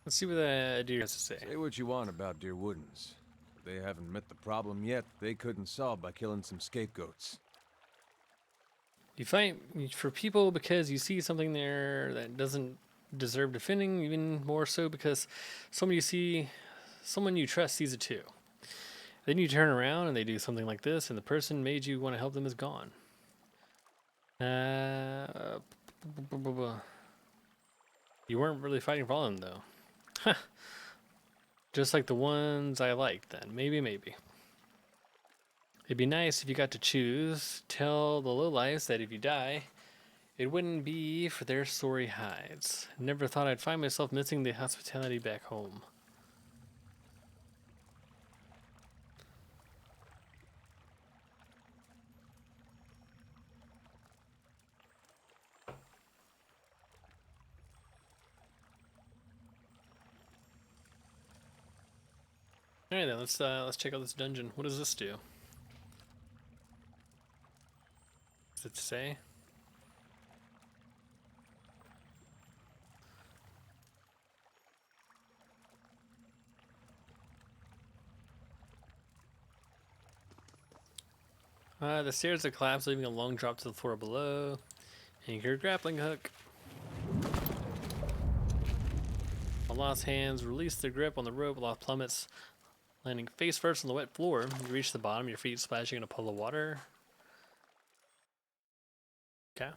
Let's see what the deer has to say. Say what you want about Deer Woodens. They haven't met the problem yet they couldn't solve by killing some scapegoats. You fight for people because you see something there that doesn't deserve defending, even more so because someone you trust sees it too. Then you turn around and they do something like this, and the person made you want to help them is gone. You weren't really fighting for all of them, though. Just like the ones I liked, then. Maybe. It'd be nice if you got to choose. Tell the lowlifes that if you die, it wouldn't be for their sorry hides. Never thought I'd find myself missing the hospitality back home. Alright then, let's check out this dungeon. What does this do? Does it say? The stairs have collapsed, leaving a long drop to the floor below. Anchor grappling hook. A lost hands release their grip on the rope. Lost plummets, landing face first on the wet floor. You reach the bottom, your feet splashing in a puddle of water. Okay.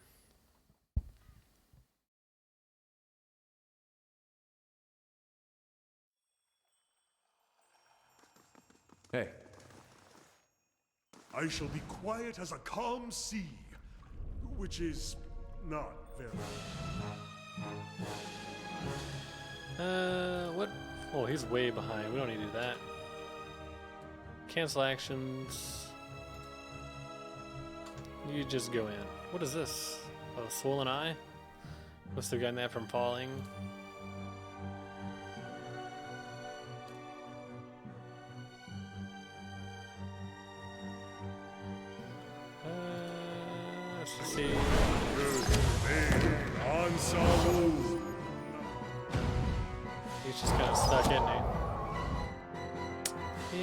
Hey. I shall be quiet as a calm sea, which is not very. What? Oh, he's way behind. We don't need to do that. Cancel actions. You just go in. What is this? A swollen eye? Must have gotten that from falling. Let's see. He's just kind of stuck, isn't he?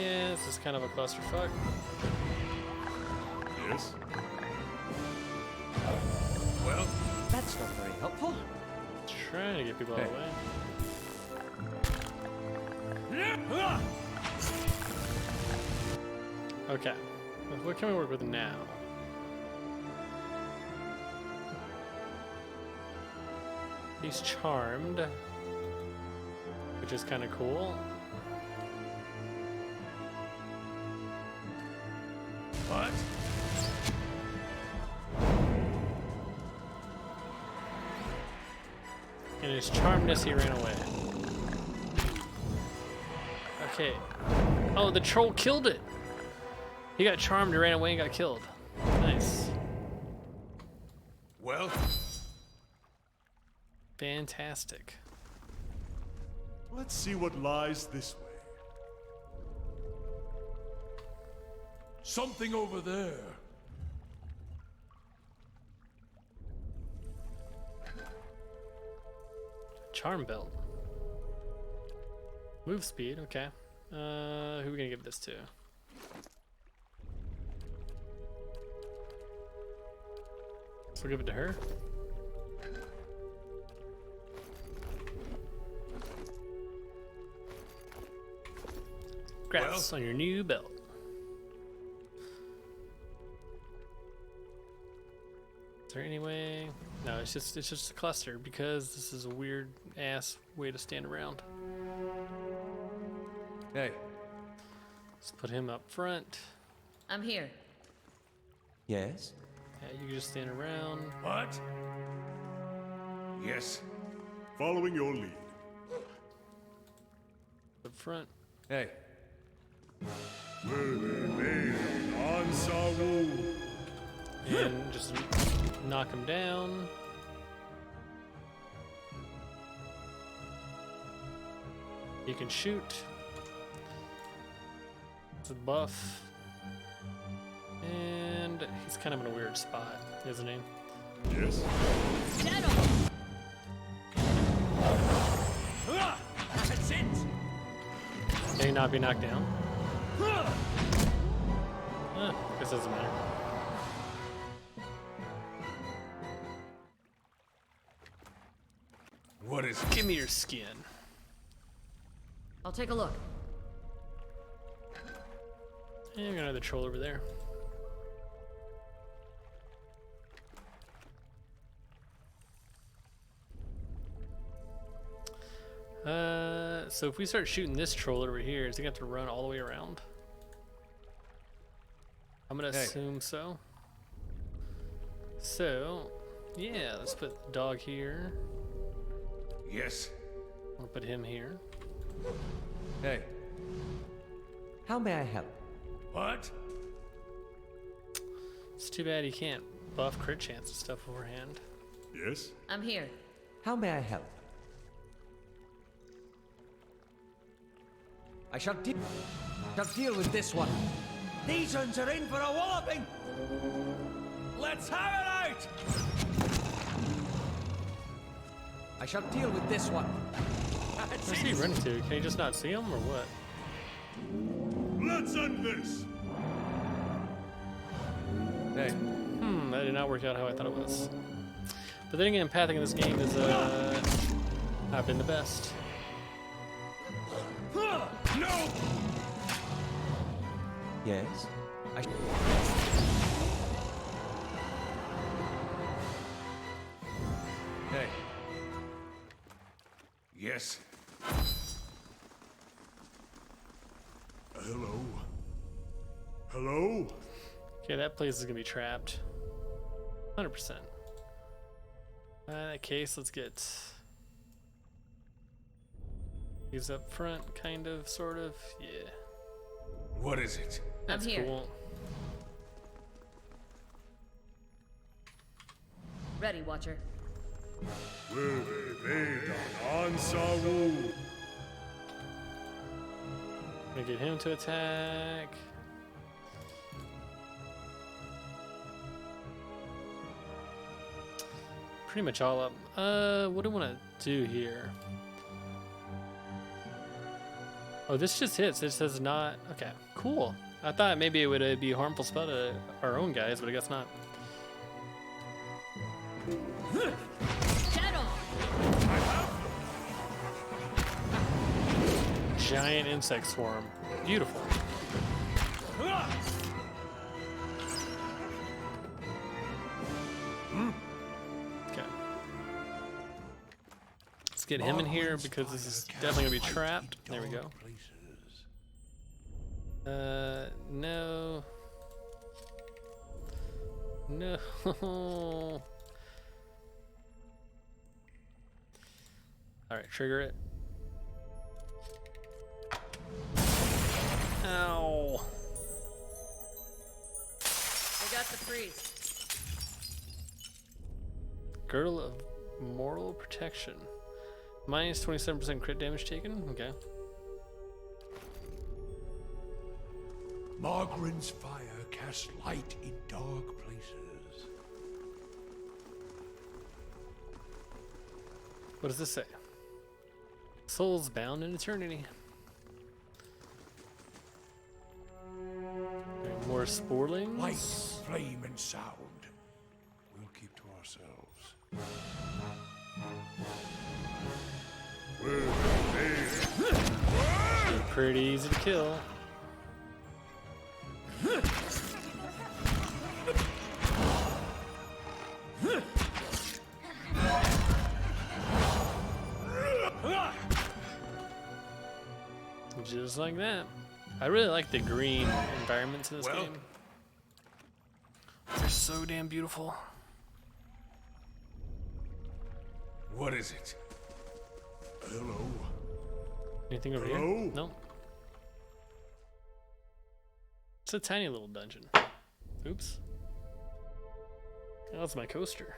Yeah, this is kind of a clusterfuck. Yes? Well, that's not very helpful. Trying to get people out of the way. Okay. What can we work with now? He's charmed, which is kind of cool. What? In his charmedness, he ran away. Okay. Oh, the troll killed it. He got charmed, ran away, and got killed. Nice. Well? Fantastic. Let's see what lies this way. Something over there. Charm belt. Move speed, okay. Who are we gonna give this to? So we'll give it to her. Congrats on your new belt. Is there any way? No, it's just a cluster because this is a weird ass way to stand around. Hey. Let's put him up front. I'm here. Yes? Yeah, you can just stand around. What? Yes. Following your lead. Up front. Hey. And just knock him down. You can shoot. It's a buff. And he's kind of in a weird spot, isn't he? Yes. Dead May not be knocked down. Guess doesn't matter. What is Give me your skin. I'll take a look. And we got another troll over there. So if we start shooting this troll over here, is he gonna have to run all the way around? I'm gonna assume so. So, yeah, let's put the dog here. Yes. I'll put him here. Hey. How may I help? What? It's too bad you can't buff crit chance and stuff beforehand. Yes? I'm here. How may I help? I shall deal with this one. These ones are in for a walloping! Let's have it out! I shall deal with this one. Where's he running to? Can you just not see him or what? Let's end this! Hey. That did not work out how I thought it was. But then again, pathing in this game is not been the best. No! Yes? Hey. Yes. Hello? Hello? Okay, that place is gonna be trapped. 100%. In that case, let's get these up front, kind of, sort of. Yeah. What is it? That's I'm here. cool. Ready, Watcher. Gonna get him to attack. Pretty much all up. What do I want to do here? Oh, this just hits. This does not. Okay, cool. I thought maybe it would be a harmful spell to our own guys, but I guess not. Shadow! Giant insect swarm. Beautiful. Okay. Let's get him in here because this is definitely gonna be trapped. There we go. No. No. Alright, trigger it. Ow. I got the freeze. Girdle of Moral Protection. Minus 27% crit damage taken? Okay. Margaren's fire casts light in dark places. What does this say? Souls bound in eternity. Okay, more sporelings. Light, flame, and sound. We'll keep to ourselves. Pretty easy to kill. Just like that. I really like the green environments in this game. They're so damn beautiful. What is it? Hello? Anything over here? Hello? Nope. It's a tiny little dungeon. Oops. Oh, that's my coaster.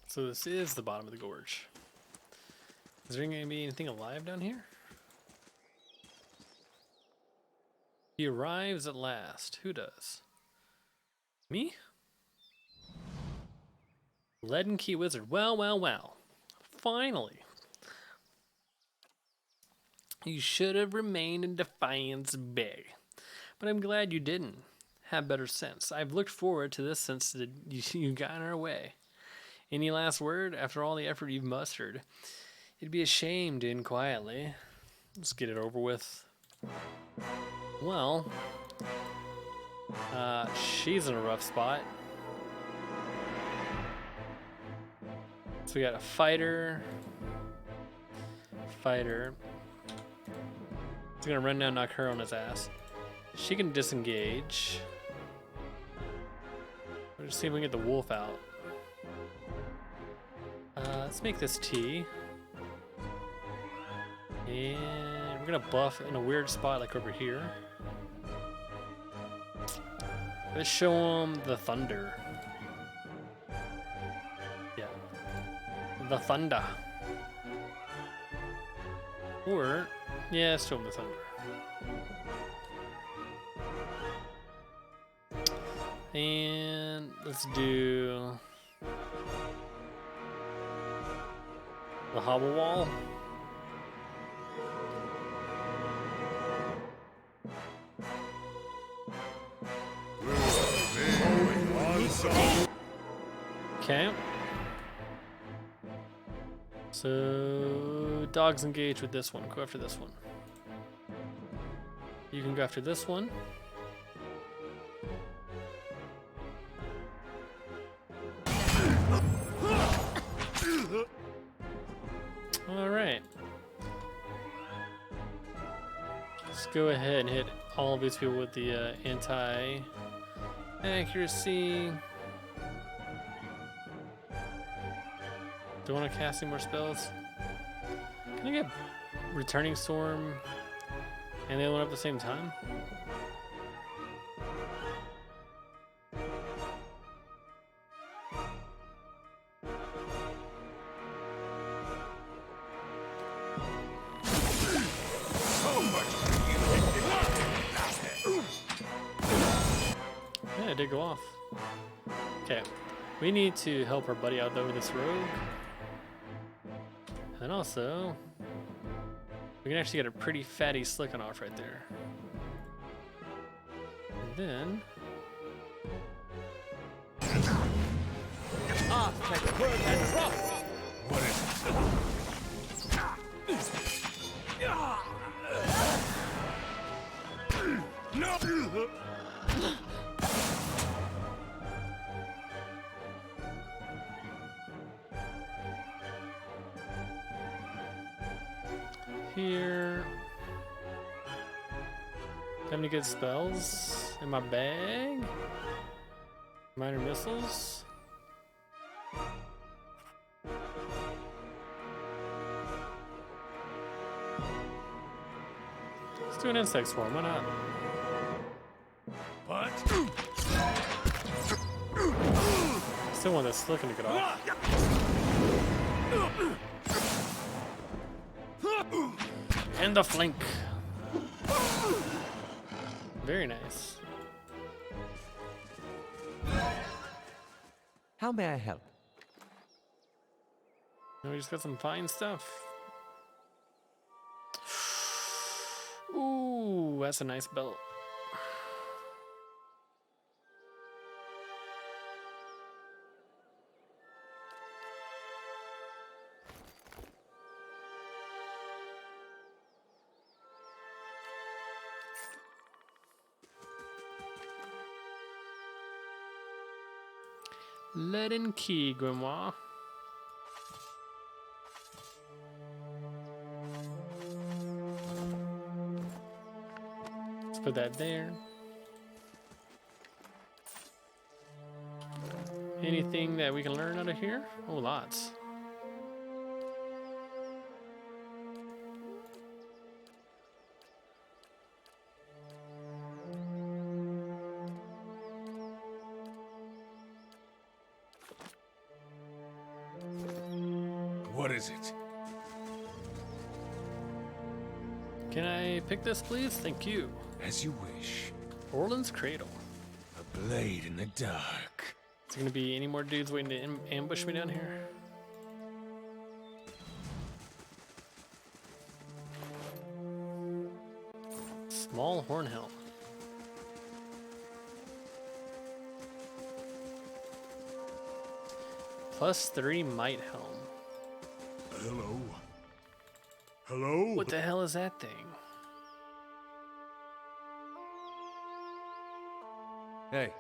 So this is the bottom of the gorge. Is there going to be anything alive down here? He arrives at last. Who does? Me? Lead and Key Wizard. Well, well, well. Finally. You should have remained in Defiance Bay. But I'm glad you didn't. Have better sense. I've looked forward to this since you got in our way. Any last word? After all the effort you've mustered, it'd be a shame to end quietly. Let's get it over with. Well, she's in a rough spot. So we got a fighter. He's gonna run down, knock her on his ass. She can disengage. Let's see if we can get the wolf out. Let's make this T. And we're gonna buff in a weird spot like over here. Let's show him the thunder. Yeah. The thunder. Or, yeah, let's show him the thunder. And let's do the hobble wall. Okay. So dogs engage with this one. Go after this one. You can go after this one. All right. Let's go ahead and hit all of these people with the anti-accuracy. Do I want to cast any more spells? Can I get Returning Storm and the other one up at the same time? Yeah, it did go off. Okay, we need to help our buddy out though with this rogue. And also, we can actually get a pretty fatty slicking off right there. And then... Here. Have any good spells in my bag? Minor missiles. Let's do an insect swarm. Why not? What? Still want this looking to get off. And the flank. Very nice. How may I help? We just got some fine stuff. Ooh, that's a nice belt. Lead and Key Grimoire. Let's put that there. Anything that we can learn out of here? Oh, lots. What is it? Can I pick this, please? Thank you. As you wish. Orland's Cradle. A blade in the dark. Is there gonna be any more dudes waiting to ambush me down here? Small horn helm. +3 might helm. Hello? Hello? What the hell is that thing? Hey.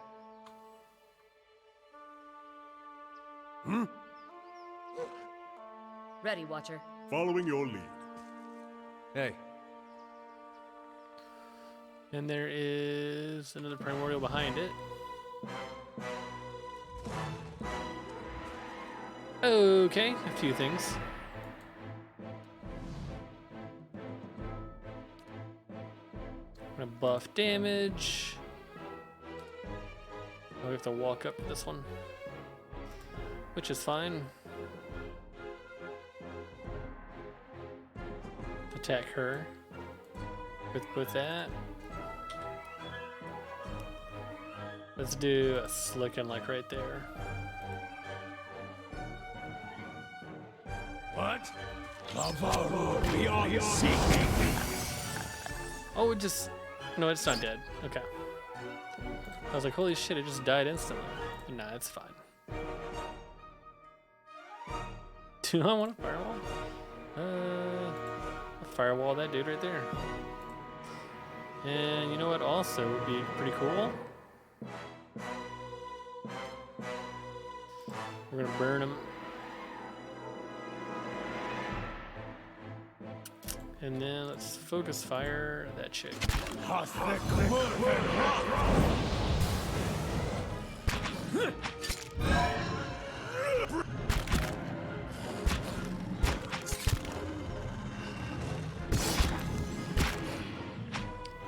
Ready, Watcher. Following your lead. Hey. And there is another primordial behind it. Okay, a few things. I'm gonna buff damage. Oh, we have to walk up this one, which is fine. Attack her with that. Let's do a slickin' like right there. What? We are seeking. Oh, it just... No, it's not dead. Okay. I was like, holy shit, it just died instantly. But nah, it's fine. Do I want a firewall? I'll firewall that dude right there. And you know what also would be pretty cool? We're gonna burn him. And then let's focus fire that chick.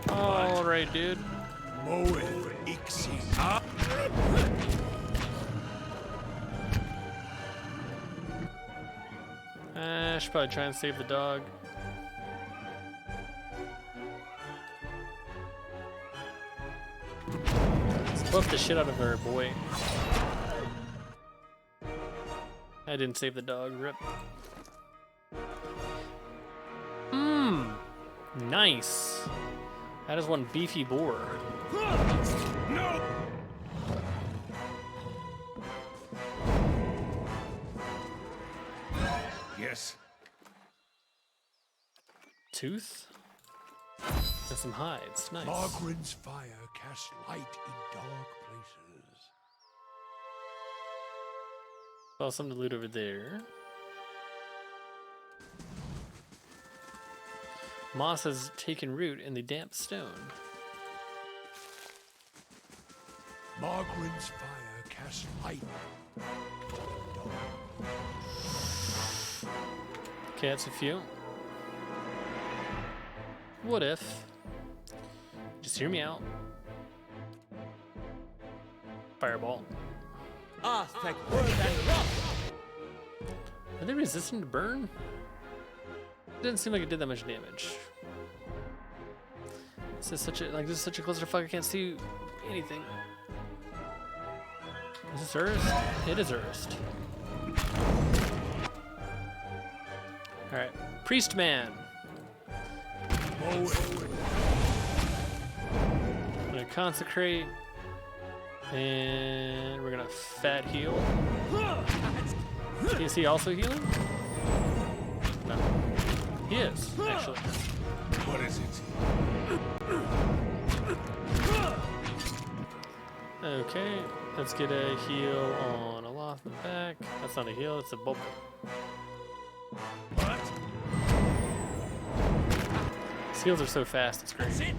All right, dude. I should probably try and save the dog. Let's buff the shit out of her, boy. I didn't save the dog, rip. Nice. That is one beefy boar. No! Yes. Tooth? And some hides. Nice. Margaret's fire casts light in dark places. Saw something to loot over there. Moss has taken root in the damp stone. Margaret's fire casts light. Okay, that's a few. What if? Just hear me out. Fireball. Aztec word and rough. Are they resistant to burn? Didn't seem like it did that much damage. This is such a clusterfuck. I can't see anything. Is this Urist? It is Urist. All right, Priest Man. I'm gonna consecrate, and we're gonna fat heal. Is he also healing? No. He is, actually. What is it? Okay, let's get a heal on Aloth in the back. That's not a heal, it's a bubble. What? His heals are so fast, it's great. That's it.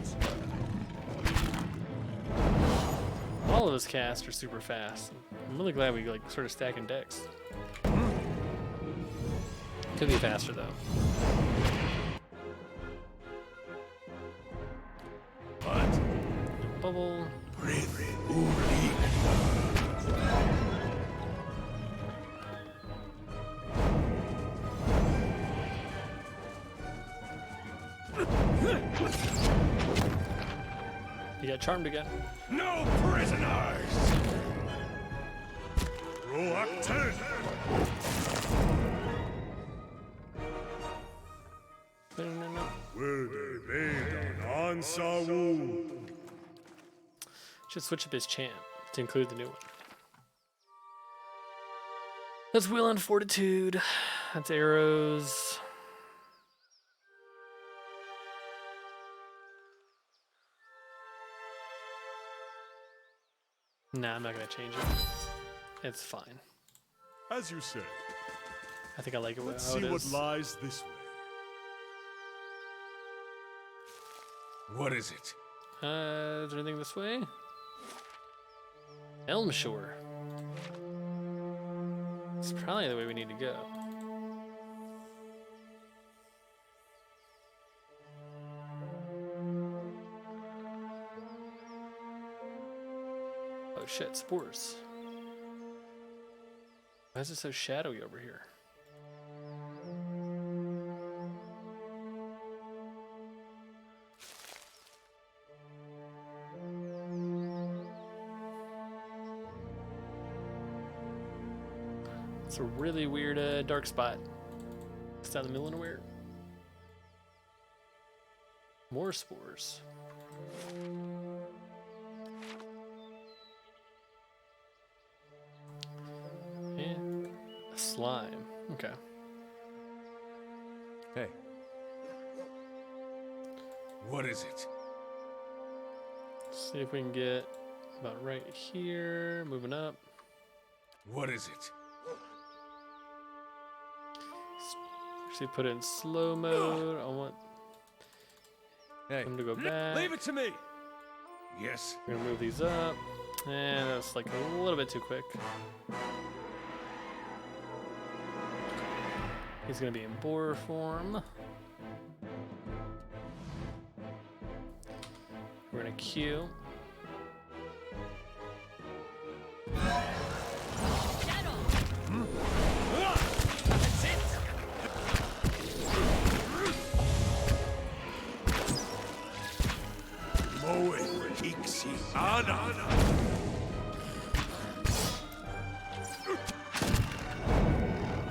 All of his casts are super fast. I'm really glad we like sort of stacking decks. Could be faster though. What? Bubble. You got charmed again. No prisoners! Reluctant! No. Will they made on Ansawu? Should switch up his chant to include the new one. That's Will and Fortitude. That's arrows. Nah, I'm not gonna change it. It's fine. As you say, I think I like it how let's it see what is. lies this way. What is it? Is there anything this way? Elm Shore. It's probably the way we need to go. Oh shit, spores. Why is it so shadowy over here? It's a really weird dark spot. It's down in the middle of nowhere. More spores. And a slime. Okay. Hey. What is it? See if we can get about right here. Moving up. What is it? See, put it in slow mode. I want Hey. him to go back. Leave it to me. Yes. We're gonna move these up. And that's like a little bit too quick. He's gonna be in boar form. We're gonna queue.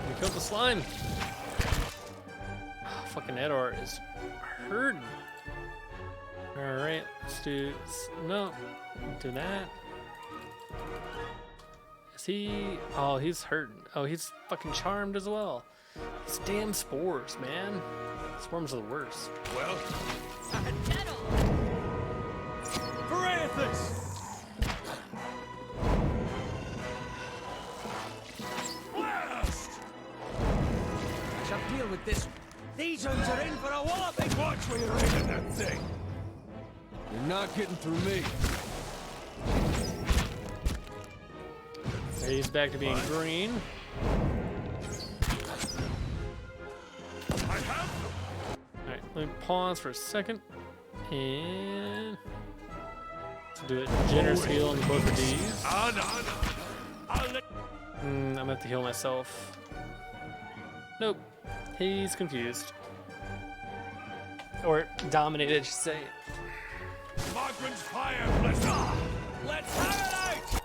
We killed the slime. Oh, fucking Edward is hurting. Alright, let's do. No, do that. Is he. Oh, he's hurting. Oh, he's fucking charmed as well. These damn spores, man. Swarms are the worst. Well, Parathis! Blast! I shall deal with this. These ones are in for a walloping! Watch where you're aiming that thing! you're not getting through me. He's back to being green. I have them! Alright, let me pause for a second. And. Let's do it. Generous heal on both of these. I'll let I'm gonna have to heal myself. Nope. He's confused. Or dominated, I should say. Margaret's fire! Let's have it out!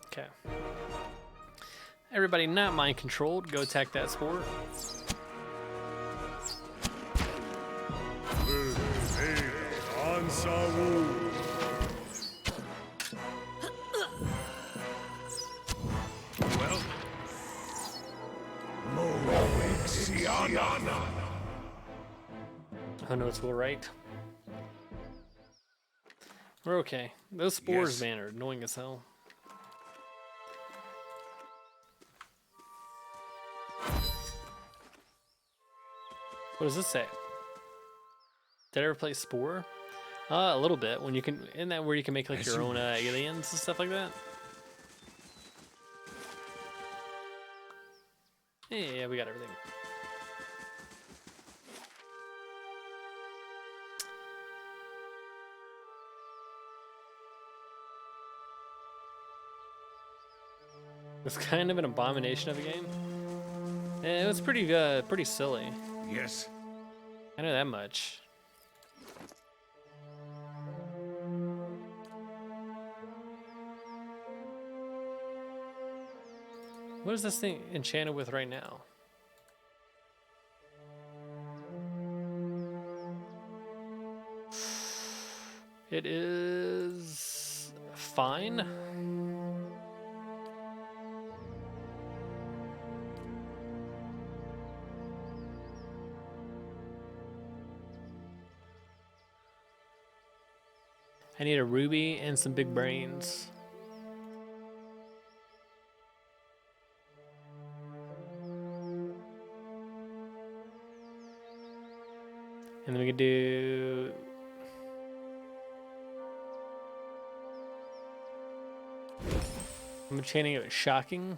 Okay. Everybody not mind controlled, go attack that spore. Will they made on Ansawu? Well, Oh no, it's Will right. We're okay. Those spores, Yes. man, are annoying as hell. What does this say? Did I ever play Spore? A little bit. When you can, isn't that where you can make like As your you own aliens and stuff like that? Yeah, we got everything. It's kind of an abomination of a game. It was pretty silly. yes. I know that much. What is this thing enchanted with right now? It is fine. I need a ruby and some big brains. And then we could do... I'm enchanting it with shocking.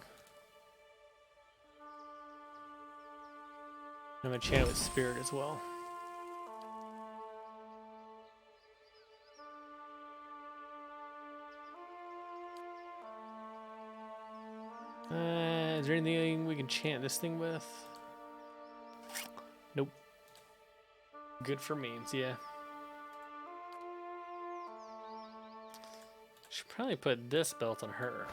I'm enchanting it with spirit as well. Is there anything we can chant this thing with? Nope. Good for means, yeah. Should probably put this belt on her.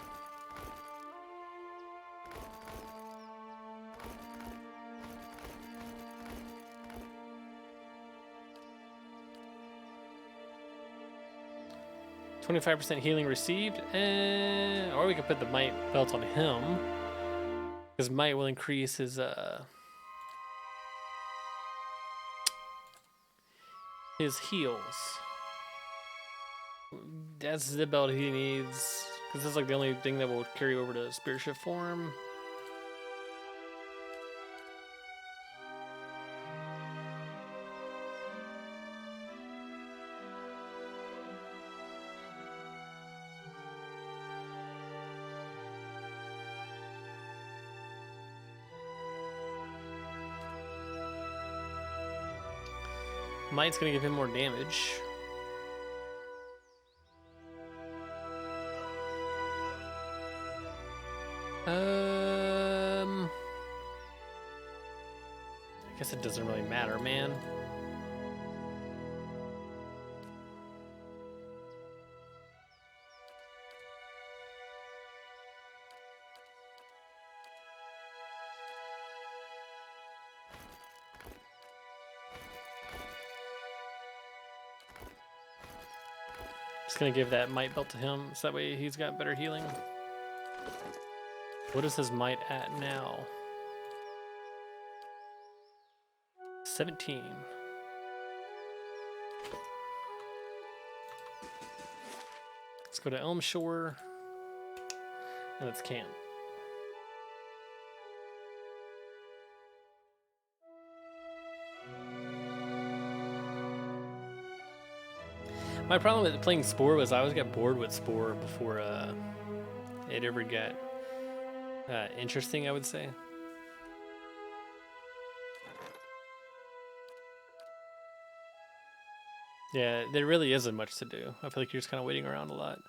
"25% healing received," or we could put the might belt on him, because might will increase his heals. That's the belt he needs, because this is like the only thing that will carry over to spirit shift form. Might's gonna give him more damage. I guess it doesn't really matter, man. Just gonna give that might belt to him, so that way he's got better healing. What is his might at now? 17. Let's go to Elm Shore, and let's camp. My problem with playing Spore was I always got bored with Spore before it ever got interesting, I would say. Yeah, there really isn't much to do. I feel like you're just kind of waiting around a lot.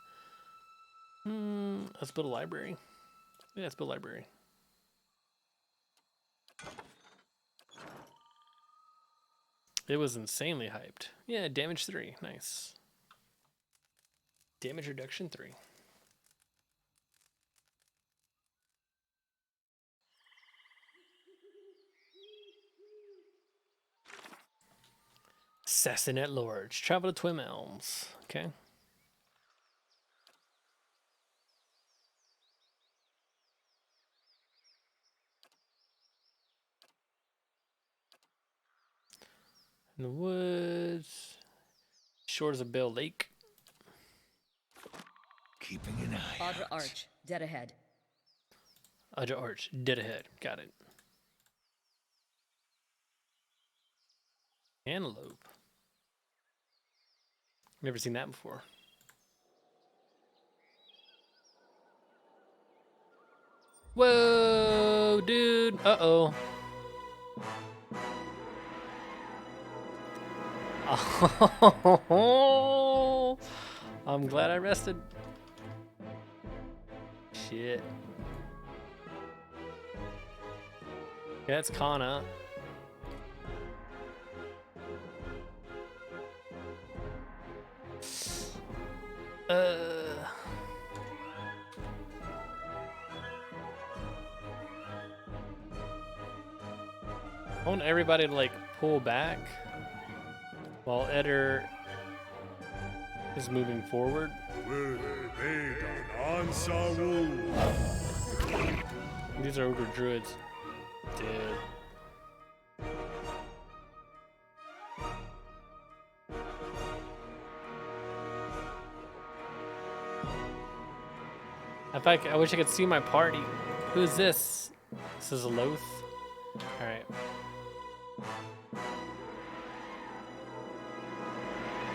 Let's build a library. Yeah, let's build a library. It was insanely hyped. Yeah, damage 3. Nice. Damage reduction 3. Assassin at large. Travel to Twin Elms. Okay. In the woods. Shores of Bell Lake. Keeping an eye Audra out. Arch, dead ahead. Audra Arch. Dead ahead. Got it. Antelope. Never seen that before. Whoa, dude. Uh-oh. Oh, I'm glad I rested. Shit. Yeah, it's Kana. I want everybody to like pull back while Eder is moving forward. These are ogre druids. Dead. I wish I could see my party. Who's this? This is Loth. Alright.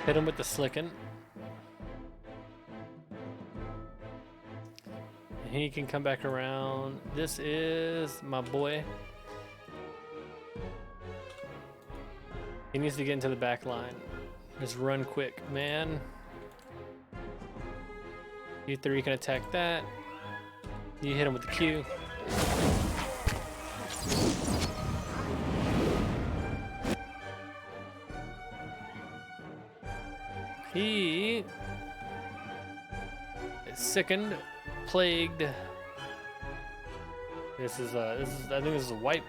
Hit him with the slicken. He can come back around. This is my boy. He needs to get into the back line. Just run quick, man. You three can attack that. You hit him with the Q. He is sickened, plagued. This is I think this is a wipe.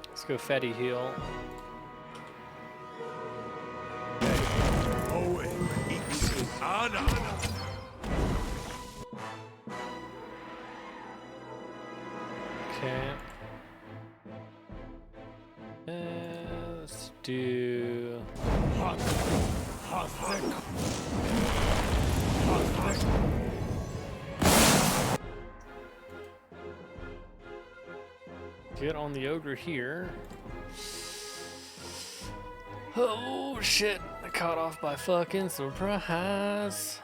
Let's go fatty heal. Okay. Let's do. Get on the ogre here. Oh shit! I caught off by fucking surprise.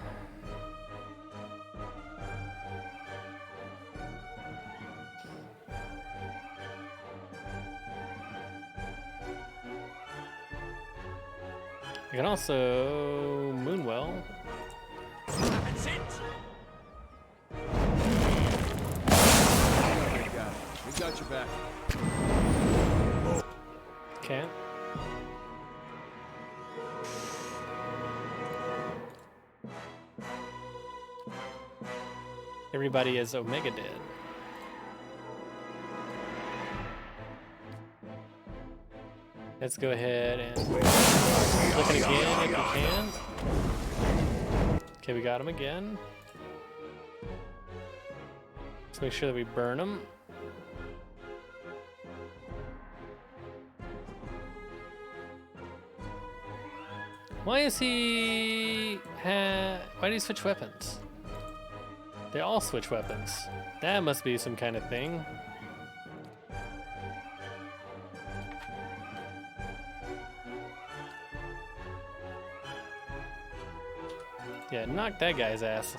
You can also Moonwell. That's it. We got your back. Okay. Everybody is Omega dead. Let's go ahead and look it again if we can. Okay, we got him again. Let's make sure that we burn him. Why is he... why did he switch weapons? They all switch weapons. That must be some kind of thing. Yeah, knock that guy's ass.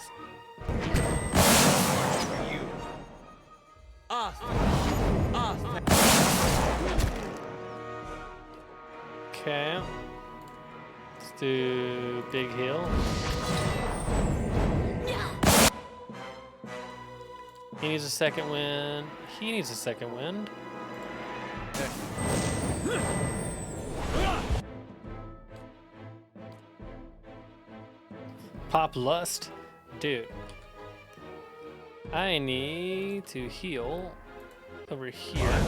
Okay. Let's do big heal. He needs a second wind. He needs a second wind. Pop lust? Dude. I need to heal over here.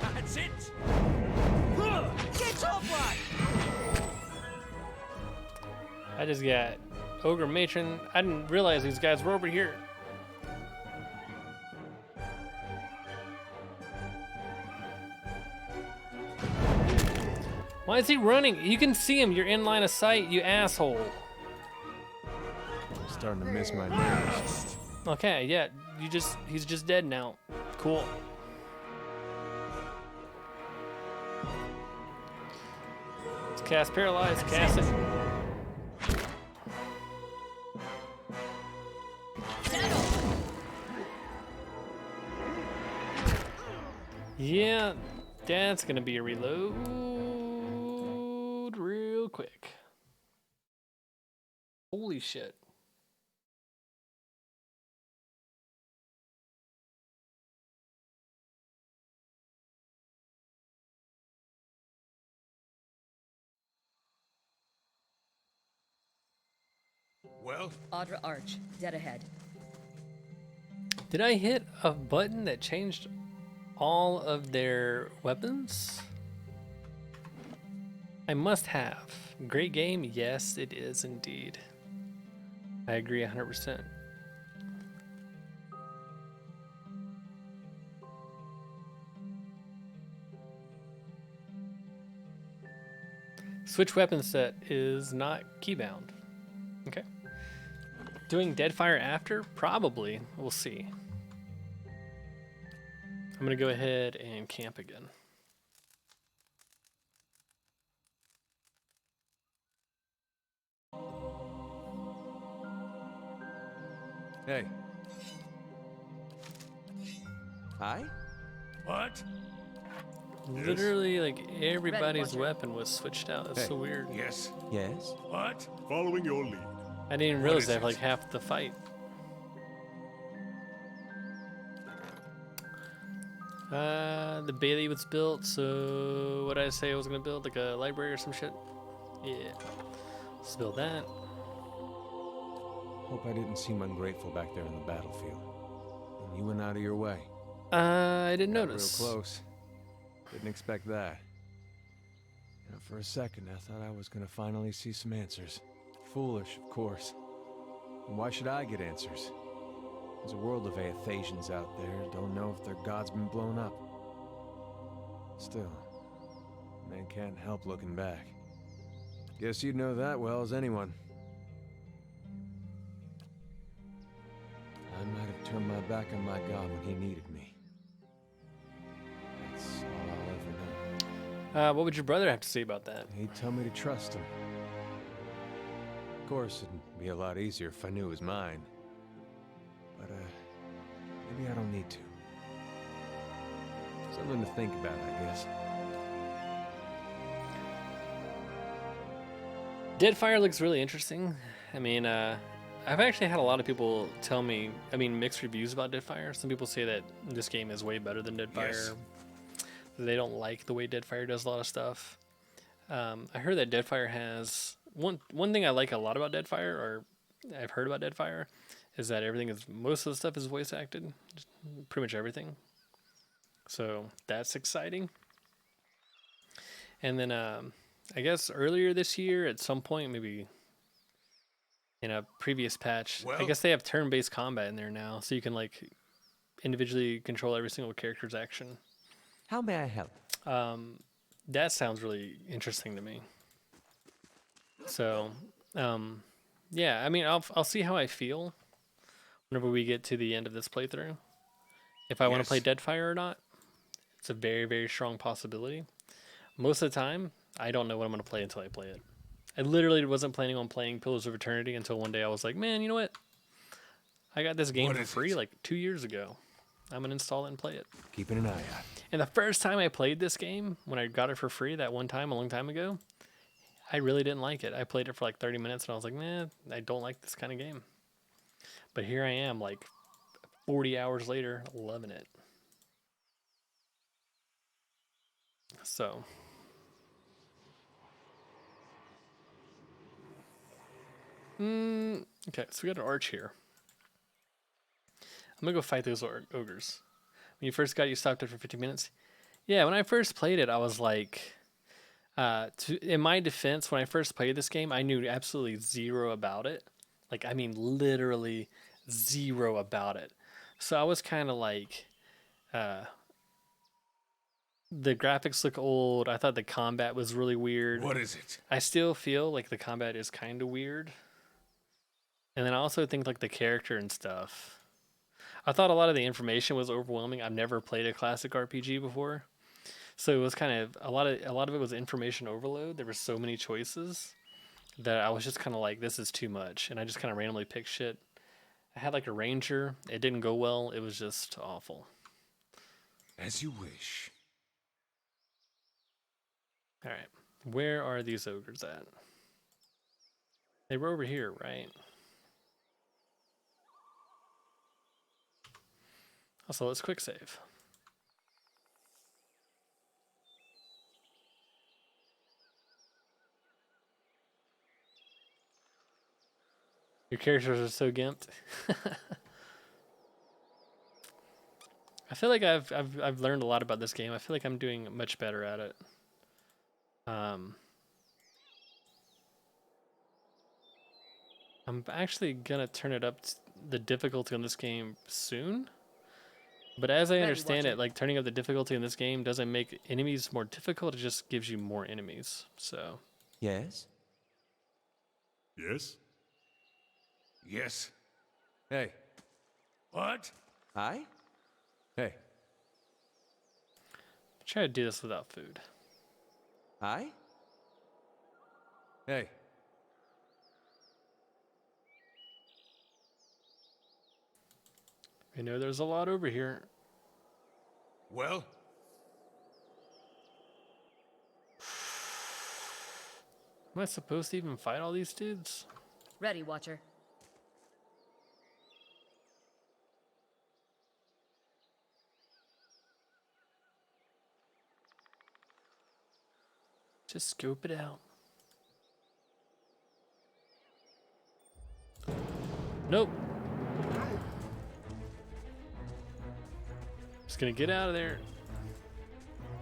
That's it. Get up, lad. I just got Ogre Matron. I didn't realize these guys were over here. Why is he running? You can see him. You're in line of sight, you asshole. I'm starting to miss my neighbors. Okay, yeah. He's just dead now. Cool. Let's cast Paralyze. Cast it. Yeah, that's gonna be a reload real quick. Holy shit. Well? Audra Arch, dead ahead. Did I hit a button that changed all of their weapons? I must have. Great game? Yes, it is indeed. I agree 100%. Switch weapon set is not keybound. Okay. Doing Deadfire after? Probably. We'll see. I'm gonna go ahead and camp again. Hey. Hi? What? Literally, like, everybody's Watcher. weapon was switched out. That's Hey. so weird. Yes. Yes? What? Following your lead. I didn't even What realize is they have it? like half the fight. The Bailey was built, so what did I say I was gonna build? Like a library or some shit? Yeah. Let's build that. Hope I didn't seem ungrateful back there in the battlefield. And you went out of your way. I didn't Got notice. real close. Didn't expect that. You know, for a second, I thought I was gonna finally see some answers. Foolish, of course. And why should I get answers? There's a world of Aethasians out there who don't know if their god's been blown up. Still, man can't help looking back. Guess you'd know that well as anyone. I might have turned my back on my god when he needed me. That's all I'll ever know. What would your brother have to say about that? He'd tell me to trust him. Of course, it'd be a lot easier if I knew it was mine. But, maybe I don't need to. Something to think about, I guess. Deadfire looks really interesting. I mean, I've actually had a lot of people tell me, mixed reviews about Deadfire. Some people say that this game is way better than Deadfire. Yes. They don't like the way Deadfire does a lot of stuff. I heard that Deadfire has one thing I like a lot about Deadfire, or I've heard about Deadfire, is that most of the stuff is voice acted, just pretty much everything. So that's exciting. And then I guess earlier this year, at some point, maybe in a previous patch, I Well- guess they have turn-based combat in there now, so you can like individually control every single character's action. How may I help? That sounds really interesting to me. So, yeah, I'll see how I feel whenever we get to the end of this playthrough. If I want to play Yes. Deadfire or not, it's a very, very strong possibility. Most of the time, I don't know what I'm going to play until I play it. I literally wasn't planning on playing Pillars of Eternity until one day I was like, man, you know what? I got this game What for is free it? like 2 years ago. I'm going to install it and play it. Keeping an eye out. And the first time I played this game, when I got it for free that one time, a long time ago, I really didn't like it. I played it for like 30 minutes and I was like, man, I don't like this kind of game. But here I am, like 40 hours later, loving it. So. Okay, so we got an arch here. I'm gonna go fight those ogres. When you first got it, you stopped it for 50 minutes. Yeah, when I first played it, I was like, in my defense, when I first played this game, I knew absolutely zero about it. Like, literally zero about it. So I was kind of like, the graphics look old. I thought the combat was really weird. What is it? I still feel like the combat is kind of weird. And then I also think like the character and stuff. I thought a lot of the information was overwhelming. I've never played a classic RPG before. So it was kind of a lot of it was information overload. There were so many choices that I was just kind of like, this is too much. And I just kind of randomly picked shit. I had like a ranger. It didn't go well. It was just awful. As you wish. All right. Where are these ogres at? They were over here, right? Also, let's quick save. Your characters are so gimped. I feel like I've learned a lot about this game. I feel like I'm doing much better at it. I'm actually gonna turn it up the difficulty on this game soon. But as I understand it, like turning up the difficulty in this game doesn't make enemies more difficult, it just gives you more enemies. So Yes? Yes? Yes. Hey. What? Hi? Hey. try to do this without food. Hi? Hey. I know there's a lot over here. Well? Am I supposed to even fight all these dudes? Ready, Watcher. Just scope it out. Nope. Just gonna get out of there.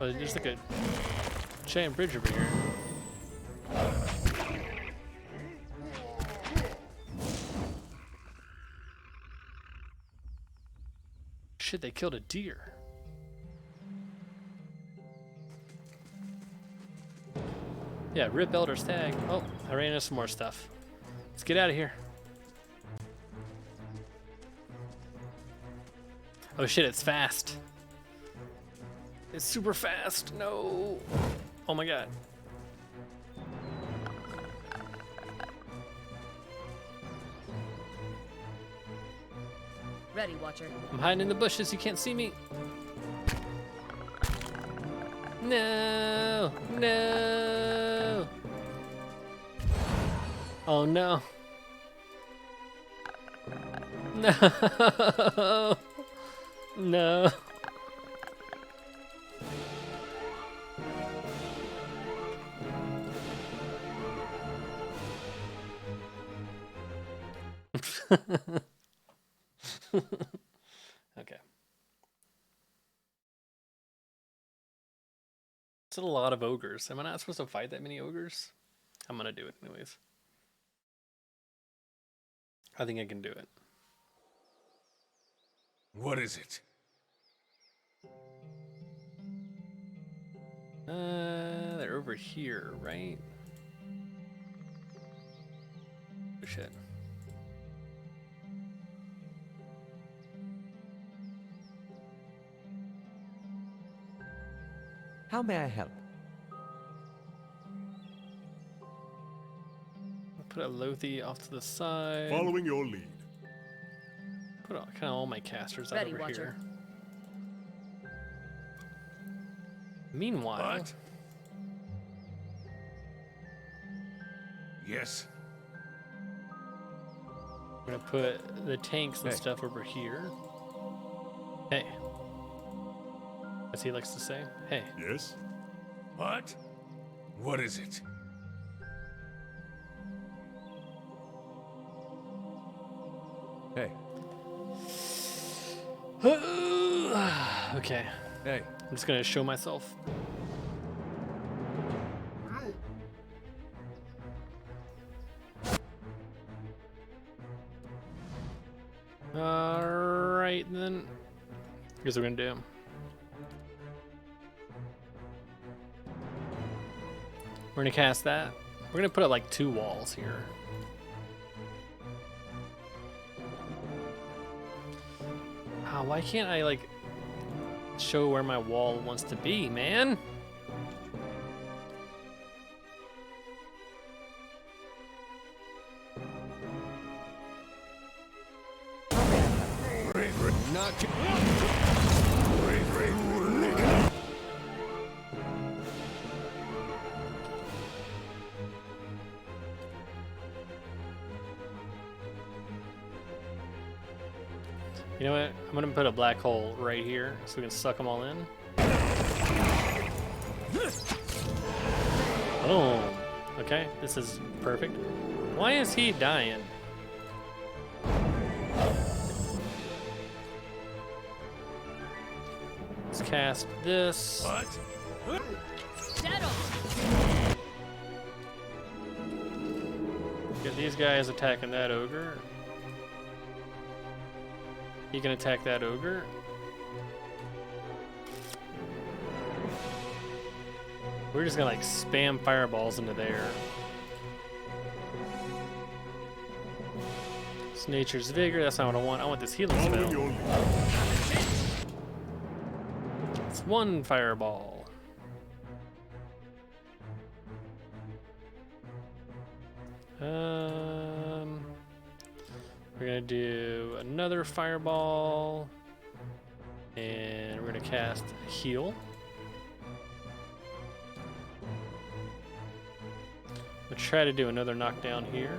Oh, there's like a giant bridge over here. Shit, they killed a deer. Yeah, rip Elder's tag. Oh, I ran into some more stuff. Let's get out of here. Oh shit, it's fast. It's super fast. No. Oh my god. Ready, Watcher. I'm hiding in the bushes. You can't see me. No. No. Oh no. No. No. Okay. It's a lot of ogres. Am I not supposed to fight that many ogres? I'm gonna do it anyways. I think I can do it. What is it? They're over here, right? Oh shit. How may I help? I'll put a Lothi off to the side. Following your lead. Put all, kind of all my casters out Ready, over Watcher. here. Meanwhile, What? Yes. I'm gonna put the tanks and Hey. stuff over here. Hey. As he likes to say. Hey. Yes? What? What is it? Hey. Okay. Hey. I'm just gonna show myself. Alright then. Here's what we're gonna do. We're gonna cast that. We're gonna put up like 2 walls here. Why can't I like show where my wall wants to be, man? Not. You know what? I'm gonna put a black hole right here so we can suck them all in. Boom. Okay, this is perfect. Why is he dying? Let's cast this. What? Settle. Get these guys attacking that ogre. He can attack that ogre. We're just gonna like spam fireballs into there. It's Nature's Vigor, that's not what I want. I want this healing Following spell. your lead. It's one fireball. We're gonna do another fireball, and we're gonna cast heal. We'll try to do another knockdown here.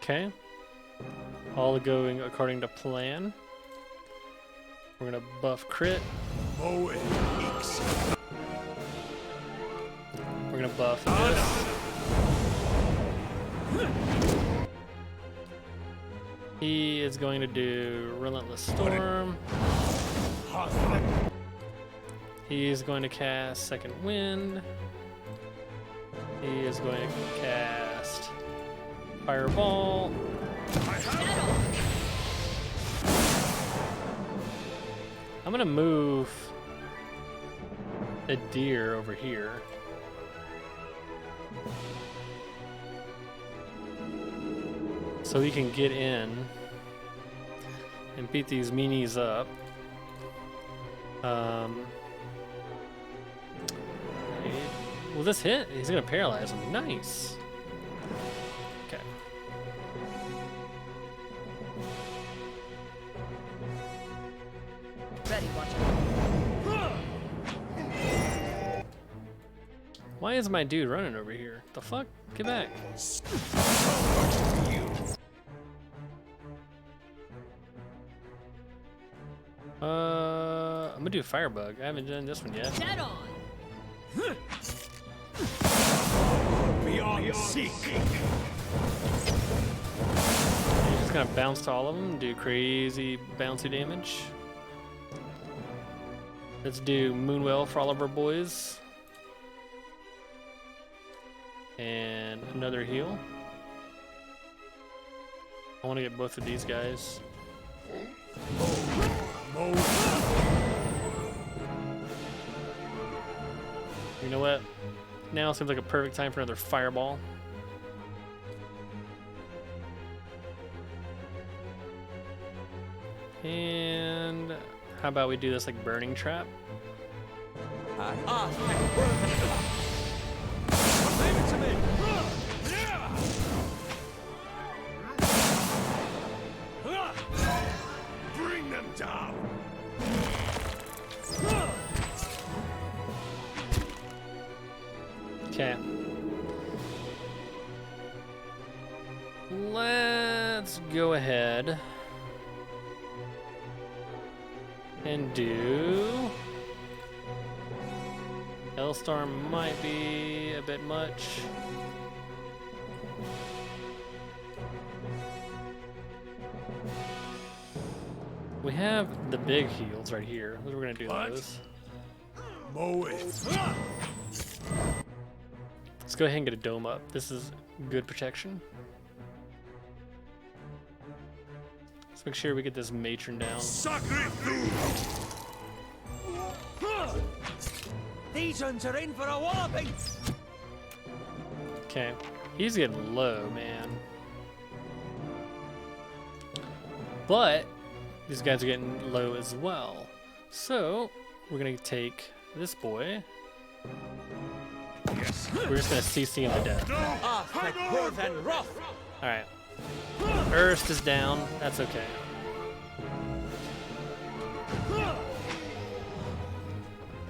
Okay. All going according to plan. We're gonna buff crit. We're gonna buff this. He is going to do Relentless Storm. He is going to cast Second Wind. He is going to cast Fireball. I'm gonna move a deer over here. So we can get in and beat these meanies up. Will this hit? He's gonna paralyze him. Nice. Okay. Ready, watch out. Why is my dude running over here? The fuck? Get back. I'm gonna do Firebug. I haven't done this one yet. Dead on. Beyond seek. He's just gonna bounce to all of them, do crazy bouncy damage. Let's do Moonwell for all of our boys. And another heal. I want to get both of these guys. You know what? Now seems like a perfect time for another fireball. And how about we do this like burning trap? Leave it to me. Bring them down. Okay. Let's go ahead and do Hellstorm. Might be a bit much. We have the big heals right here. We're gonna do What? those. Mow it. Let's go ahead and get a dome up. This is good protection. Let's make sure we get this matron down. Sacre food. These ones are in for a walloping. Okay, he's getting low, man. But these guys are getting low as well. So we're gonna take this boy. Yes. We're just gonna CC him to death. All right. Urist is down. That's okay.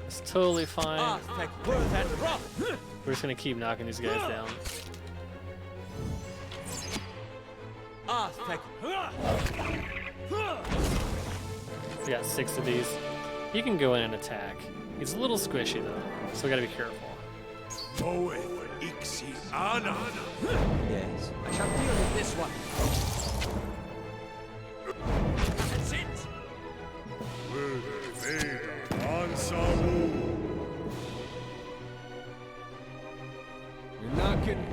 It's totally fine. We're just gonna keep knocking these guys down. We got 6 of these. He can go in and attack. He's a little squishy though, so we gotta be careful. Mow it. Ixiana. Yes. I shall deal with this one. That's it. You're not getting...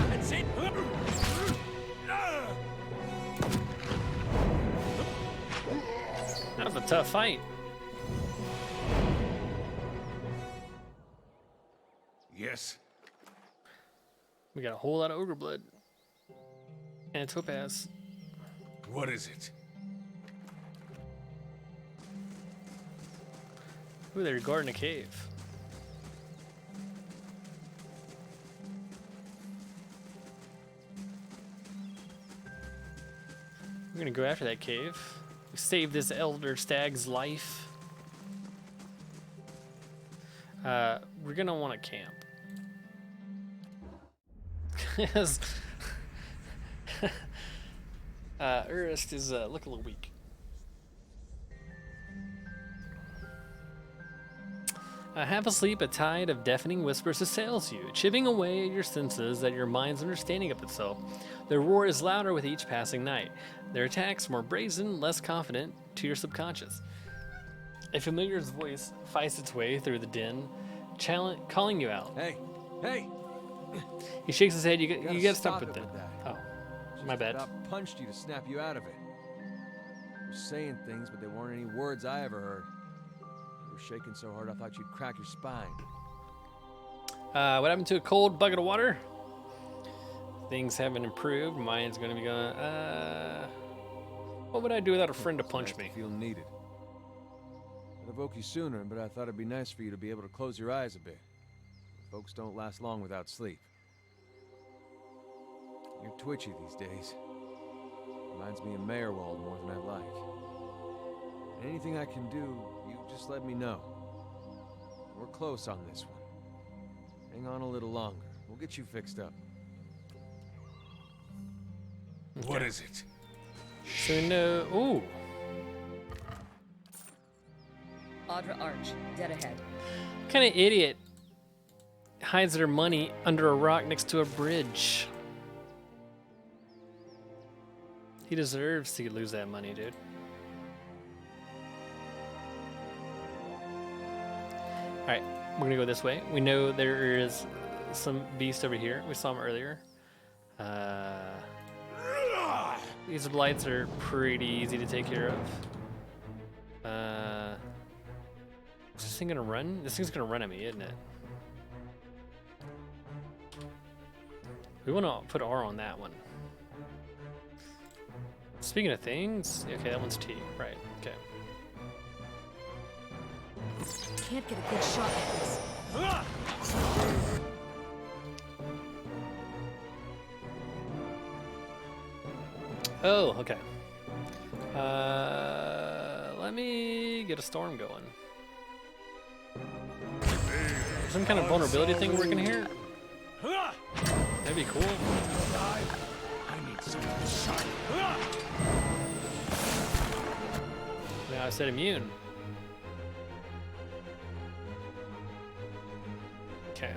That's it. That was a tough fight. Yes. We got a whole lot of ogre blood. And a topaz. What is it? Ooh, they're guarding a cave. We're gonna go after that cave. Save this elder stag's life. We're gonna want to camp. Because Urist is look a little weak. Half asleep, a tide of deafening whispers assails you, chipping away at your senses, at your mind's understanding of itself. Their roar is louder with each passing night. Their attacks more brazen, less confident to your subconscious. A familiar's voice fights its way through the din, calling you out. Hey! Hey! He shakes his head. You gotta stop stop with it with that. that. Oh, my bad. I punched you to snap you out of it. You're saying things, but they weren't any words I ever heard. You were shaking so hard I thought you'd crack your spine. What happened to a cold bucket of water? Things haven't improved. Mine's gonna be going. What would I do without a friend to punch me? Feel needed. I'd have woke you sooner, but I thought it'd be nice for you to be able to close your eyes a bit. Folks don't last long without sleep. You're twitchy these days. Reminds me of Mayorwald more than I like. Anything I can do, you just let me know. We're close on this one. Hang on a little longer. We'll get you fixed up. What is it? So no. Ooh. Audra Arch, dead ahead. What kind of idiot hides their money under a rock next to a bridge? He deserves to lose that money, dude. Alright, we're gonna go this way. We know there is some beast over here. We saw him earlier. These blights are pretty easy to take care of. Is this thing gonna run? This thing's gonna run at me, isn't it? We wanna put R on that one. Speaking of things, okay, that one's T, right, okay. Can't get a good shot at this. Oh, okay. Let me get a storm going. Some kind of vulnerability thing working here? That'd be cool. I need something sharp. Now I said immune. Okay.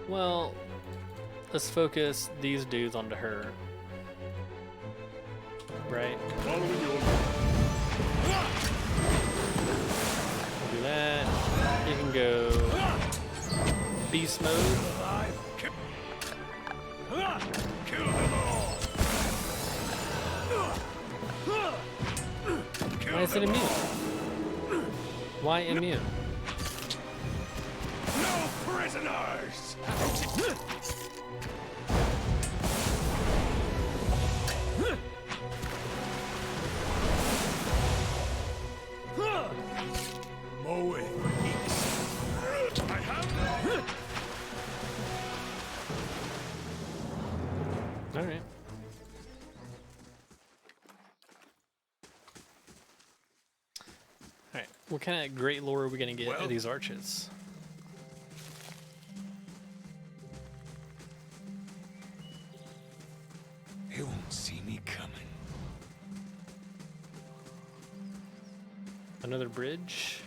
Well, let's focus these dudes onto her. Right? Following your Do that. You can go beast mode. alive. Kill them all. Why is it immune? Why immune? No prisoners. Moe. I have them. All right. All right. What kind of great lore are we gonna get Well- at these arches? They won't see me coming. Another bridge.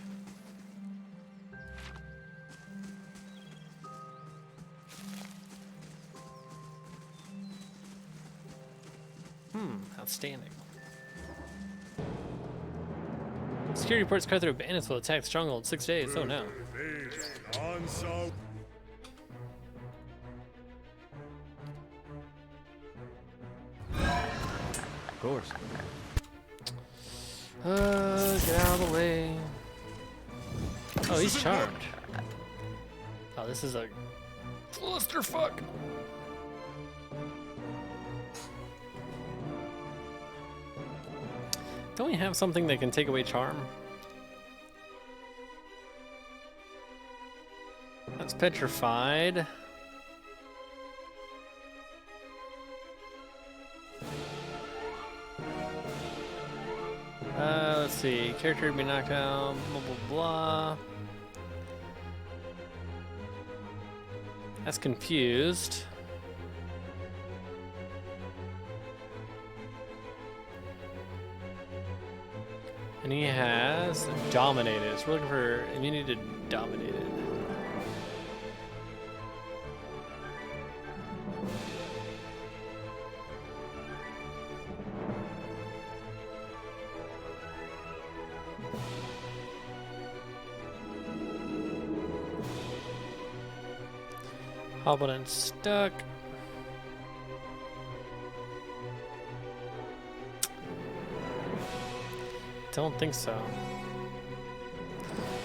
Outstanding. Security reports Carthage bandits will attack the stronghold in 6 days. Oh no. On-so. Of course. Get out of the way. Oh, he's charmed. Oh, this is a clusterfuck. Don't we have something that can take away charm? That's petrified. Let's see. Character to be knocked out. Blah blah blah. That's confused. And he has dominated. So we're looking for immunity to dominated. Hobbled and stuck. Don't think so.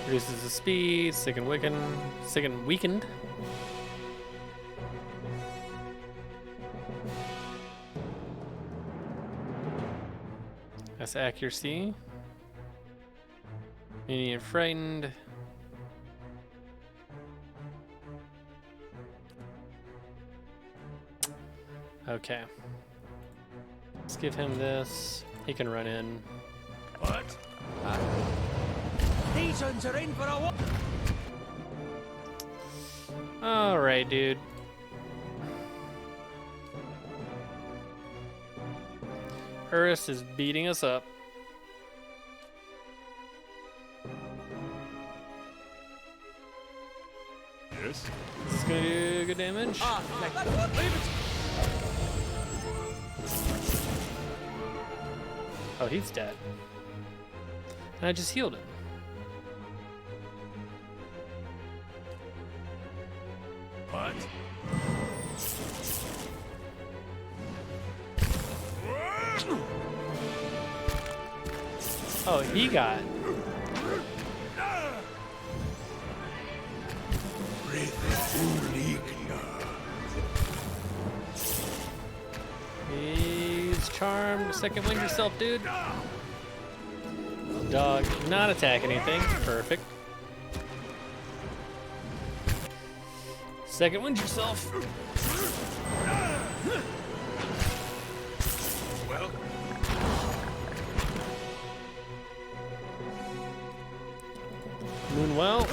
Reduces the speed, sick and weakened. That's accuracy. Minion frightened. Okay. Let's give him this. He can run in. What? These ones are in for a walk. Alright, dude. Urist is beating us up. Yes? This is gonna do good damage. Oh, he's dead. And I just healed him. What? Oh, he got. He's charmed. Second wind yourself, dude. Dog, not attack anything. Perfect. Second wind yourself. Well, Moonwell.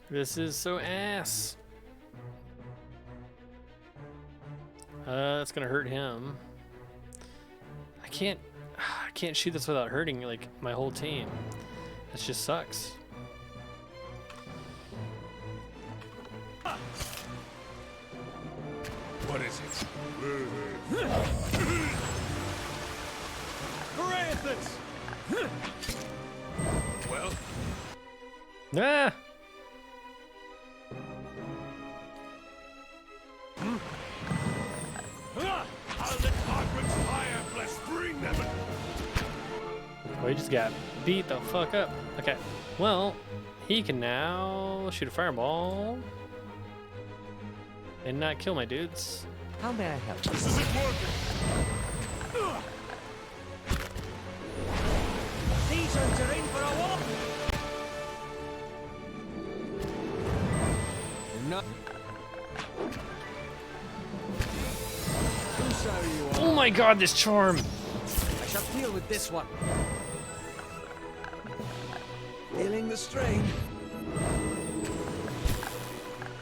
This is so ass. That's gonna hurt him. I can't shoot this without hurting like my whole team. That just sucks. what is it? Well, Ah! I'll let Margaret's fire bless bring them. Oh, he just got beat the fuck up. Okay. Well, he can now shoot a fireball and not kill my dudes. How may I help? This isn't working. These ones are in for a walk. You're not. Whose side are you on? Oh my god, this charm! I shall deal with this one. Feeling the strain.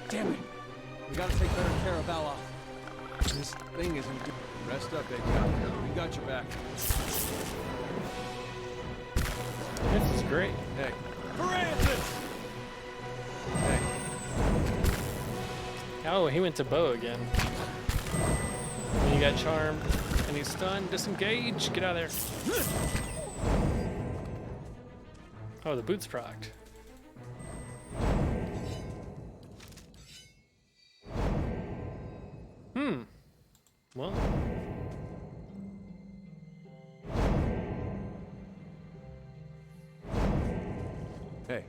Damn it. We gotta take better care of Ballad. This thing isn't good. Rest up, big guy. We got your back. This is great. Hey, Francis! hey, Oh, he went to bow again. And he got charmed, and he's stunned. Disengage! Get out of there. Oh, the boots procced. Well. Hey,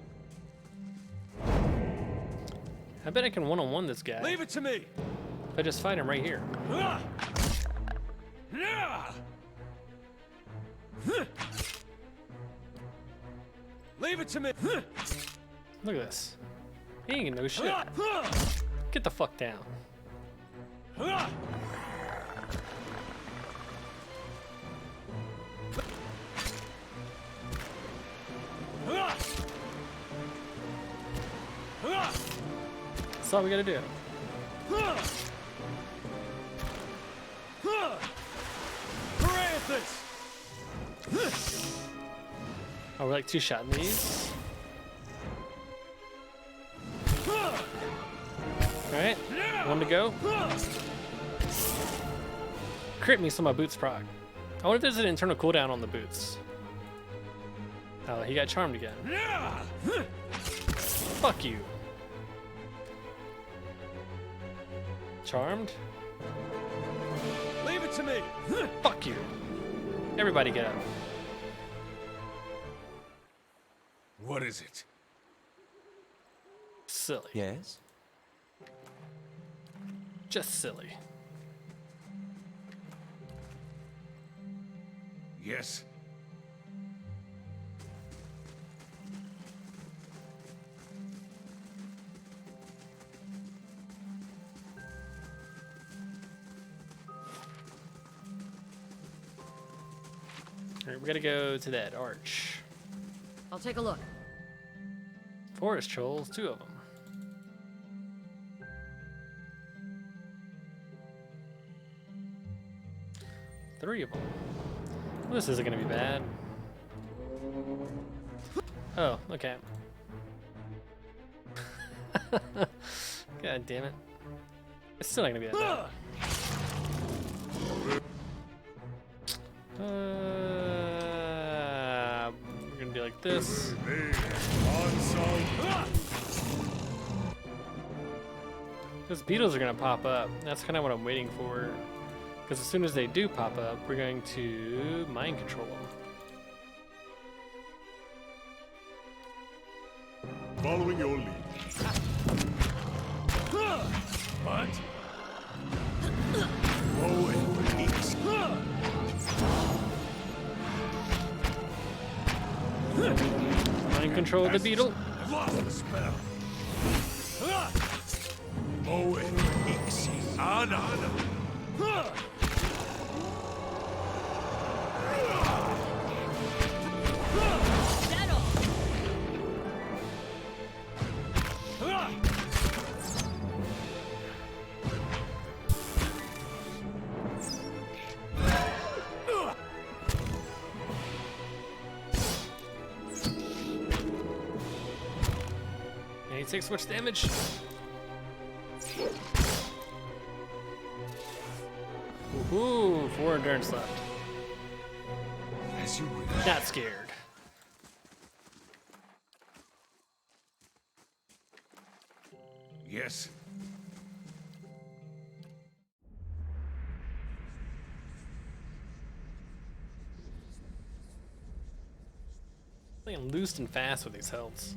I bet I can one-on-one this guy. leave it to me. If I just fight him right here. Leave it to me. Look at this. He ain't getting no shit. Get the fuck down. That's all we gotta do. Oh, we're like two-shotting these. Alright, one to go. Crit me so my boots proc. I wonder if there's an internal cooldown on the boots. Oh, he got charmed again. Fuck you. Charmed? Leave it to me. Fuck you. Everybody get up. What is it? Silly. Yes. Just silly. Yes. Alright, we gotta go to that arch. I'll take a look. Forest trolls, 2 of them. Three of them. Well, this isn't gonna be bad. Oh, okay. God damn it. It's still not gonna be that bad. We're gonna be like this. Those beetles are gonna pop up. That's kind of what I'm waiting for. Because as soon as they do pop up, we're going to mind control them. Following your lead. What? Oh, and peace. Mind control the beetle. I've lost the spell. Oh, and peace. Anna. Settle! And he takes much damage. Ooh, 4 endurance left. As you wish. Not scared. Yes. Playing loose and fast with these healths.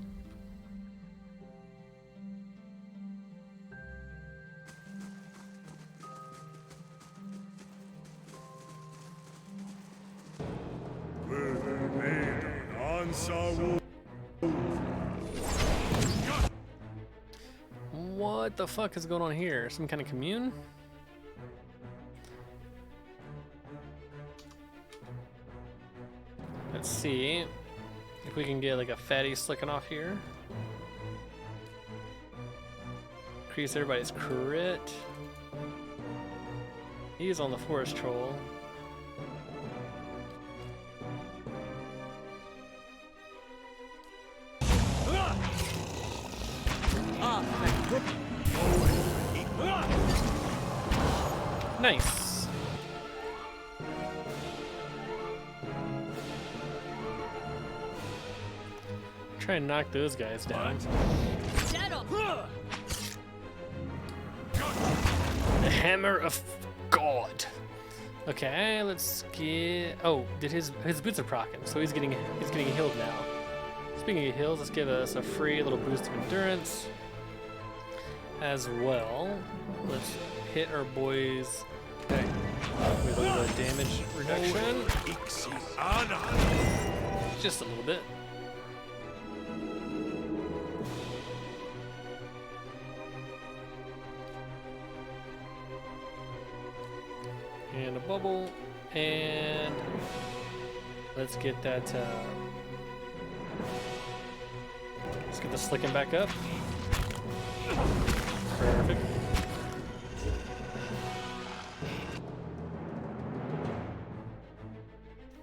What the fuck is going on here? Some kind of commune? Let's see if we can get like a fatty slicking off here. Increase everybody's crit. He's on the forest troll. Nice. Try and knock those guys down. Dead on. The Hammer of God. Okay, let's get. Oh, did his boots are procking, so he's getting healed now. Speaking of heals, let's give us a free little boost of endurance as well. Let's hit our boys. Okay, with a little bit of damage reduction. Just a little bit. And a bubble, and let's get that. Let's get the slicking back up. Perfect.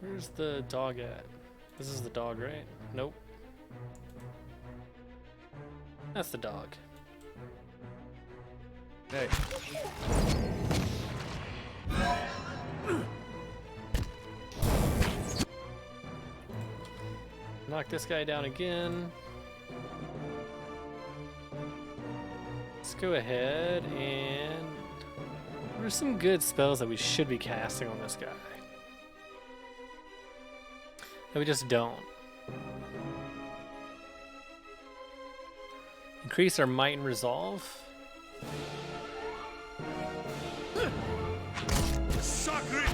Where's the dog at? This is the dog, right? Nope. That's the dog. Hey. Knock this guy down again. Let's go ahead and there's some good spells that we should be casting on this guy. And we just don't. Increase our might and resolve. Sacred!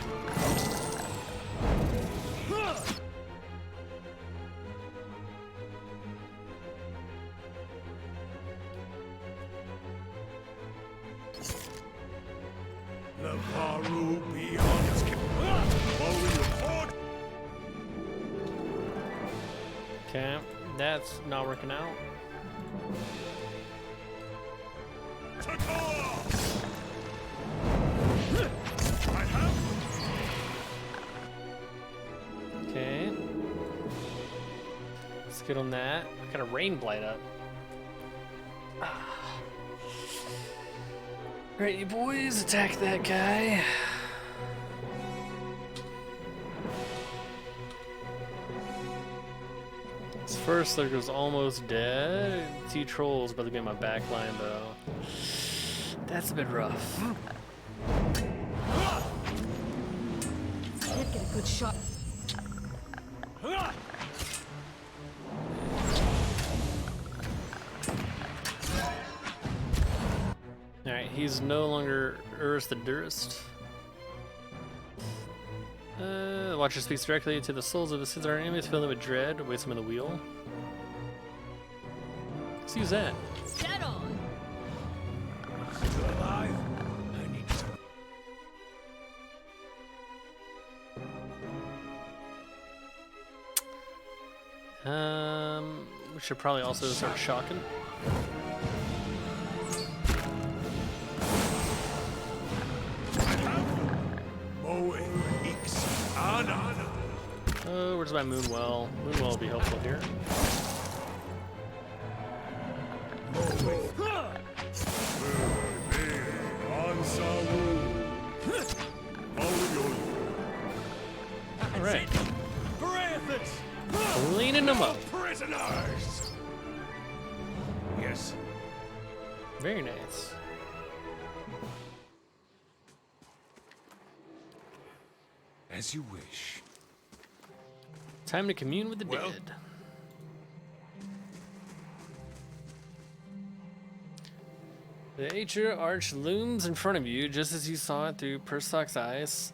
The Varu beyond its Okay, that's not working out. Okay. Let's get on that. I got a rain blight up. Alright, you boys, attack that guy. This first lurker's almost dead. Two trolls about to be in my back line though. That's a bit rough. Can't get a good shot. Alright, he's no longer Urist the Durist. Watcher speaks directly to the souls of the sins of our enemies, fill them with dread, waits them in the wheel. Let's use that. Dead on. Still alive? I need to... We should probably also start shocking. Oh, where's my Moonwell? Moonwell will be helpful here. Alright. Cleaning them up. prisoners! Yes. Very nice. As you wish. Time to commune with the Well. dead. The Aether Arch looms in front of you, just as you saw it through Persok's eyes.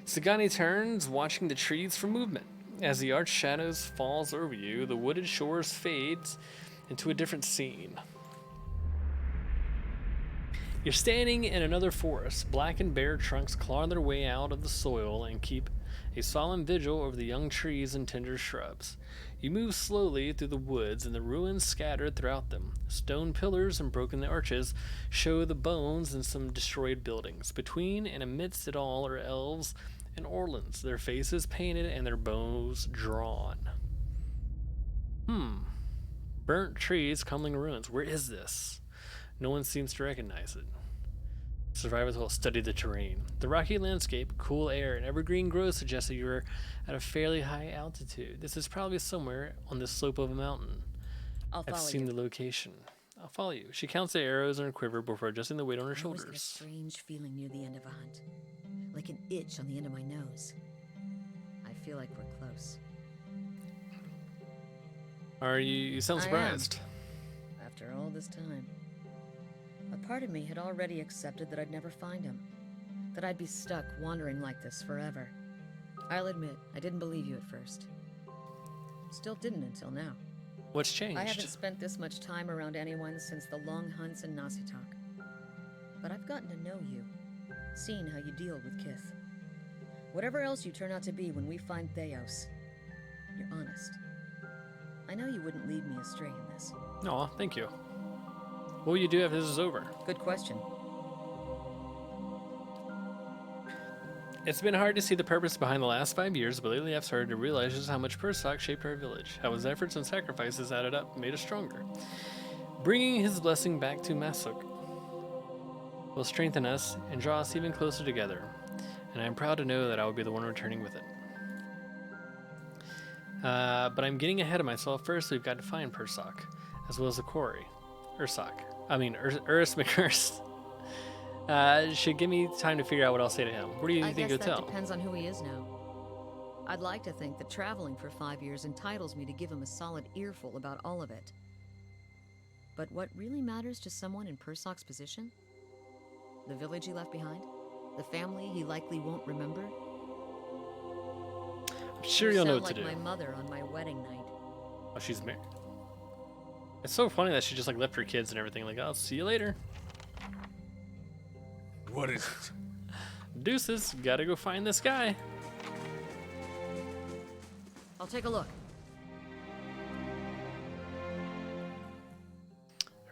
Sagani turns, watching the trees for movement. As the arch shadows falls over you, the wooded shores fades into a different scene. You're standing in another forest. Black and bare trunks claw their way out of the soil and keep a solemn vigil over the young trees and tender shrubs. You move slowly through the woods, and the ruins scattered throughout them. Stone pillars and broken arches show the bones and some destroyed buildings. Between and amidst it all are elves and orlans, their faces painted and their bows drawn. Burnt trees, crumbling ruins. Where is this? No one seems to recognize it. Survivors will study the terrain. The rocky landscape, cool air, and evergreen growth suggest that you are at a fairly high altitude. This is probably somewhere on the slope of a mountain. I'll I've follow seen you. the location. I'll follow you. She counts the arrows in her quiver before adjusting the weight on her I always get a shoulders. strange feeling near the end of a hunt. Like an itch on the end of my nose. I feel like we're close. Are you? You sound I am. surprised. After all this time. A part of me had already accepted that I'd never find him. That I'd be stuck wandering like this forever. I'll admit, I didn't believe you at first. Still didn't until now. What's changed? I haven't spent this much time around anyone since the long hunts in Nasitak. But I've gotten to know you, seen how you deal with Kith. Whatever else you turn out to be when we find Theos, you're honest. I know you wouldn't lead me astray in this. Aw, thank you. What will you do after this is over? Good question. It's been hard to see the purpose behind the last 5 years, but lately I've started to realize just how much Persak shaped our village, how his efforts and sacrifices added up made us stronger. Bringing his blessing back to Masuk will strengthen us and draw us even closer together, and I'm proud to know that I will be the one returning with it. But I'm getting ahead of myself. First, we've got to find Persak, as well as the quarry. Urist McUrist. Should give me time to figure out what I'll say to him. What do you I think guess you'll that tell? depends on who he is now. I'd like to think that traveling for 5 years entitles me to give him a solid earful about all of it. But what really matters to someone in Persak's position? The village he left behind? The family he likely won't remember? I'm sure You you'll know sound what to like do. my mother on my wedding night. Oh, she's married. It's so funny that she just like left her kids and everything. Like, I'll see you later. What is it? Deuces, gotta go find this guy. I'll take a look.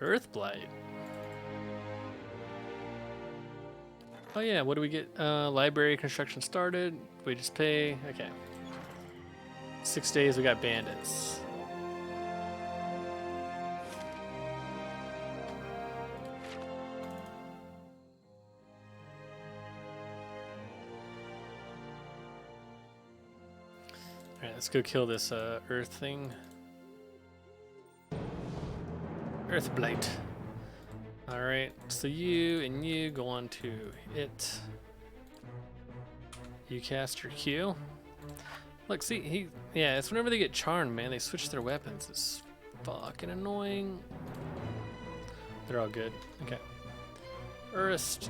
Earthblight. Oh yeah, what do we get? Library construction started. We just pay. Okay. 6 days, we got bandits. Alright, let's go kill this earth thing. Earthblight. Alright, so you and you go on to it. You cast your Q. Look, see, yeah, it's whenever they get charmed, man, they switch their weapons. It's fucking annoying. They're all good. Okay. Urist.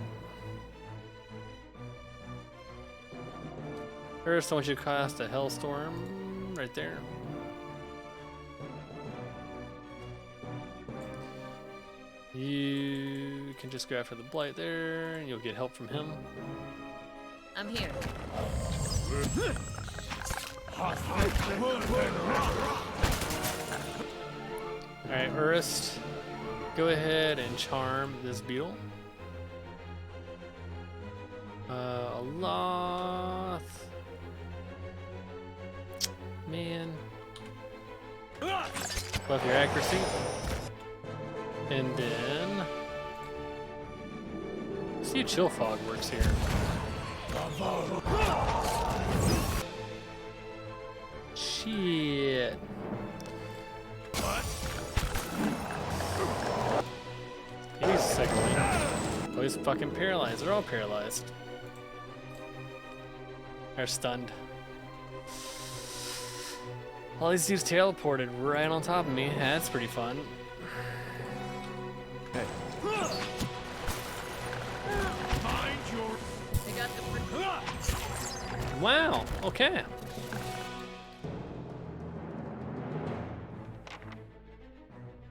Urist, I want you to cast a Hellstorm right there. You can just go after the blight there, and you'll get help from him. I'm here. Alright, Urist, go ahead and charm this beetle. Aloth. Man. Buff your accuracy. And then... see if Chill Fog works here. Shit. He's sickly. Oh, he's fucking paralyzed. They're all paralyzed. They're stunned. All these dudes teleported right on top of me. That's pretty fun. Hey, They got the Wow, okay.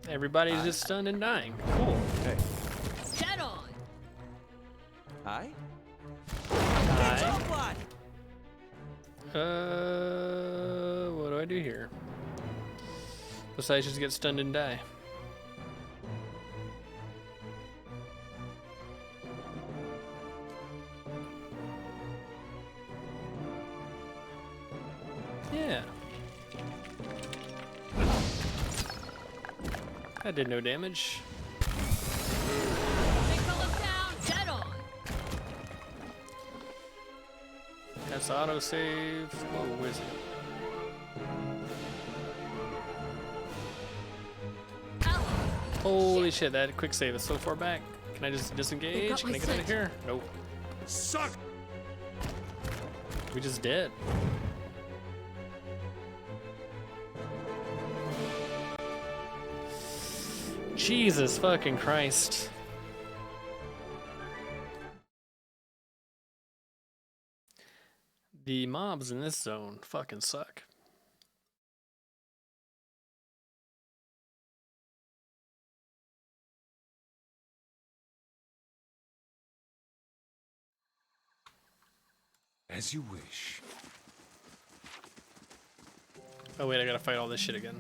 Everybody's just stunned and dying. Cool. hey. Dead on! Hi? Hi. What do I do here? Besides just get stunned and die. Yeah. That did no damage. They call him down! Dead on! this autosave. Whoa, where's it? Holy shit, that quick save is so far back. Can I just disengage? Can I get out of here? Nope. Suck! We just dead. Jesus fucking Christ. The mobs in this zone fucking suck. As you wish. Oh wait, I gotta fight all this shit again.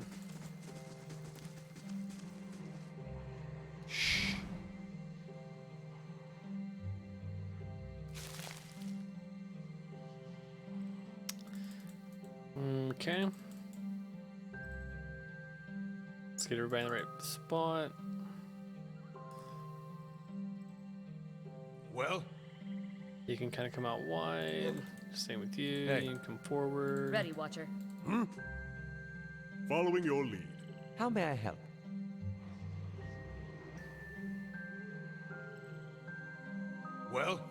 Okay. Let's get everybody in the right spot. Well? You can kind of come out wide. Same with you. Hey. You can come forward. Ready, Watcher. Following your lead. How may I help? Well?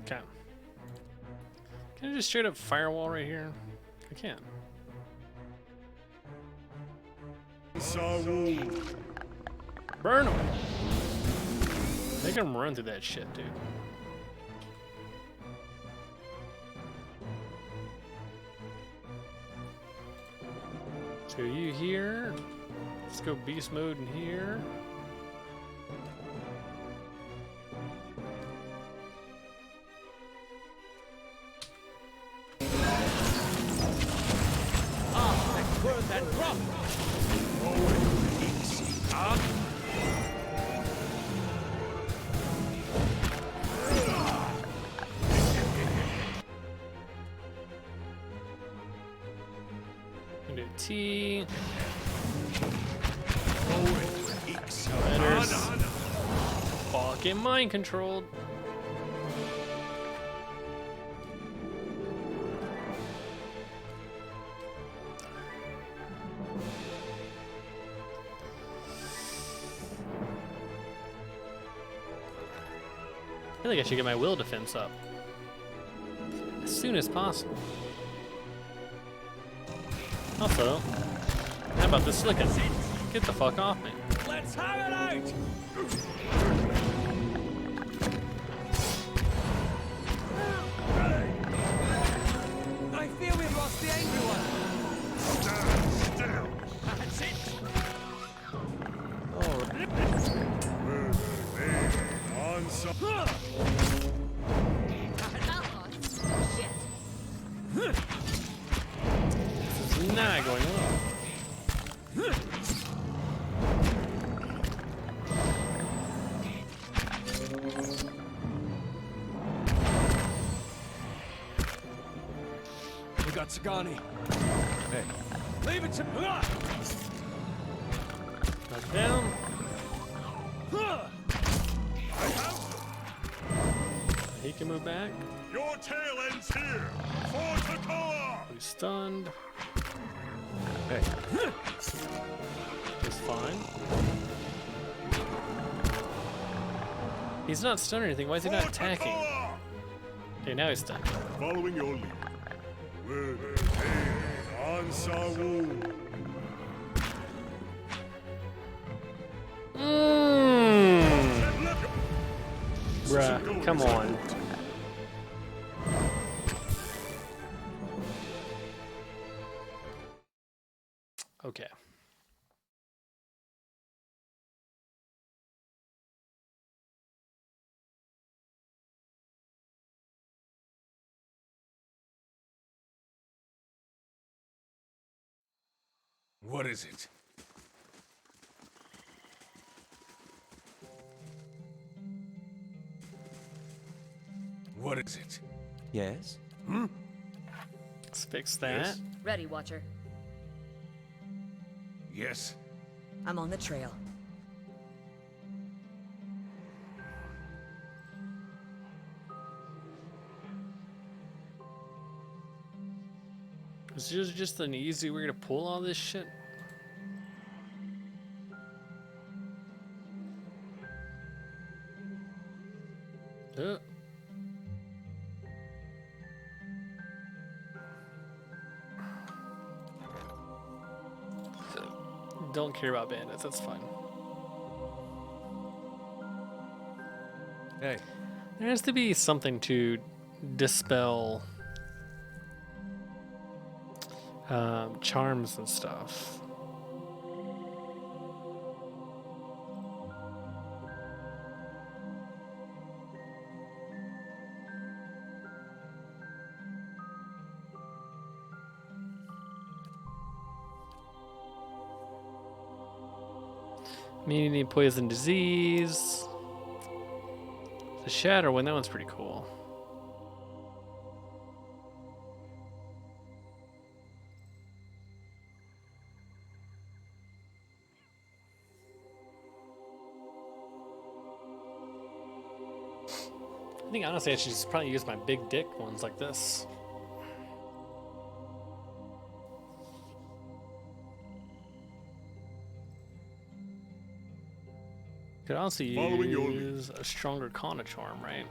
Okay. Can I just straight up firewall right here? I can. Burn them! Make them run through that shit, dude. So you here? Let's go beast mode in here. That drop! Do T. Done, Letters. done. Fucking mind controlled. I think I should get my will defense up as soon as possible. Also, how about this slicking? Get the fuck off me. Let's have it out! I fear we've lost the angry one. Stand still. That's it. On This is not going well. We got Sagani. Hey. Leave it to me. Knock down. He can move back. your tail ends here. For Takoa. He's stunned. Hey. Just fine. He's not stunned or anything. Why is he not attacking? Okay, now he's stunned. Following your lead. On Sawu. Bruh, come on. Okay. What is it? What is it? Yes? Let's fix that. Yes? Ready, Watcher. Yes? I'm on the trail. Is there just an easy way to pull all this shit? Uh. Don't care about bandits, that's fine. Hey, There has to be something to dispel charms and stuff. Immunity, poison, disease. The shatter one, that one's pretty cool. I think honestly I should just probably use my big dick ones like this. Could also Following your lead. use a stronger Kana charm, right?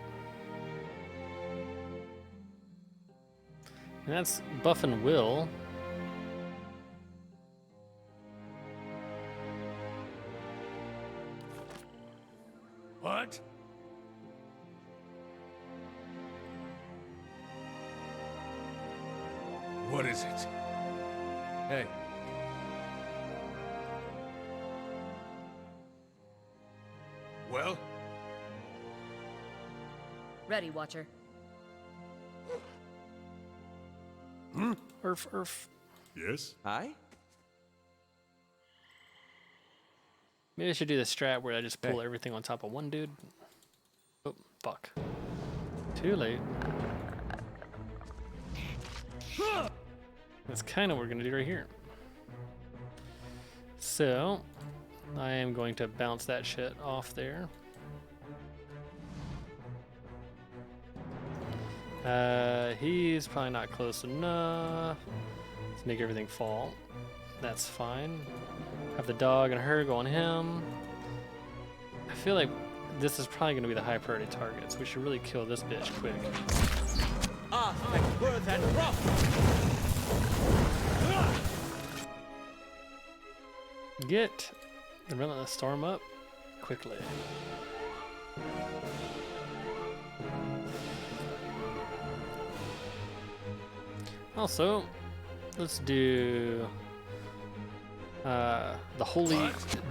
And that's buff and will. What? What is it? hey. Well? Ready, Watcher. Urf. Yes? Hi? Maybe I should do the strat where I just pull everything on top of one dude. Oh, fuck. Too late. That's kind of what we're gonna do right here. So, I am going to bounce that shit off there. He's probably not close enough. Let's make everything fall. That's fine. Have the dog and her go on him. I feel like this is probably going to be the high priority target, so we should really kill this bitch quick. Worth and rough! Get the relentless storm up quickly. Also, let's do the holy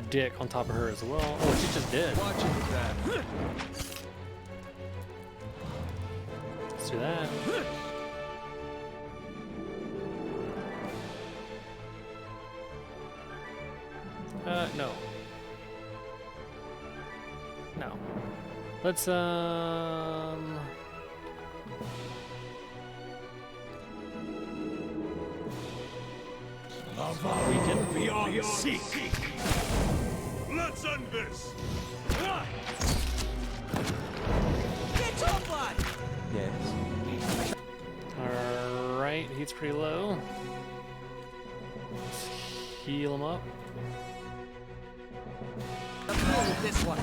dick on top of her as well. Oh, she's just dead. Watch it with that. Let's do that. No. No. Let's weaken. Beyond seek. Let's end this. Get up, lad! Yes. Alright, he's pretty low. Let's heal him up. I'm cool with this one.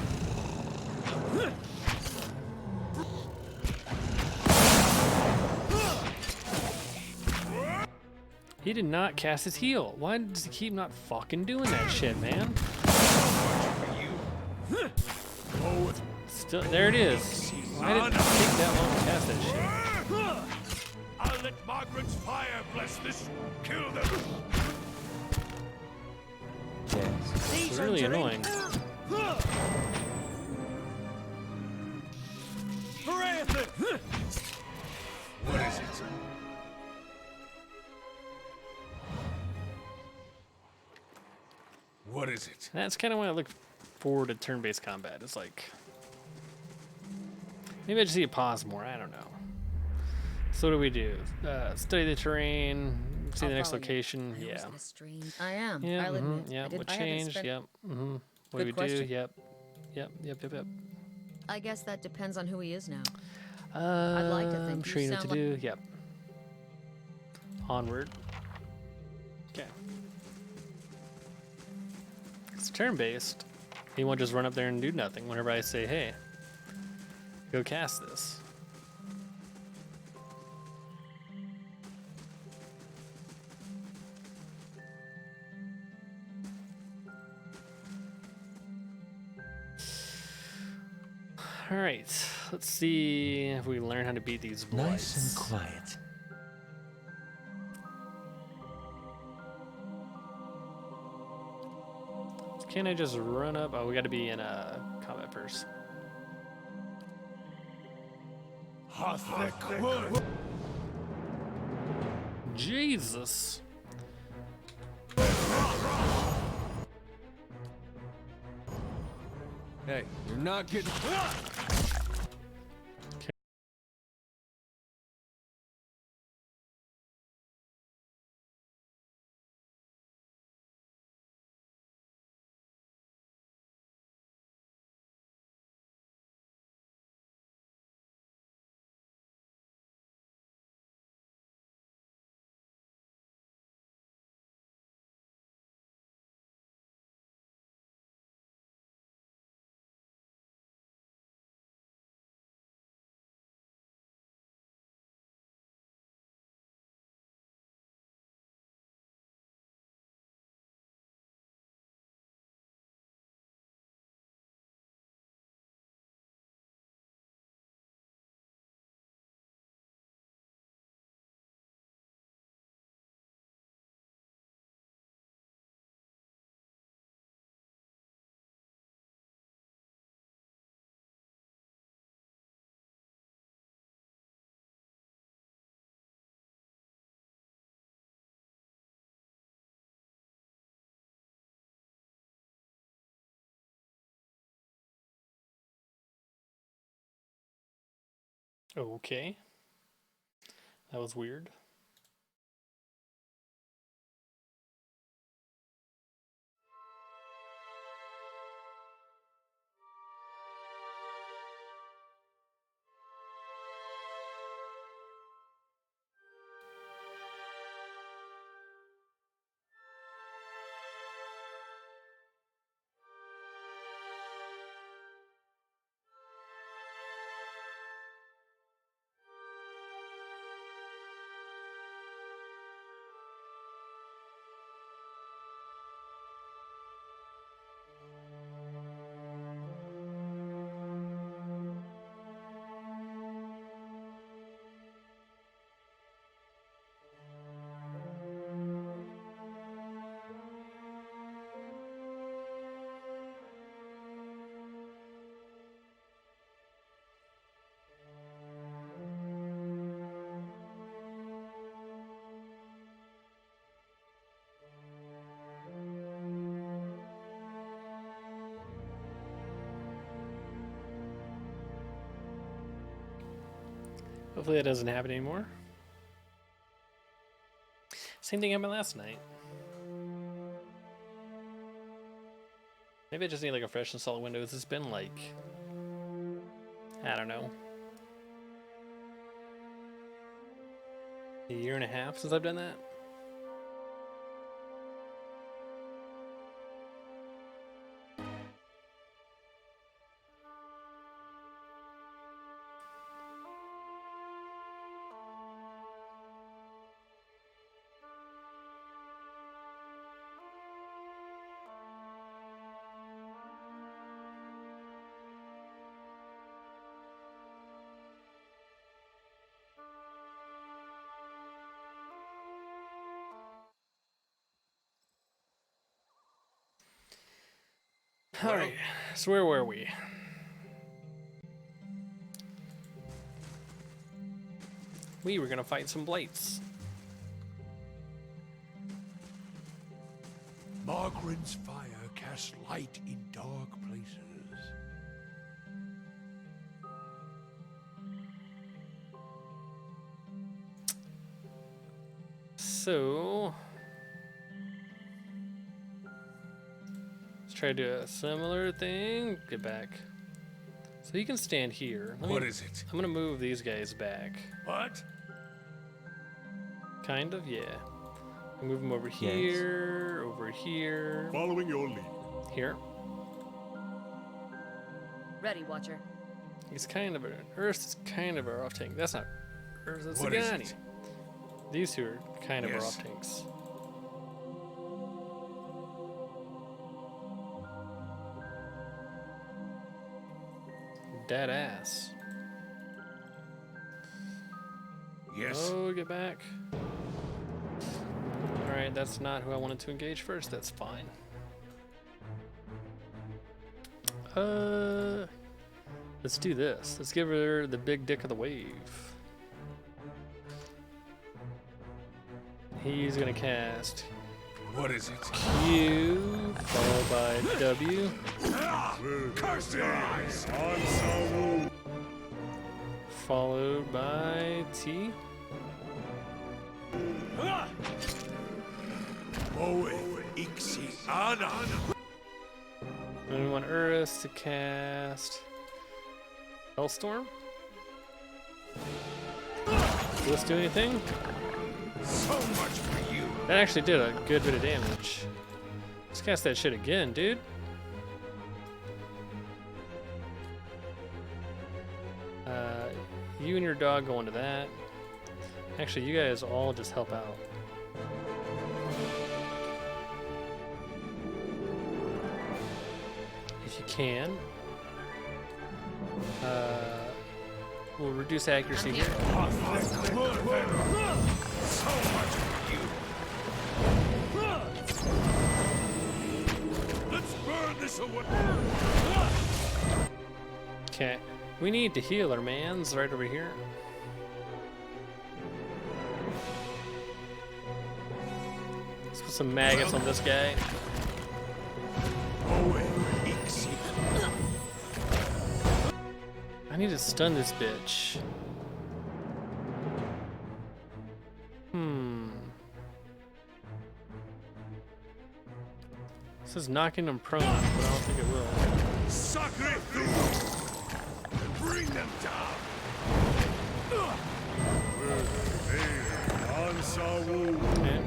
He did not cast his heal. Why does he keep not fucking doing that shit, man? Still, there it is. Why did it take that long to cast that shit? I'll let Margaret's fire bless this. Kill them. Yes. It's really annoying. What is it? What is it? That's kind of why I look forward to turn-based combat. It's like maybe I just need to pause more. I don't know. So what do we do? Study the terrain, see I'll the next follow you. location. I always Yeah. get a strange. I am. Yeah. I'll admit. Yeah. What I haven't changed? spent. Yep. What do Good we question. do? Yep. Yep. I guess that depends on who he is now. I'd like to think I'm you sure you know what to sound do. Yep. Onward. Okay. It's turn-based. He won't just run up there and do nothing whenever I say, hey, go cast this. All right, let's see if we learn how to beat these blights. Nice and quiet. Can I just run up? Oh, we got to be in combat first. Jesus. Hey, you're not getting. Okay. That was weird. Hopefully that doesn't happen anymore. Same thing happened last night. Maybe I just need like a fresh install of Windows. It's been like, I don't know, a year and a half since I've done that. Alright, so where were we? We were gonna fight some blights. Margaren's fire casts light in dark places. so let's try to do a similar thing. Get back. So you can stand here. What is it? I'm gonna move these guys back. What? Kind of, yeah. Move them over here, over here, Following your lead. here. Ready, Watcher. He's kind of an Urist is kind of our off tank. That's not Urist, that's What is Sagani. it? These two are kind of our Yes. off tanks. Dead ass. Yes. Oh, get back. Alright, that's not who I wanted to engage first. That's fine. Let's do this. Let's give her the big dick of the wave. He's gonna cast What is it? Q, followed by W, Curse your eyes! Ansaru! followed by T. Oe ixi ana. And we want Urist to cast Hellstorm. Does this do anything? So much for you. That actually did a good bit of damage. Let's cast that shit again, dude. You and your dog go into that. Actually, you guys all just help out. If you can. We'll reduce accuracy here. So much for you. Let's burn this away. Okay. We need to heal our mans right over here. Let's put some maggots on this guy. Oe ixi. I need to stun this bitch. This is knocking him prone, but I don't think it will. Sacre tu. Bring them down. Ansaru. Okay.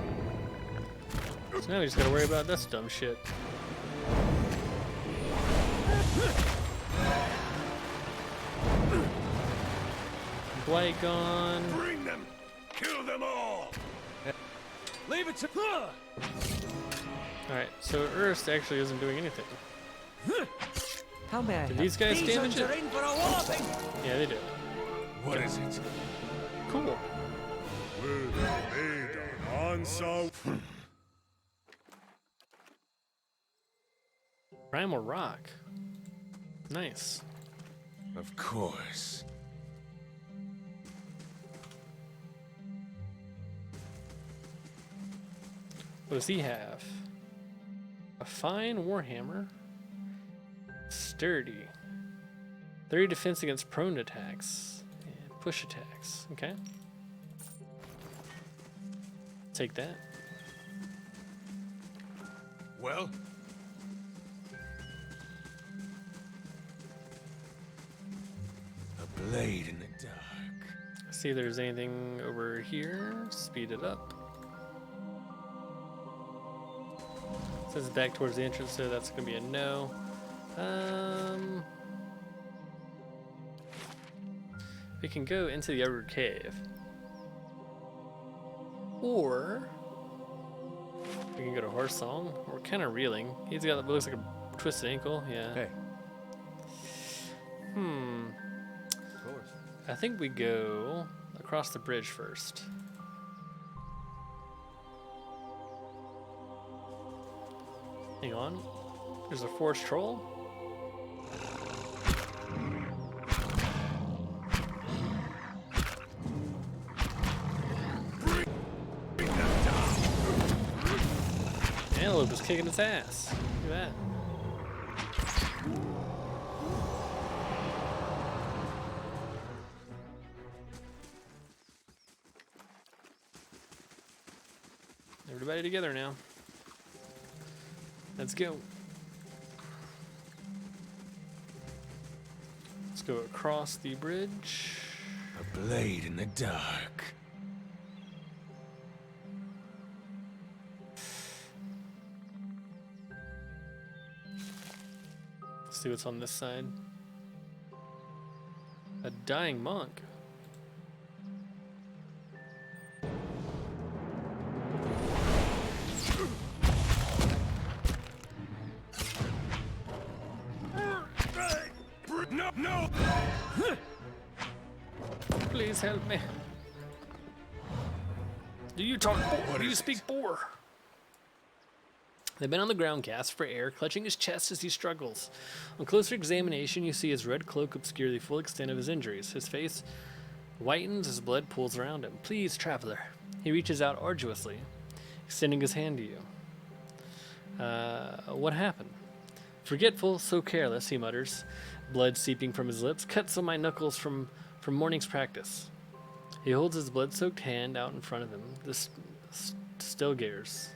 So now we just gotta worry about this dumb shit. Blight gone. Bring them. Kill them all. Leave it to. Alright, so Urist actually isn't doing anything. How may I Did help? these guys damage are it? in for a walloping. Yeah, they do. What is it? Cool. Ansaru. Primal Rock. Nice. Of course. What does he have? A fine warhammer. Sturdy. 30 defense against prone attacks. And push attacks. Okay. Take that. Well, a blade in the dark. See if there's anything over here. Speed it up. Says back towards the entrance, so that's gonna be a no. We can go into the outer cave, or we can go to Horse Song. We're kind of reeling. He's got what looks like a twisted ankle. Yeah. Hey, Of course. I think we go across the bridge first. Hang on. There's a forest troll. Antelope is kicking its ass. Look at that. Everybody together now. Let's go. Let's go across the bridge. A blade in the dark. Let's see what's on this side. A dying monk. No! Please help me. Do you talk boar? Do you speak boar? The man on the ground gasps for air, clutching his chest as he struggles. On closer examination, you see his red cloak obscure the full extent of his injuries. His face whitens as blood pools around him. Please, traveler. He reaches out arduously, extending his hand to you. What happened? Forgetful, so careless, he mutters, blood seeping from his lips. Cuts on my knuckles from morning's practice. He holds his blood-soaked hand out in front of him. The still gares.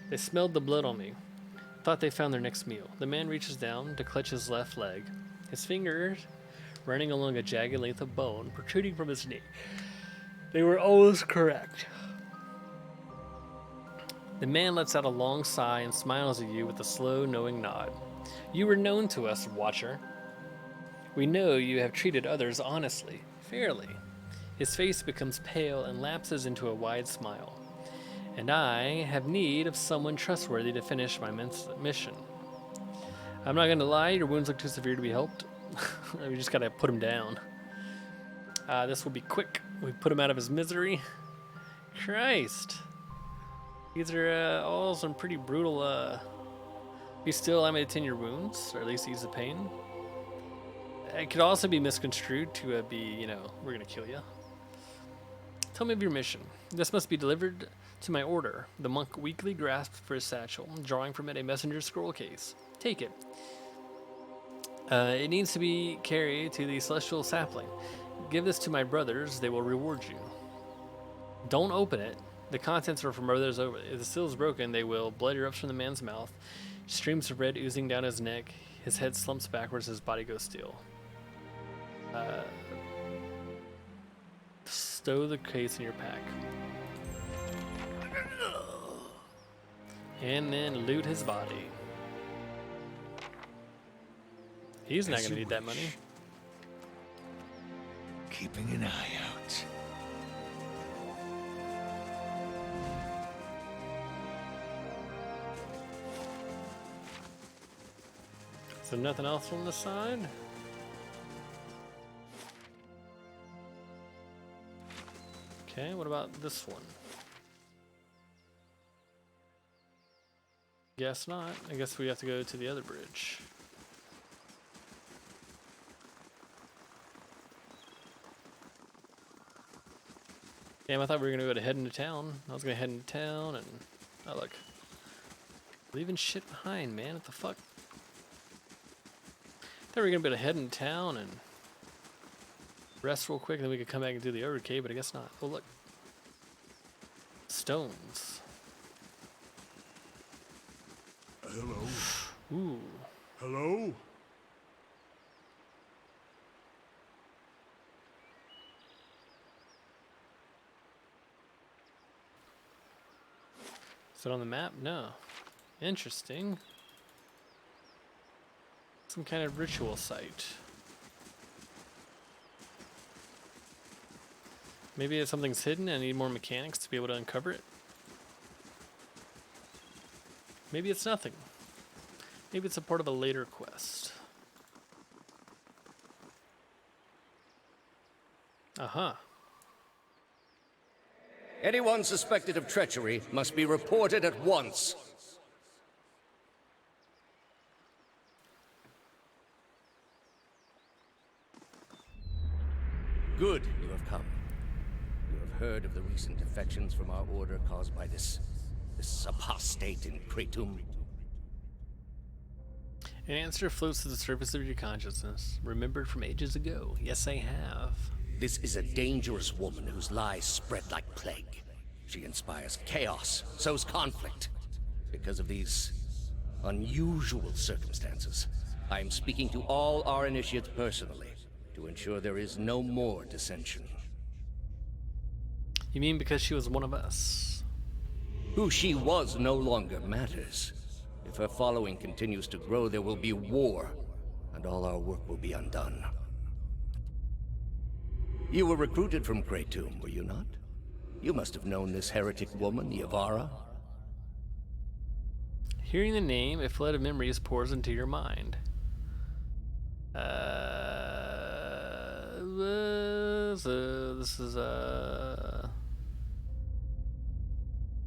They smelled the blood on me. Thought they found their next meal. The man reaches down to clutch his left leg. His fingers running along a jagged length of bone protruding from his knee. They were always correct. The man lets out a long sigh and smiles at you with a slow, knowing nod. You were known to us, Watcher. We know you have treated others honestly, fairly. His face becomes pale and lapses into a wide smile. And I have need of someone trustworthy to finish my mission. I'm not gonna lie, your wounds look too severe to be helped. We just gotta put him down. This will be quick. We put him out of his misery. Christ. These are all some pretty brutal, be still, I may attend your wounds, or at least ease the pain. It could also be misconstrued to be, you know, we're gonna kill you. Tell me of your mission. This must be delivered to my order. The monk weakly grasped for his satchel, drawing from it a messenger's scroll case. Take it. It needs to be carried to the celestial sapling. Give this to my brothers. They will reward you. Don't open it. The contents are from others over. If the seal is broken, they will. Blood erupts from the man's mouth. Streams of red oozing down his neck. His head slumps backwards. His body goes still. Stow the case in your pack. And then loot his body. He's not gonna need that money. Keeping an eye out. So nothing else on the side? Okay, what about this one? Guess not. I guess we have to go to the other bridge. Damn, I thought we were gonna go to head into town. I was gonna head into town and oh look. Leaving shit behind, man. What the fuck? Thought we were gonna be able to head into town and rest real quick, and then we could come back and do the other cave, but I guess not. Oh look. Stones. Hello? Ooh. Hello? Is it on the map? No. Interesting. Some kind of ritual site. Maybe if something's hidden and I need more mechanics to be able to uncover it. Maybe it's nothing. Maybe it's a part of a later quest. Aha. Anyone suspected of treachery must be reported at once. Good, you have come. You have heard of the recent defections from our order caused by this apostate in Kratom. An answer floats to the surface of your consciousness, remembered from ages ago. Yes, I have. This is a dangerous woman whose lies spread like plague. She inspires chaos, sows conflict. Because of these unusual circumstances, I am speaking to all our initiates personally to ensure there is no more dissension. You mean because she was one of us? Who she was no longer matters. If her following continues to grow, there will be war, and all our work will be undone. You were recruited from Kratom, were you not? You must have known this heretic woman, Yavara. Hearing the name, a flood of memories pours into your mind.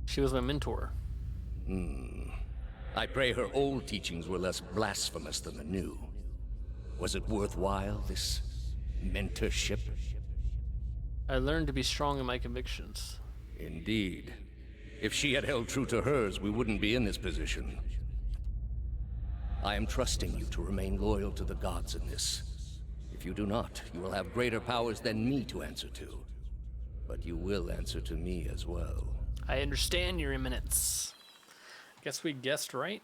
She was my mentor. I pray her old teachings were less blasphemous than the new. Was it worthwhile, this mentorship? I learned to be strong in my convictions. Indeed. If she had held true to hers, we wouldn't be in this position. I am trusting you to remain loyal to the gods in this. If you do not, you will have greater powers than me to answer to. But you will answer to me as well. I understand, Your Eminence. Guess we guessed right.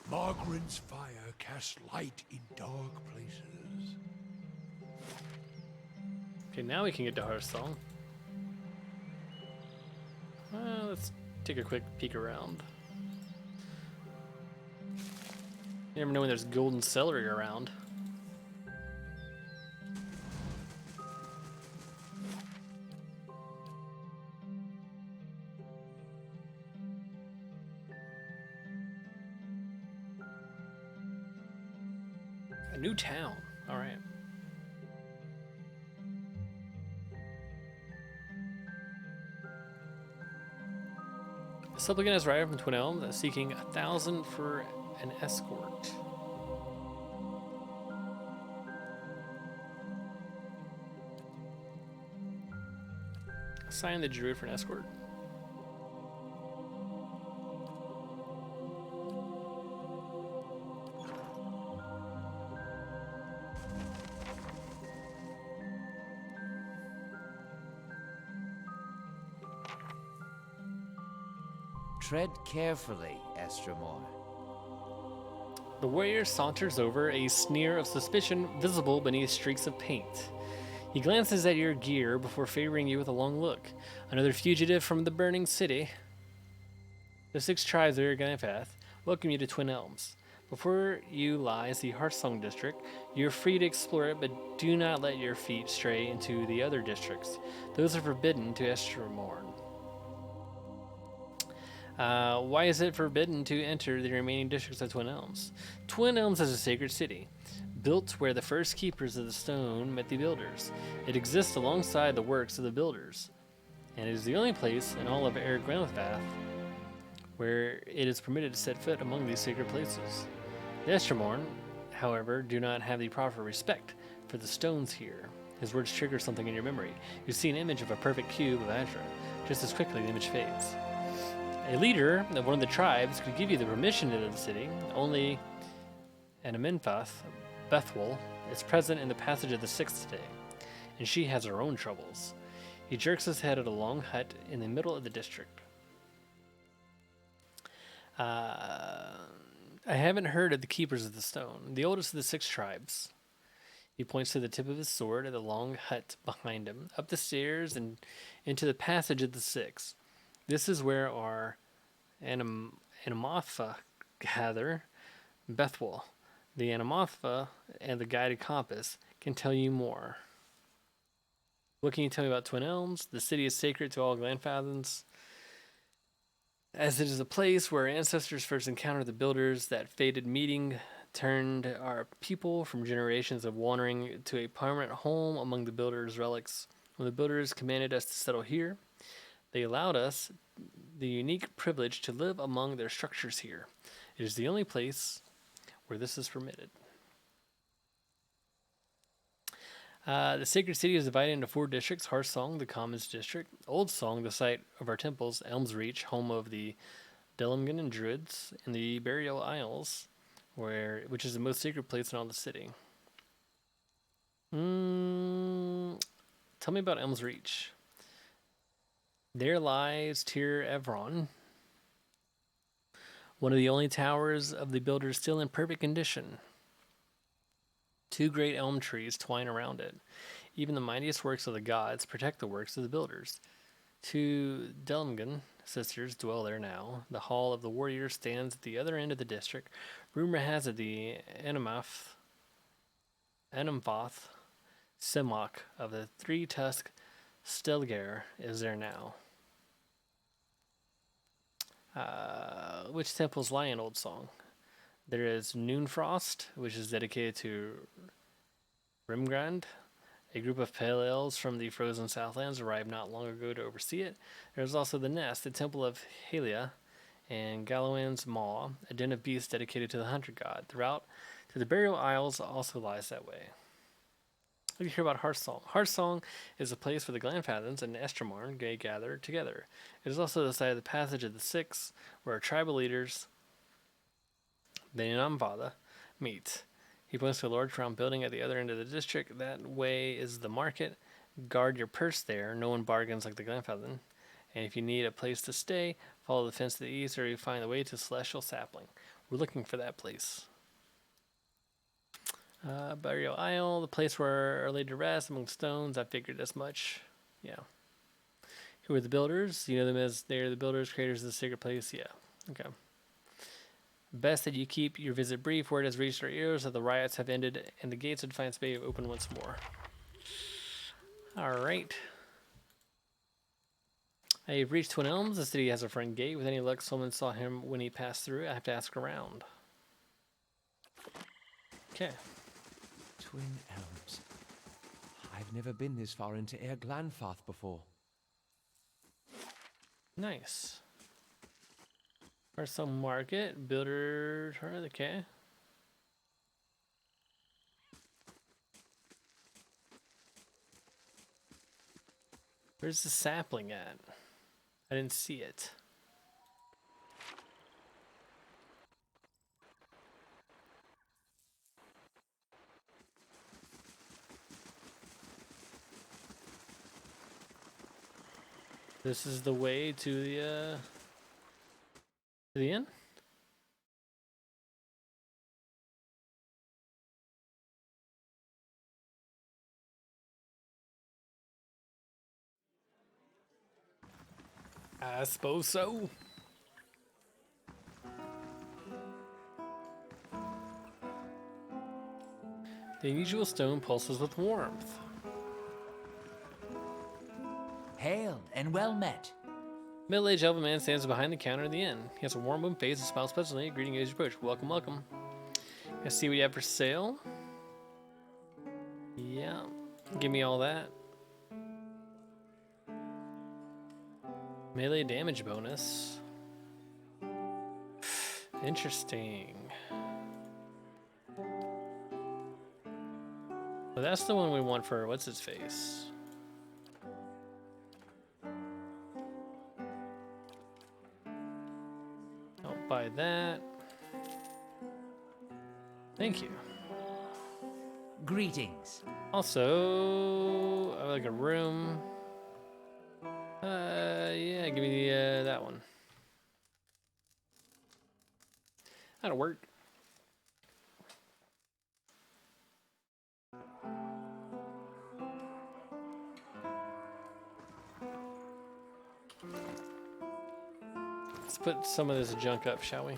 Margaren's fire casts light in dark places. Okay, now we can get to Hearthsong. Let's take a quick peek around. You never know when there's golden celery around. A new town. All right. A supplicant has arrived from Twin Elms seeking 1,000 for an escort. Assign the druid for an escort. Tread carefully, Estremor. The warrior saunters over, a sneer of suspicion visible beneath streaks of paint. He glances at your gear before favoring you with a long look. Another fugitive from the burning city. The 6 tribes of your path welcome you to Twin Elms. Before you lies the Hearthsong district. You're free to explore it, but do not let your feet stray into the other districts. Those are forbidden to Estremor. Why is it forbidden to enter the remaining districts of Twin Elms? Twin Elms is a sacred city, built where the first keepers of the stone met the builders. It exists alongside the works of the builders, and it is the only place in all of Ergrenpath where it is permitted to set foot among these sacred places. The Estremor, however, do not have the proper respect for the stones here. His words trigger something in your memory. You see an image of a perfect cube of Azra. Just as quickly, the image fades. A leader of one of the tribes could give you the permission to enter the city. Only an Amenfath, Bethwell, is present in the passage of the 6th today, and she has her own troubles. He jerks his head at a long hut in the middle of the district. I haven't heard of the Keepers of the Stone, the oldest of the 6 tribes. He points to the tip of his sword at the long hut behind him, up the stairs and into the passage of the 6. This is where our Anamothfa gather. Bethwell, the Anamothfa and the guided compass can tell you more. What can you tell me about Twin Elms? The city is sacred to all Glanfathans, as it is a place where our ancestors first encountered the builders. That fated meeting turned our people from generations of wandering to a permanent home among the builders' relics. When the builders commanded us to settle here, they allowed us the unique privilege to live among their structures here. It is the only place where this is permitted. The sacred city is divided into 4 districts: Hearthsong, the Commons District; Old Song, the site of our temples; Elms Reach, home of the Delimgan and Druids; and the Burial Isles, which is the most sacred place in all the city. Tell me about Elms Reach. There lies Tir Evron, one of the only towers of the builders still in perfect condition. 2 great elm trees twine around it. Even the mightiest works of the gods protect the works of the builders. 2 Delmgan sisters dwell there now. The Hall of the Warriors stands at the other end of the district. Rumor has it the Enumfoth Simok of the 3-tusk Stelgar is there now. Which temples lie in Old Song? There is Noonfrost, which is dedicated to Rimgrand. A group of pale elves from the frozen Southlands arrived not long ago to oversee it. There is also the Nest, the Temple of Helia, and Galawan's Maw, a den of beasts dedicated to the hunter god. The route to the Burial Isles also lies that way. What do you hear about Hearthsong? Hearthsong is a place where the Glenfathens and Estramarn gather together. It is also the site of the Passage of the Six, where our tribal leaders, the Namvada, meet. He points to a large round building at the other end of the district. That way is the market. Guard your purse there. No one bargains like the Glenfathen. And if you need a place to stay, follow the fence to the east, or you find the way to Celestial Sapling. We're looking for that place. Burial Isle, the place where our lady rests among stones. I figured as much. Yeah. Who are the builders? You know them as they're the builders, creators of the secret place. Yeah. Okay. Best that you keep your visit brief. Word has reached our ears that the riots have ended and the gates of Defiance Bay have opened once more. Alright. I've reached Twin Elms. The city has a front gate. With any luck, someone saw him when he passed through. I have to ask around. Okay. Twin Elms. I've never been this far into Air Glanfath before. Nice. Hearthstone Market, Builder, okay. Where's the sapling at? I didn't see it. This is the way to the inn? I suppose so. The unusual stone pulses with warmth. Hail and well met. Middle-aged elven man stands behind the counter of the inn. He has a warm wooden face and smiles pleasantly, greeting you as you approach. Welcome, welcome. I see what you have for sale. Yeah. Give me all that. Melee damage bonus. Interesting. Well, that's the one we want for what's his face. Don't buy that. Thank you. Greetings. Also, I would like a room. Yeah, give me the that one. That'll work. Let's put some of this junk up, shall we?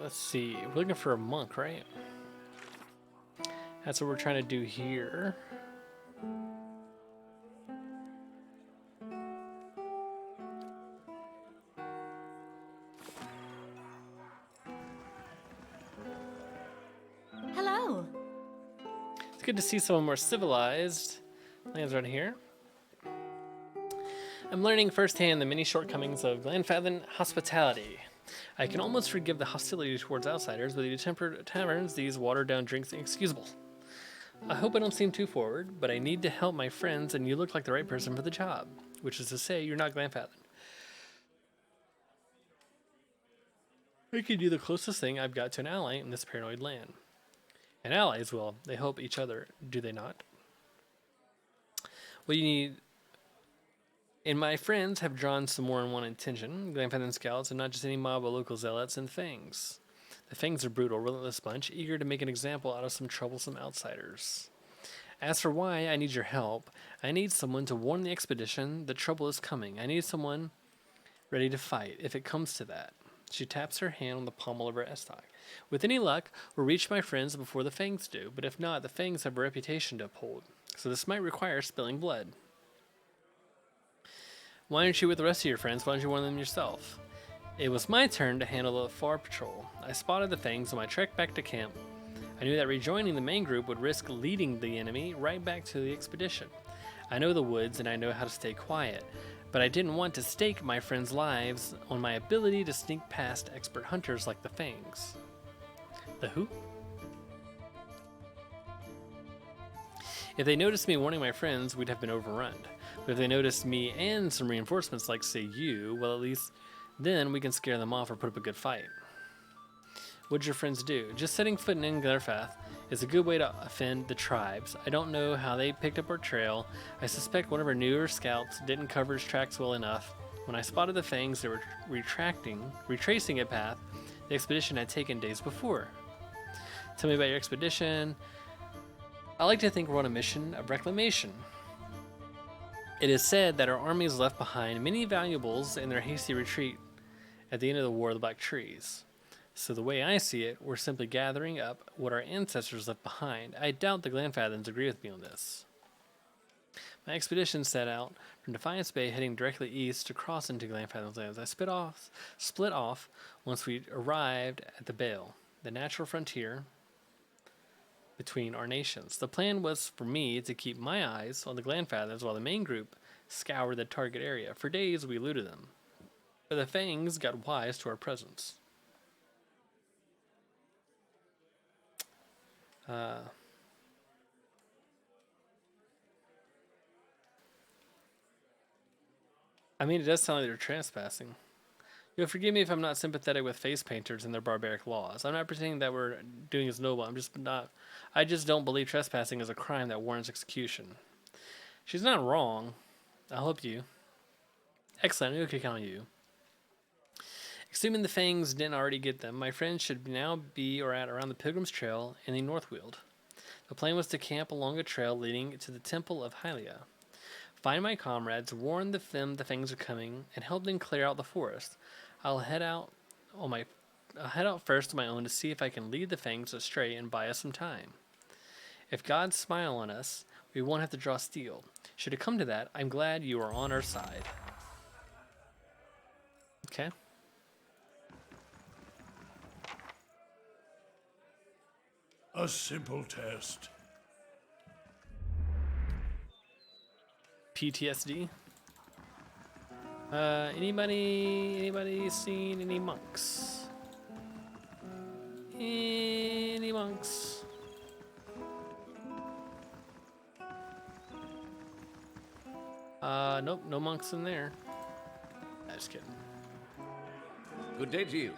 Let's see. We're looking for a monk, right? That's what we're trying to do here. Hello. It's good to see someone more civilized. Lands right here. I'm learning firsthand the many shortcomings of Glenfathen hospitality. I can almost forgive the hostility towards outsiders, but the tempered taverns, these watered-down drinks, inexcusable. I hope I don't seem too forward, but I need to help my friends, and you look like the right person for the job. Which is to say, you're not grandfathered. I can do the closest thing I've got to an ally in this paranoid land. And allies, well, they help each other, do they not? What you need... And my friends have drawn some more in one intention. Grandfather Scouts are not just any mob of local zealots and Fangs. The Fangs are brutal, relentless bunch, eager to make an example out of some troublesome outsiders. As for why I need your help, I need someone to warn the expedition that trouble is coming. I need someone ready to fight, if it comes to that. She taps her hand on the pommel of her estoc. With any luck, we'll reach my friends before the Fangs do, but if not, the Fangs have a reputation to uphold, so this might require spilling blood. Why aren't you with the rest of your friends? Why don't you warn them yourself? It was my turn to handle the far patrol. I spotted the Fangs on my trek back to camp. I knew that rejoining the main group would risk leading the enemy right back to the expedition. I know the woods and I know how to stay quiet, but I didn't want to stake my friends' lives on my ability to sneak past expert hunters like the Fangs. The who? If they noticed me warning my friends, we'd have been overrun. But if they noticed me and some reinforcements like, say, you, well, at least then we can scare them off or put up a good fight. What'd your friends do? Just setting foot in Glarfath is a good way to offend the tribes. I don't know how they picked up our trail. I suspect one of our newer scouts didn't cover his tracks well enough. When I spotted the Fangs, they were retracing a path the expedition had taken days before. Tell me about your expedition. I like to think we're on a mission of reclamation. It is said that our armies left behind many valuables in their hasty retreat at the end of the War of the Black Trees. So the way I see it, we're simply gathering up what our ancestors left behind. I doubt the Glanfathans agree with me on this. My expedition set out from Defiance Bay, heading directly east to cross into Glanfathan's lands. I split off once we arrived at the Bale, the natural frontier between our nations. The plan was for me to keep my eyes on the Glanfathans while the main group scoured the target area. For days we eluded them, but the Fangs got wise to our presence. I mean, it does sound like they're trespassing. You'll forgive me if I'm not sympathetic with face painters and their barbaric laws. I'm not pretending that we're doing is noble. I just don't believe trespassing is a crime that warrants execution. She's not wrong. I'll help you. Excellent. I can count on you. Assuming the Fangs didn't already get them, my friends should now be or at around the Pilgrim's Trail in the Northweald. The plan was to camp along a trail leading to the Temple of Hylia. Find my comrades, warn them the Fangs are coming, and help them clear out the forest. I'll head out first on my own to see if I can lead the Fangs astray and buy us some time. If gods smile on us, we won't have to draw steel. Should it come to that, I'm glad you are on our side. Okay. A simple test. PTSD. Anybody seen any monks? Any monks? Nope, no monks in there. Nah, just kidding. Good day to you.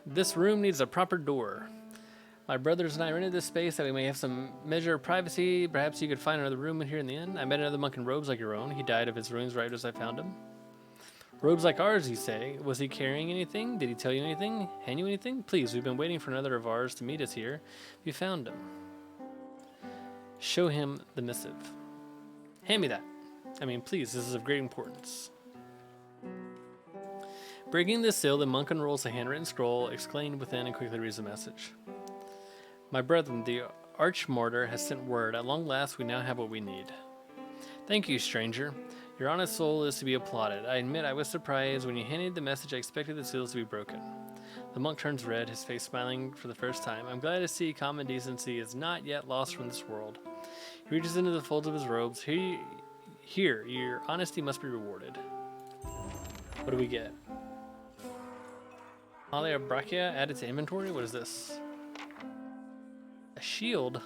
This room needs a proper door. My brothers and I rented this space that we may have some measure of privacy. Perhaps you could find another room in here in the inn. I met another monk in robes like your own. He died of his wounds right as I found him. Robes like ours, you say? Was he carrying anything? Did he tell you anything? Hand you anything? Please, we've been waiting for another of ours to meet us here. We found him. Show him the missive. Hand me that. I mean, please, this is of great importance. Breaking the seal, the monk unrolls a handwritten scroll, exclaimed within, and quickly reads the message. My brethren, the Archmortar has sent word. At long last, we now have what we need. Thank you, stranger. Your honest soul is to be applauded. I admit I was surprised. When you handed the message, I expected the seals to be broken. The monk turns red, his face smiling for the first time. I'm glad to see common decency is not yet lost from this world. He reaches into the folds of his robes. Here, your honesty must be rewarded. What do we get? Alia Brachia added to inventory? What is this? A shield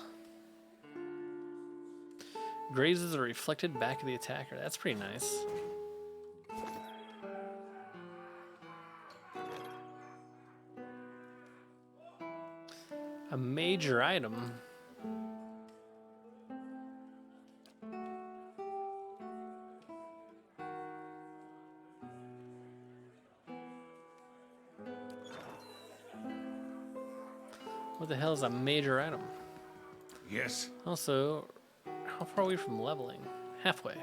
grazes are reflected back at the attacker. That's pretty nice. A major item. What the hell is a major item? Yes. Also, how far are we from leveling? Halfway.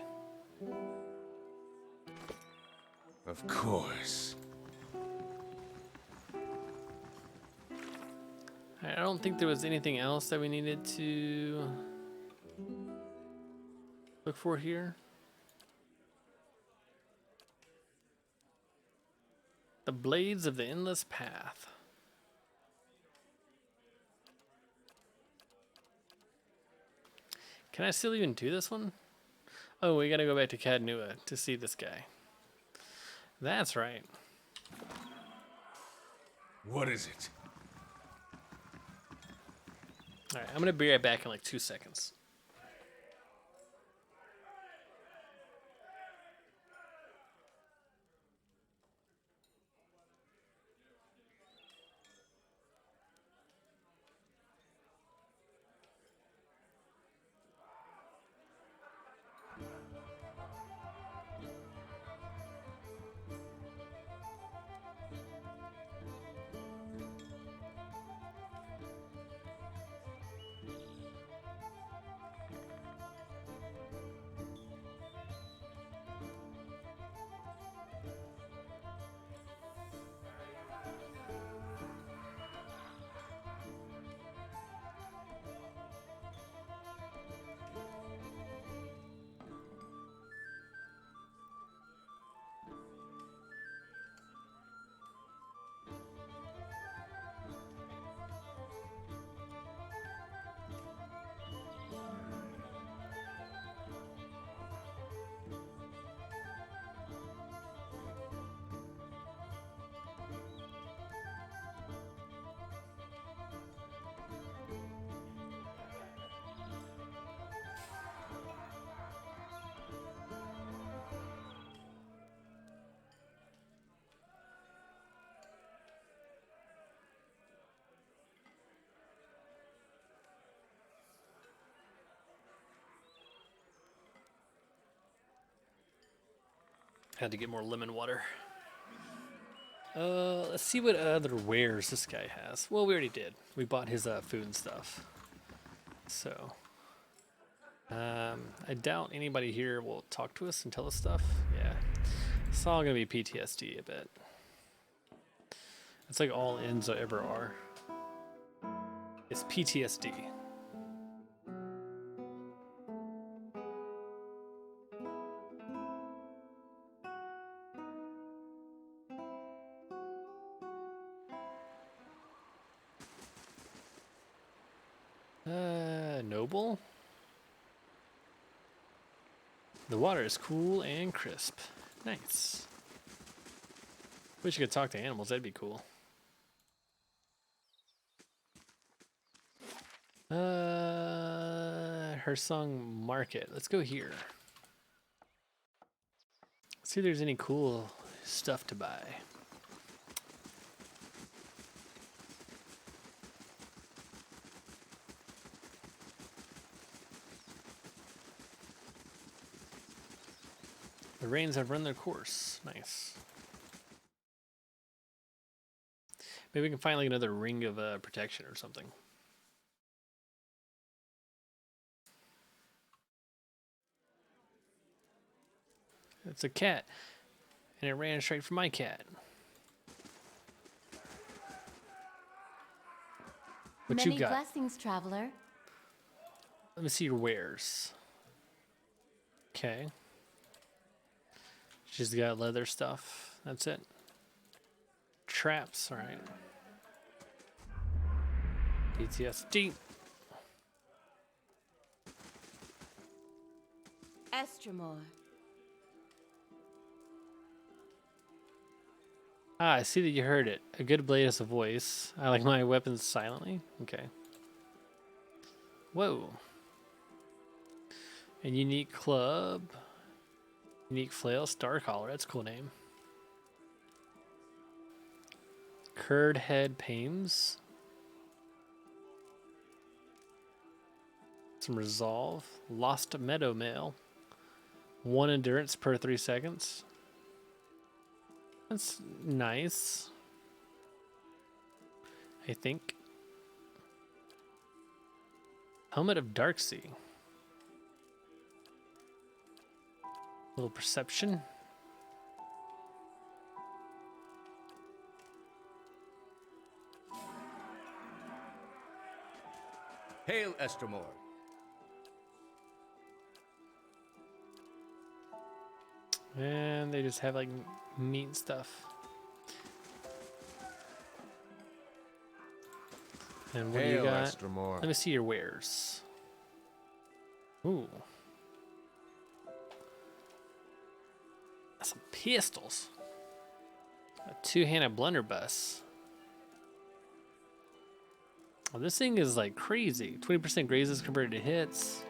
Of course. I don't think there was anything else that we needed to look for here. The Blades of the Endless Path. Can I still even do this one? Oh, we gotta go back to Cadnua to see this guy. That's right. What is it? Alright, I'm gonna be right back in like 2 seconds. Had to get more lemon water. Let's see what other wares this guy has. Well, we already did. We bought his food and stuff. So, I doubt anybody here will talk to us and tell us stuff. Yeah, it's all gonna be PTSD a bit. It's like all inns ever are. It's PTSD. Noble? The water is cool and crisp. Nice. Wish you could talk to animals, that'd be cool. Her song Market. Let's go here. See if there's any cool stuff to buy. The rains have run their course. Nice. Maybe we can find like another ring of protection or something. It's a cat, and it ran straight for my cat. What Many you got? blessings, traveler. Let me see your wares. Okay. She's got leather stuff. That's it. Traps, all right. PTSD. Estremore. Ah, I see that you heard it. A good blade has a voice. I like my weapons silently. Okay. Whoa. A unique club. Unique flail. Star collar. That's a cool name. Curd head Pames. Some resolve. Lost meadow mail. 1 endurance per 3 seconds. That's nice. I think. Helmet of Darksea. Little perception. Hail, Estermore. And they just have like meat and stuff. And what do you Hail, got? Estermore. Let me see your wares. Ooh. Some pistols. A two-handed blunderbuss. Oh, this thing is like crazy. 20% grazes compared to hits.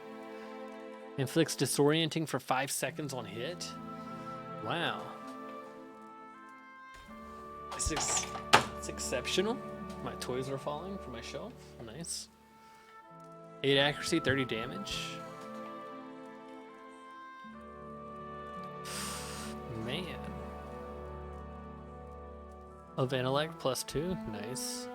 Inflicts disorienting for 5 seconds on hit. Wow. It's exceptional. My toys are falling from my shelf. Nice. 8 accuracy, 30 damage. Man. Of intellect +2. Nice.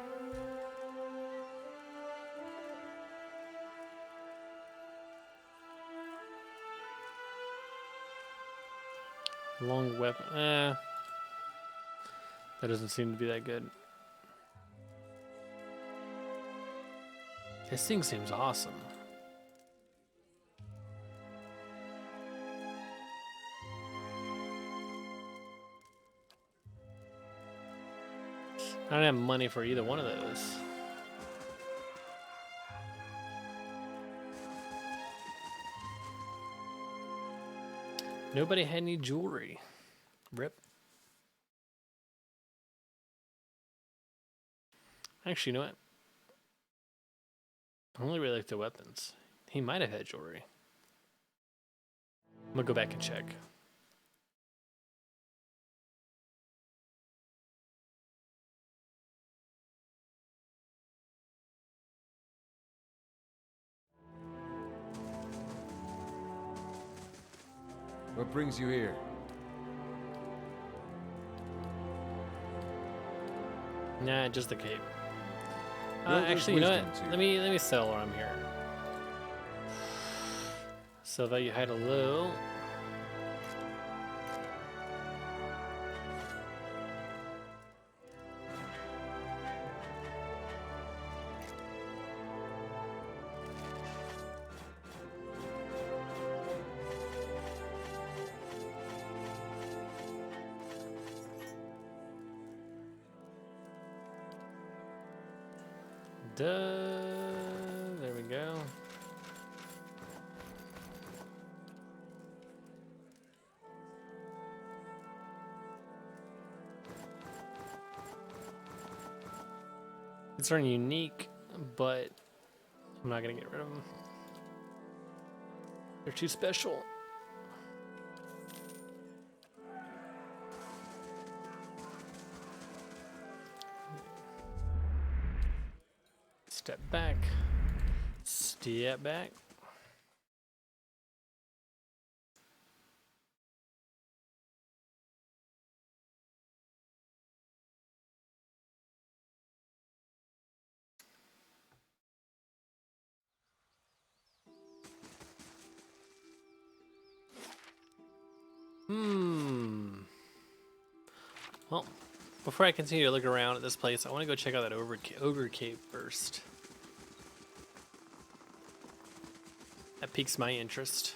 Long weapon. That doesn't seem to be that good. This thing seems awesome. I don't have money for either one of those. Nobody had any jewelry. Rip. Actually, you know what? I only really like the weapons. He might have had jewelry. I'm gonna go back and check. What brings you here? Nah, just the cape. Builder's Actually, you know wisdom, what? too. Let me sell while I'm here. So value height of low. There we go. It's are unique, but I'm not gonna get rid of them. They're too special. Step back. Step back. Well, before I continue to look around at this place, I want to go check out that ogre cave first. That piques my interest.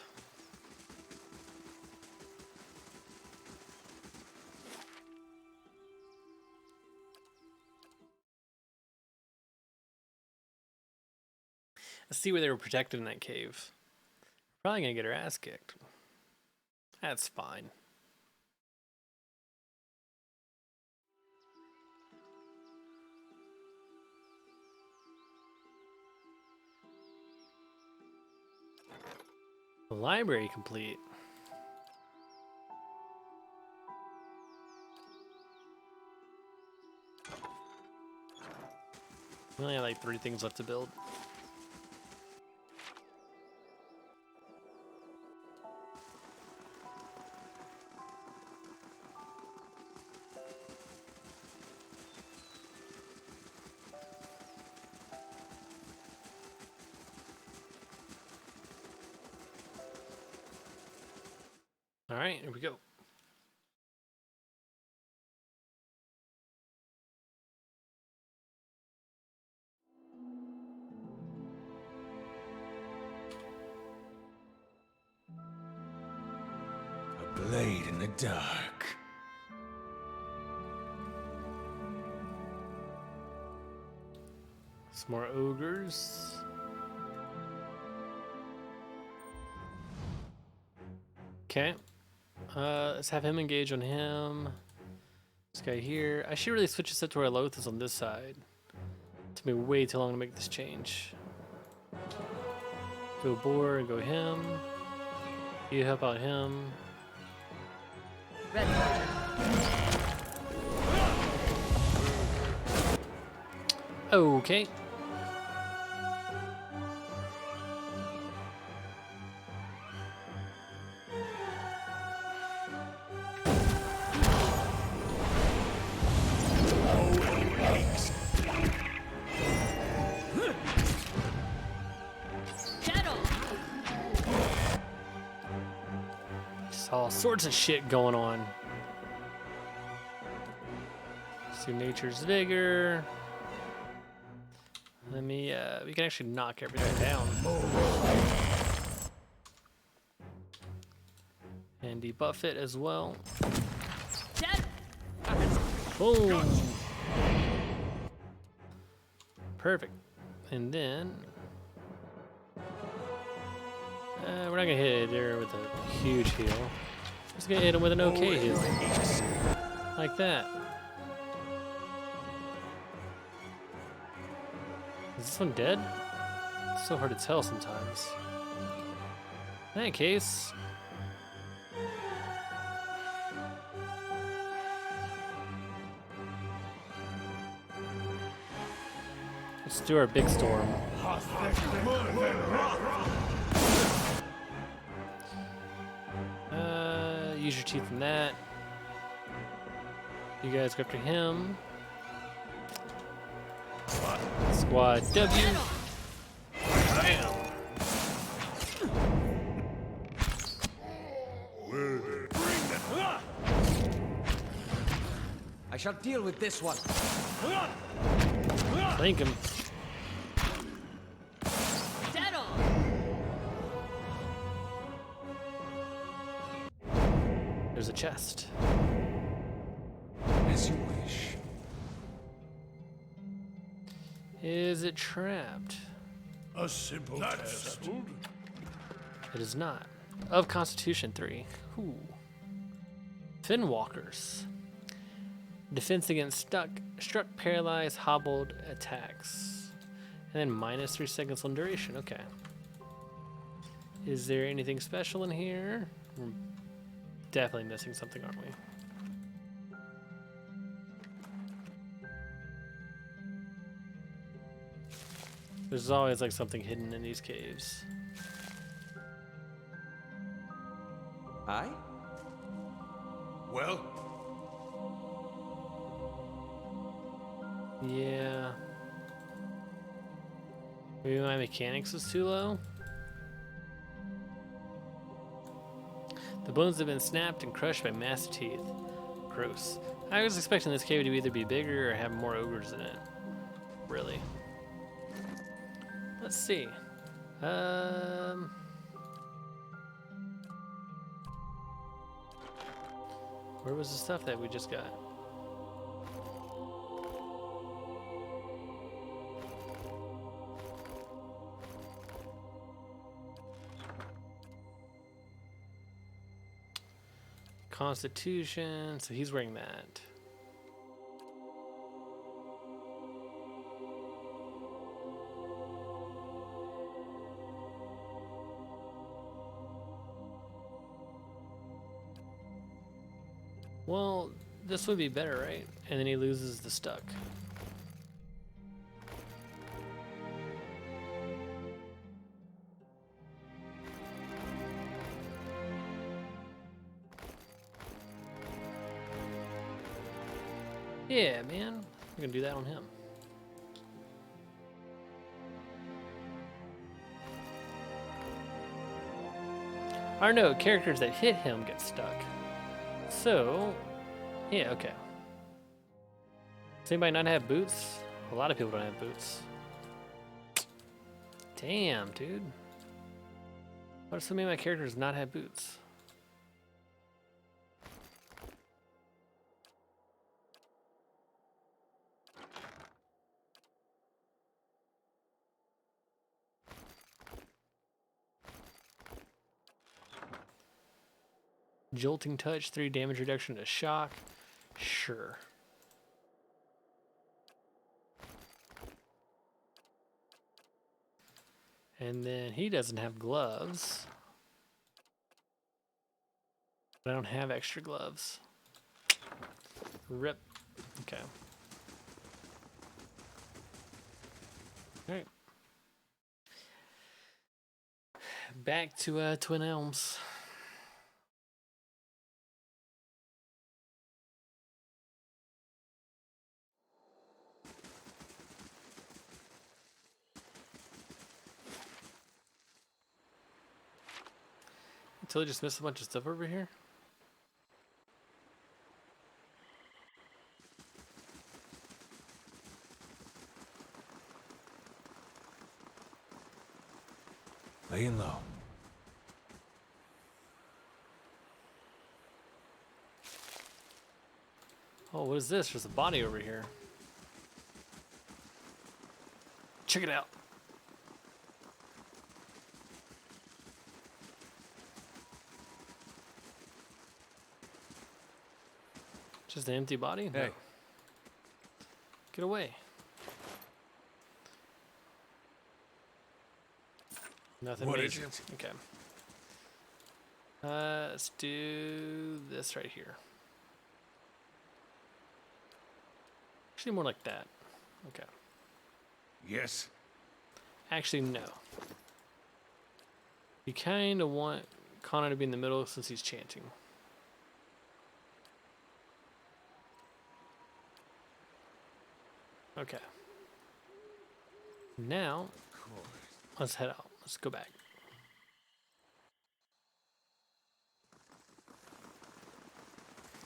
Let's see where they were protected in that cave. Probably gonna get her ass kicked. That's fine. Library complete. We only have like 3 things left to build. All right, here we go. A blade in the dark. Some more ogres. Okay. Let's have him engage on him. This guy here. I should really switch this up to where Loth is on this side. It took me way too long to make this change. Go boar and go him. You help out him. Red Hunter. Okay. Just all sorts of shit going on. See nature's vigor. Let me, we can actually knock everything down. And debuff it as well. Boom! Perfect. And then, we're not gonna hit her with a huge heal. We're just gonna hit him with an okay heal. Like that. Is this one dead? It's so hard to tell sometimes. In that case, let's do our big storm. Use your teeth in that. You guys go after him. Squad W. I shall deal with this one. Flank him. There's a chest. As you wish. Is it trapped? A simple test. It is not. Of Constitution 3. Ooh. Finwalkers. Defense against struck, paralyzed, hobbled attacks. And then minus 3 seconds on duration. Okay. Is there anything special in here? We're definitely missing something, aren't we? There's always like something hidden in these caves. Aye? Well, Yeah. Maybe my mechanics is too low? The bones have been snapped and crushed by massive teeth. Gross. I was expecting this cave to either be bigger or have more ogres in it. Really. Let's see. Where was the stuff that we just got? Constitution, so he's wearing that. Well, this would be better, right? And then he loses the stuck. Yeah, man. We're gonna do that on him. Or no, characters that hit him get stuck. So, yeah, okay. Does anybody not have boots? A lot of people don't have boots. Damn, dude. Why do so many of my characters not have boots? Jolting touch, 3 damage reduction to shock. Sure. And then he doesn't have gloves. I don't have extra gloves. Rip. Okay. Alright. Back to Twin Elms. Until I just missed a bunch of stuff over here. Laying low. Oh, what is this? There's a body over here. Check it out. Just an empty body? Hey. No. Get away. Nothing What major. is it? Okay. Let's do this right here. Actually, more like that. Okay. Yes. Actually, no. You kind of want Connor to be in the middle since he's chanting. Okay. Now, let's head out. Let's go back.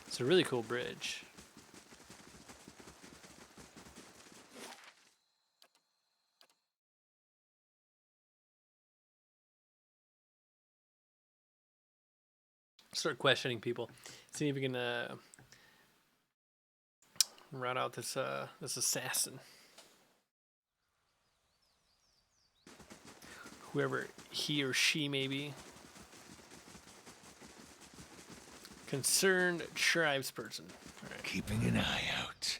It's a really cool bridge. Start questioning people. See if we can route out this this assassin. Whoever he or she may be. Concerned tribesperson. All right. Keeping an eye out.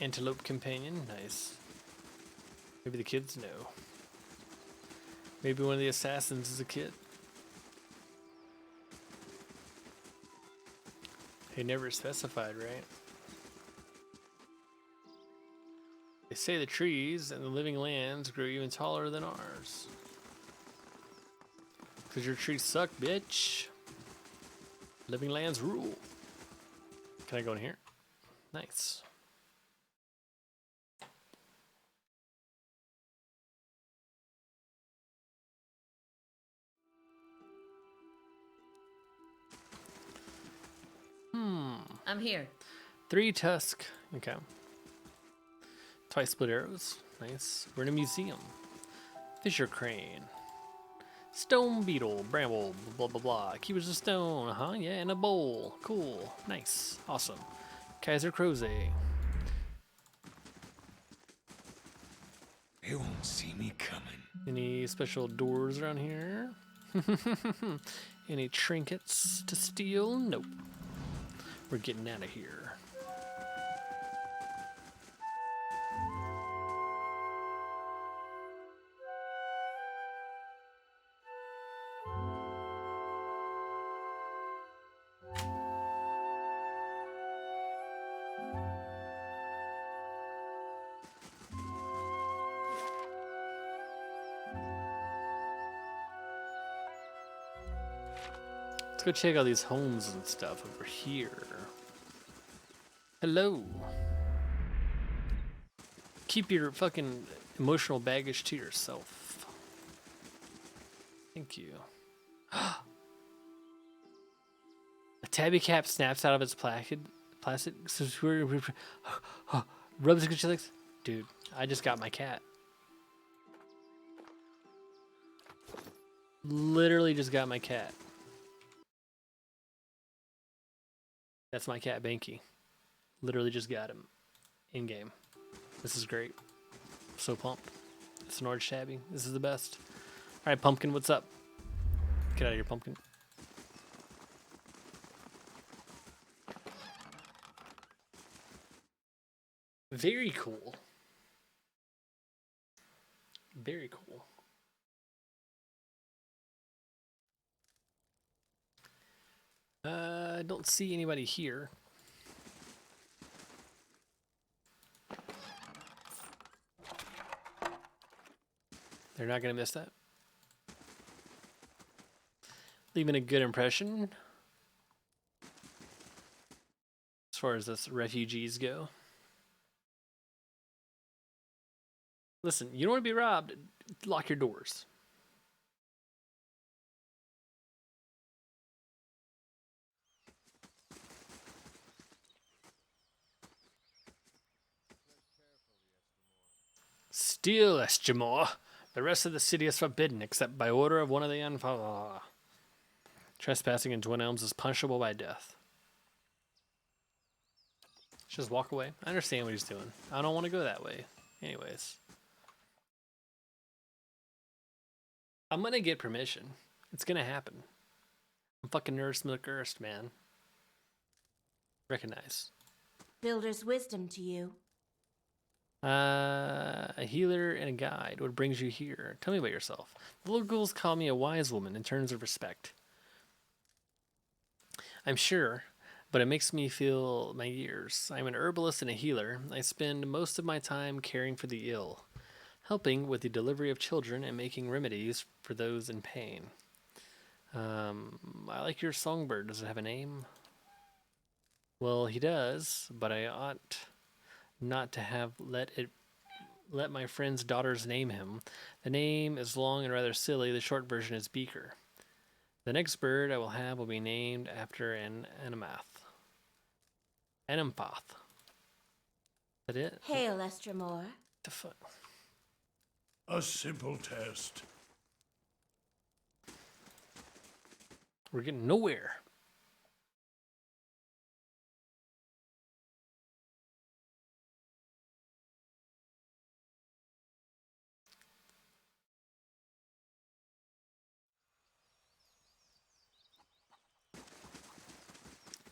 Antelope companion, nice. Maybe the kids know. Maybe one of the assassins is a kid. They never specified, right? They say the trees and the living lands grow even taller than ours. 'Cause your trees suck, bitch. Living lands rule. Can I go in here? Nice. I'm here. 3 tusk. Okay. Twice split arrows. Nice. We're in a museum. Fisher crane. Stone beetle. Bramble. Blah, blah, blah. Keepers of stone. Uh-huh. Yeah, in a bowl. Cool. Nice. Awesome. Kaiser Croze. They won't see me coming. Any special doors around here? Any trinkets to steal? Nope. We're getting out of here. Let's go check out these homes and stuff over here. Hello. Keep your fucking emotional baggage to yourself. Thank you. A tabby cap snaps out of its plastic. Rubs against your legs. Dude, I just got my cat. Literally just got my cat. That's my cat, Banky. Literally just got him in game. This is great. So pumped. It's an orange tabby. This is the best. All right, Pumpkin, what's up? Get out of here, Pumpkin. Very cool. Very cool. I don't see anybody here. They're not gonna miss that. Leaving a good impression as far as this refugees go. Listen, you don't want to be robbed, lock your doors. Still, Estimor. The rest of the city is forbidden except by order of one of the Anfala. Trespassing in Twin Elms is punishable by death. Just walk away. I understand what he's doing. I don't want to go that way. Anyways. I'm gonna get permission. It's gonna happen. I'm fucking Urist McUrist, man. Recognize. Builder's wisdom to you. A healer and a guide. What brings you here? Tell me about yourself. The locals call me a wise woman in terms of respect. I'm sure, but it makes me feel my years. I'm an herbalist and a healer. I spend most of my time caring for the ill, helping with the delivery of children and making remedies for those in pain. I like your songbird. Does it have a name? Well, he does, but I ought not to have let my friend's daughters name him. The name is long and rather silly. The short version is Beaker. The next bird I will have will be named after an empath. Is that it? Hail, Estremor. The fuck? A simple test. We're getting nowhere.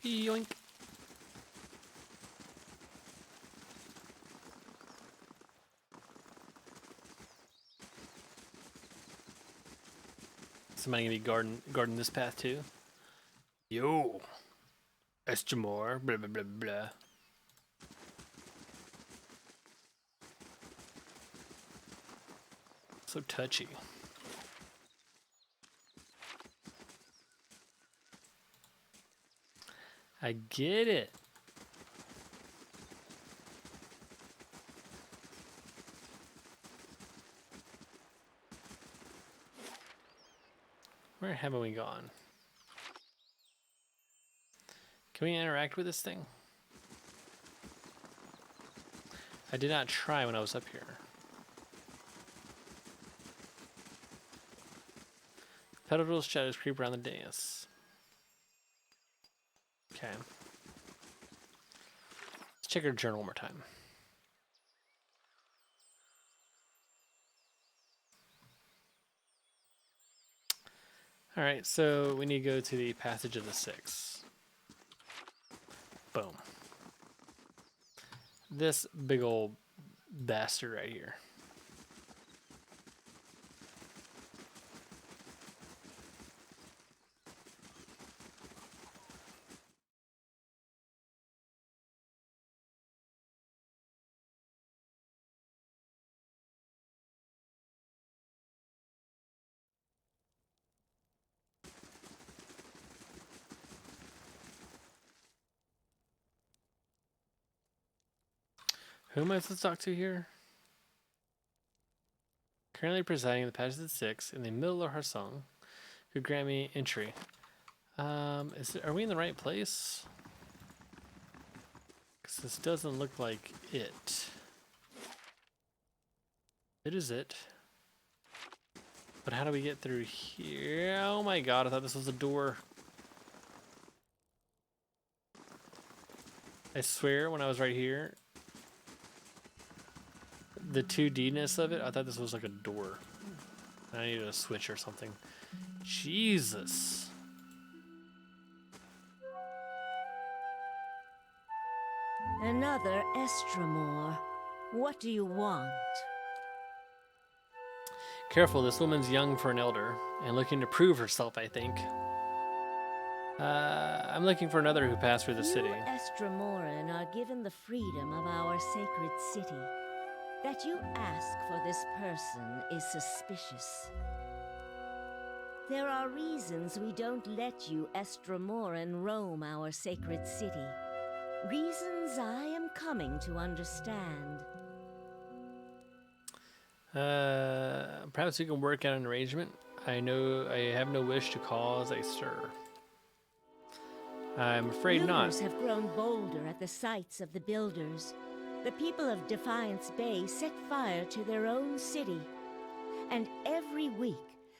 Yoink. Somebody gonna be guarding this path too? Yo, Estimor, blah blah blah blah. So touchy. I get it. Where haven't we gone? Can we interact with this thing? I did not try when I was up here. Pedals shadows creep around the dais. Okay. Let's check our journal one more time. Alright, so we need to go to the Passage of the Six. Boom. This big old bastard right here. Who am I supposed to talk to here? Currently presiding the passage of 6 in the middle of her song. Could grant me entry. Are we in the right place? Because this doesn't look like it. It is it. But how do we get through here? Oh my god, I thought this was a door. I swear when I was right here, the 2D-ness of it, I thought this was like a door. I needed a switch or something. Jesus. Another Estremor. What do you want? Careful, this woman's young for an elder and looking to prove herself, I think. I'm looking for another who passed through the city. You Estremoran are given the freedom of our sacred city. That you ask for this person is suspicious. There are reasons we don't let you Estremoran roam our sacred city. Reasons I am coming to understand. Perhaps we can work out an arrangement. I have no wish to cause a stir. I'm afraid not. Rumors have grown bolder at the sights of the builders. The people of Defiance Bay set fire to their own city. And every week,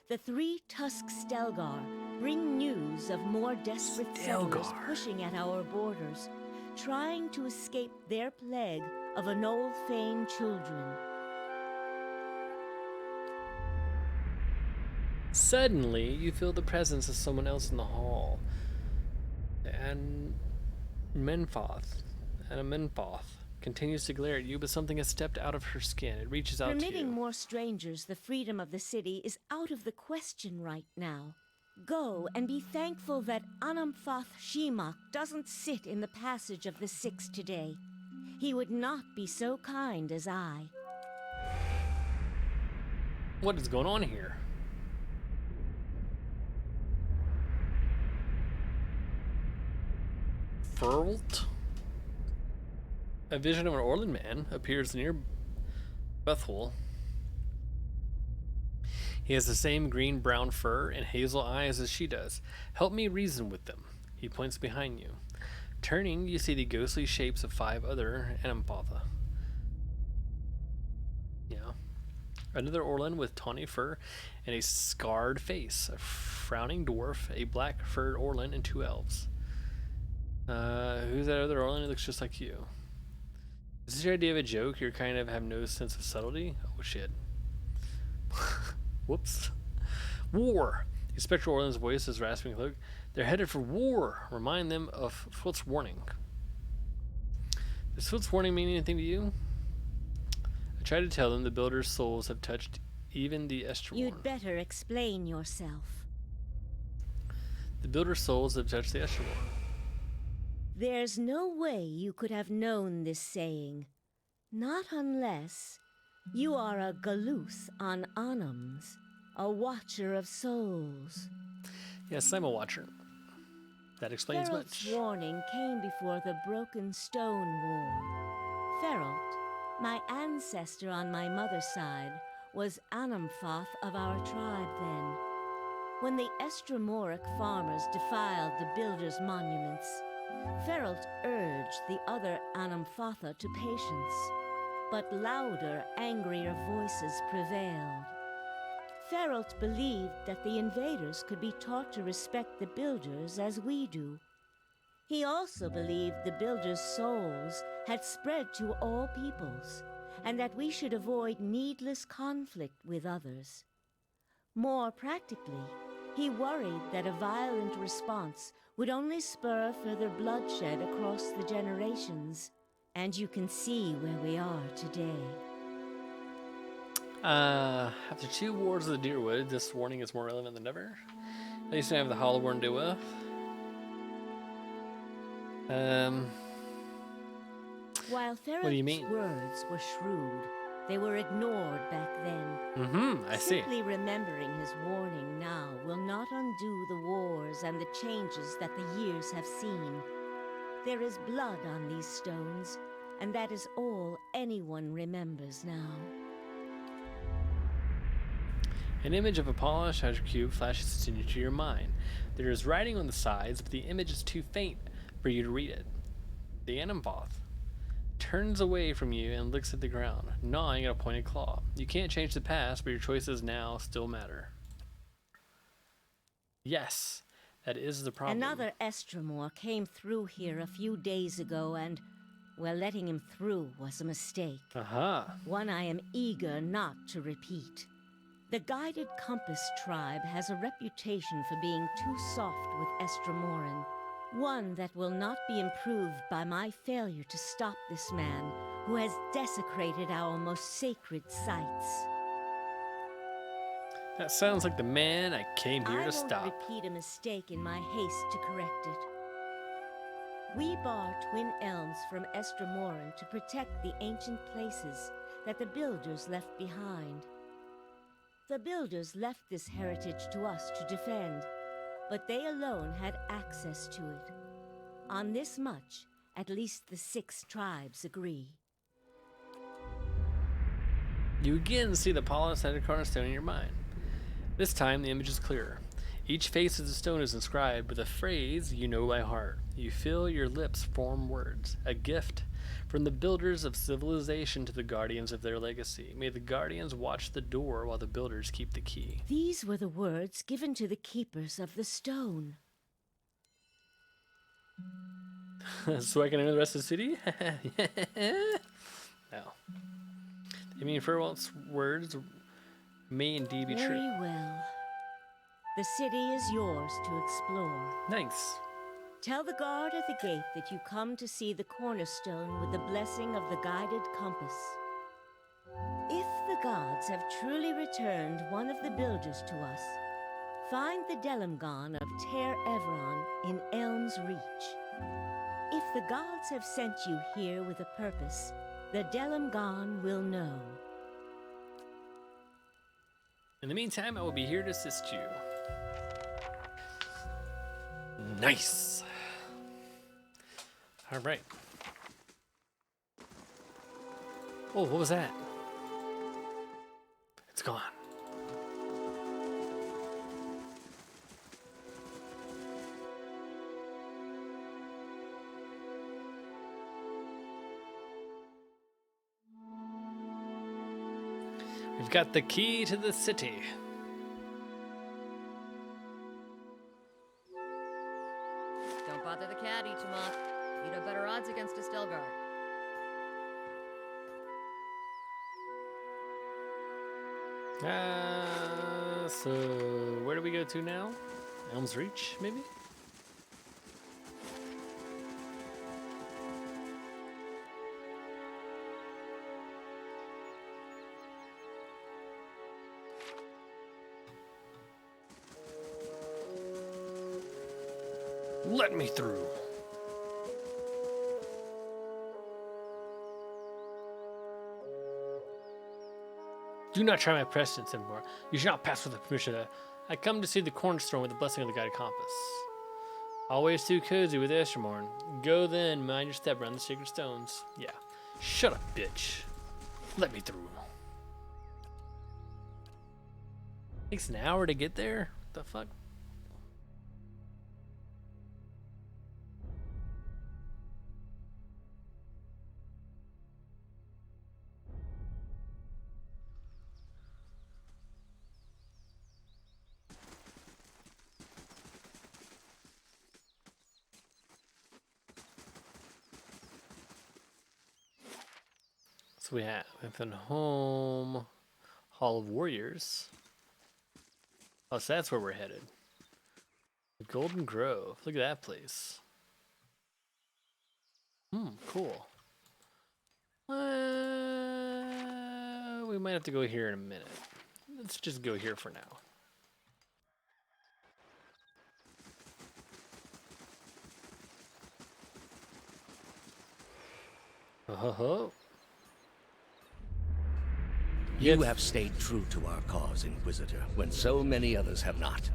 the 3 Tusk Stelgar bring news of more desperate settlers pushing at our borders, trying to escape their plague of Anolfane children. Suddenly, you feel the presence of someone else in the hall. And Menfoth continues to glare at you, but something has stepped out of her skin. It reaches out to you. Permitting more strangers the freedom of the city is out of the question right now. Go and be thankful that Anamfoth Shimak doesn't sit in the passage of the 6 today. He would not be so kind as I. What is going on here? Ferlt? A vision of an Orland man appears near Bethel. He has the same green-brown fur and hazel eyes as she does. Help me reason with them. He points behind you. Turning, you see the ghostly shapes of 5 other Anampatha. Yeah. Another Orland with tawny fur and a scarred face. A frowning dwarf, a black-furred Orland, and 2 elves. Who's that other Orland? It looks just like you. Is this your idea of a joke? You kind of have no sense of subtlety? Oh, shit. Whoops. War! The spectral Orland's voice is rasping cloak. They're headed for war! Remind them of Foot's warning. Does Foot's warning mean anything to you? I try to tell them the builder's souls have touched even the Estremor. You'd better explain yourself. The builder's souls have touched the Estremor. There's no way you could have known this saying. Not unless you are a Galuth on Anams, a watcher of souls. Yes, I'm a watcher. That explains Feralt's much. warning came before the Broken Stone War. Feralt, my ancestor on my mother's side, was Anamfoth of our tribe then. When the Estremoric farmers defiled the builders' monuments, Feralt urged the other Anamfatha to patience, but louder, angrier voices prevailed. Feralt believed that the invaders could be taught to respect the builders as we do. He also believed the builders' souls had spread to all peoples, and that we should avoid needless conflict with others. More practically, he worried that a violent response would only spur further bloodshed across the generations, and you can see where we are today. After 2 wars of the Deerwood, this warning is more relevant than ever. At least I have the Hollowborn to deal with. While What do you mean? Feralt's words were shrewd, they were ignored back then. I see. Simply remembering his warning now will not undo the wars and the changes that the years have seen. There is blood on these stones, and that is all anyone remembers now. An image of a polished treasure cube flashes into your mind. There is writing on the sides, but the image is too faint for you to read it. The Animvoth turns away from you and looks at the ground, gnawing at a pointed claw. You can't change the past, but your choices now still matter. Yes, that is the problem. Another Estremor came through here a few days ago, and, well, letting him through was a mistake. Aha. One I am eager not to repeat. The Guided Compass tribe has a reputation for being too soft with Estremoran. One that will not be improved by my failure to stop this man who has desecrated our most sacred sites. That sounds like the man I came here to stop. I won't repeat a mistake in my haste to correct it. We bar Twin Elms from Estremoran to protect the ancient places that the Builders left behind. The Builders left this heritage to us to defend, but they alone had access to it. On this much, at least the 6 tribes agree. You again see the polished cornerstone in your mind. This time, the image is clearer. Each face of the stone is inscribed with a phrase you know by heart. You feel your lips form words, a gift from the builders of civilization to the guardians of their legacy. May the guardians watch the door while the builders keep the key. These were the words given to the keepers of the stone. So I can enter the rest of the city? No. I mean, Farewell's words may indeed be true. Very well. The city is yours to explore. Nice. Tell the guard at the gate that you come to see the cornerstone with the blessing of the Guided Compass. If the gods have truly returned one of the builders to us, find the Delimgon of Ter Everon in Elm's Reach. If the gods have sent you here with a purpose, the Delimgon will know. In the meantime, I will be here to assist you. Nice. All right. Oh, what was that? It's gone. We've got the key to the city. Don't bother the caddy, Tomat. You'd have better odds against a Stelgar. So where do we go to now? Elm's Reach, maybe? Let me through. Do not try my presence anymore. You shall not pass with the permission of I come to see the cornerstone with the blessing of the guided compass. Always too cozy with Estremorn. Go then, mind your step around the sacred stones. Yeah. Shut up, bitch. Let me through. Takes an hour to get there? What the fuck? So we have within home, Hall of Warriors. Oh, so that's where we're headed. The Golden Grove. Look at that place. Cool. We might have to go here in a minute. Let's just go here for now. Oh. You have stayed true to our cause, Inquisitor, when so many others have not.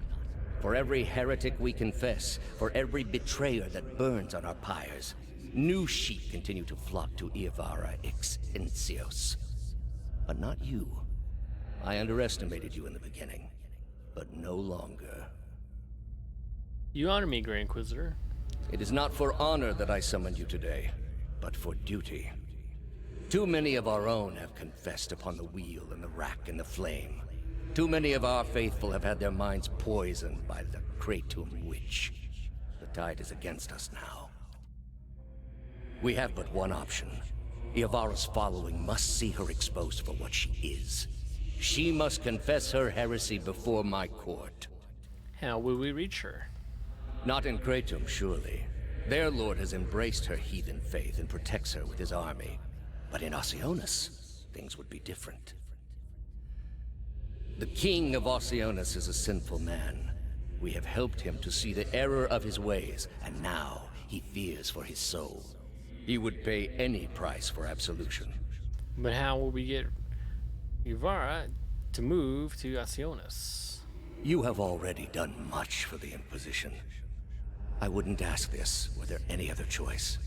For every heretic we confess, for every betrayer that burns on our pyres, New sheep continue to flock to Iavara ex Incios. But not you. I underestimated you in the beginning, but no longer. You honor me, Grand Inquisitor. It is not for honor that I summoned you today, but for duty. Too many of our own have confessed upon the wheel and the rack and the flame. Too many of our faithful have had their minds poisoned by the Kratom witch. The tide is against us now. We have but one option. Iavara's following must see her exposed for what she is. She must confess her heresy before my court. How will we reach her? Not in Kratom, surely. Their lord has embraced her heathen faith and protects her with his army. But in Oceanus, things would be different. The king of Oceanus is a sinful man. We have helped him to see the error of his ways, and now he fears for his soul. He would pay any price for absolution. But how will we get Iavara to move to Oceanus? You have already done much for the Inquisition. I wouldn't ask this were there any other choice.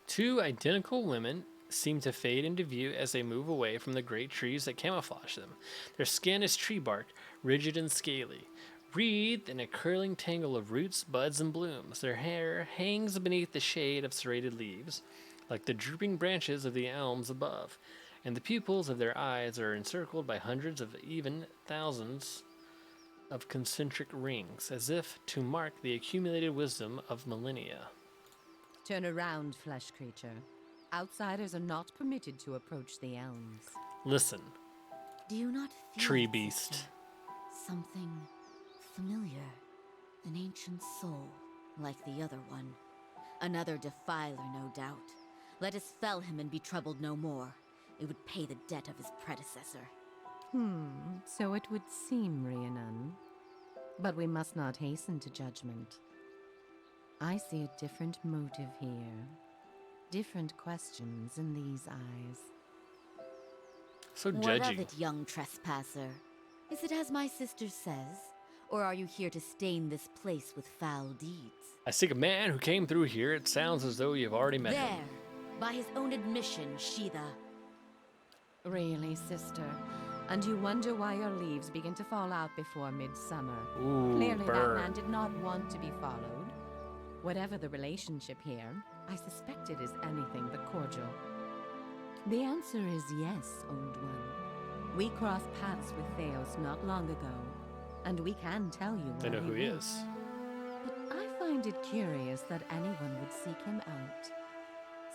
Two identical women seem to fade into view as they move away from the great trees that camouflage them. Their skin is tree bark, rigid and scaly, wreathed in a curling tangle of roots, buds, and blooms. Their hair hangs beneath the shade of serrated leaves, like the drooping branches of the elms above, and the pupils of their eyes are encircled by hundreds of even thousands of concentric rings, as if to mark the accumulated wisdom of millennia. Turn around, flesh creature. Outsiders are not permitted to approach the elms. Listen, Do you not feel tree it, beast. sister? Something familiar. An ancient soul, like the other one. Another defiler, no doubt. Let us fell him and be troubled no more. It would pay the debt of his predecessor. So it would seem, Rhiannon. But we must not hasten to judgment. I see a different motive here. Different questions in these eyes. So What judgy. of it, young trespasser? Is it as my sister says? Or are you here to stain this place with foul deeds? I seek a man who came through here. It sounds as though you've already met There! him. By his own admission, Sheetha. Really, sister? And you wonder why your leaves begin to fall out before midsummer. Ooh, Clearly burn. that man did not want to be followed. Whatever the relationship here, I suspect it is anything but cordial. The answer is yes, old one. We crossed paths with Theos not long ago, and we can tell you They where know who he lives. is. But I find it curious that anyone would seek him out.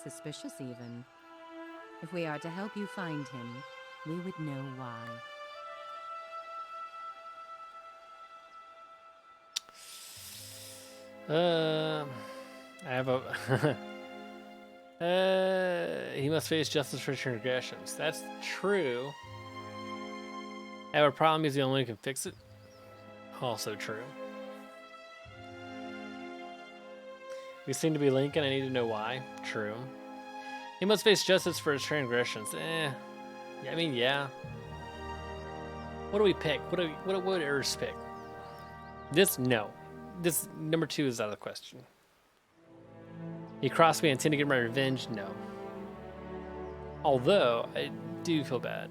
Suspicious, even. If we are to help you find him, we would know why. I have a. He must face justice for his transgressions. That's true. I have a problem. He's the only one who can fix it. Also true. We seem to be linking. I need to know why. True. He must face justice for his transgressions. Yeah, I mean, yeah. What do we pick? What would Urist pick? This, no. This, number 2 is out of the question. He crossed me and intended to get my revenge? No. Although, I do feel bad.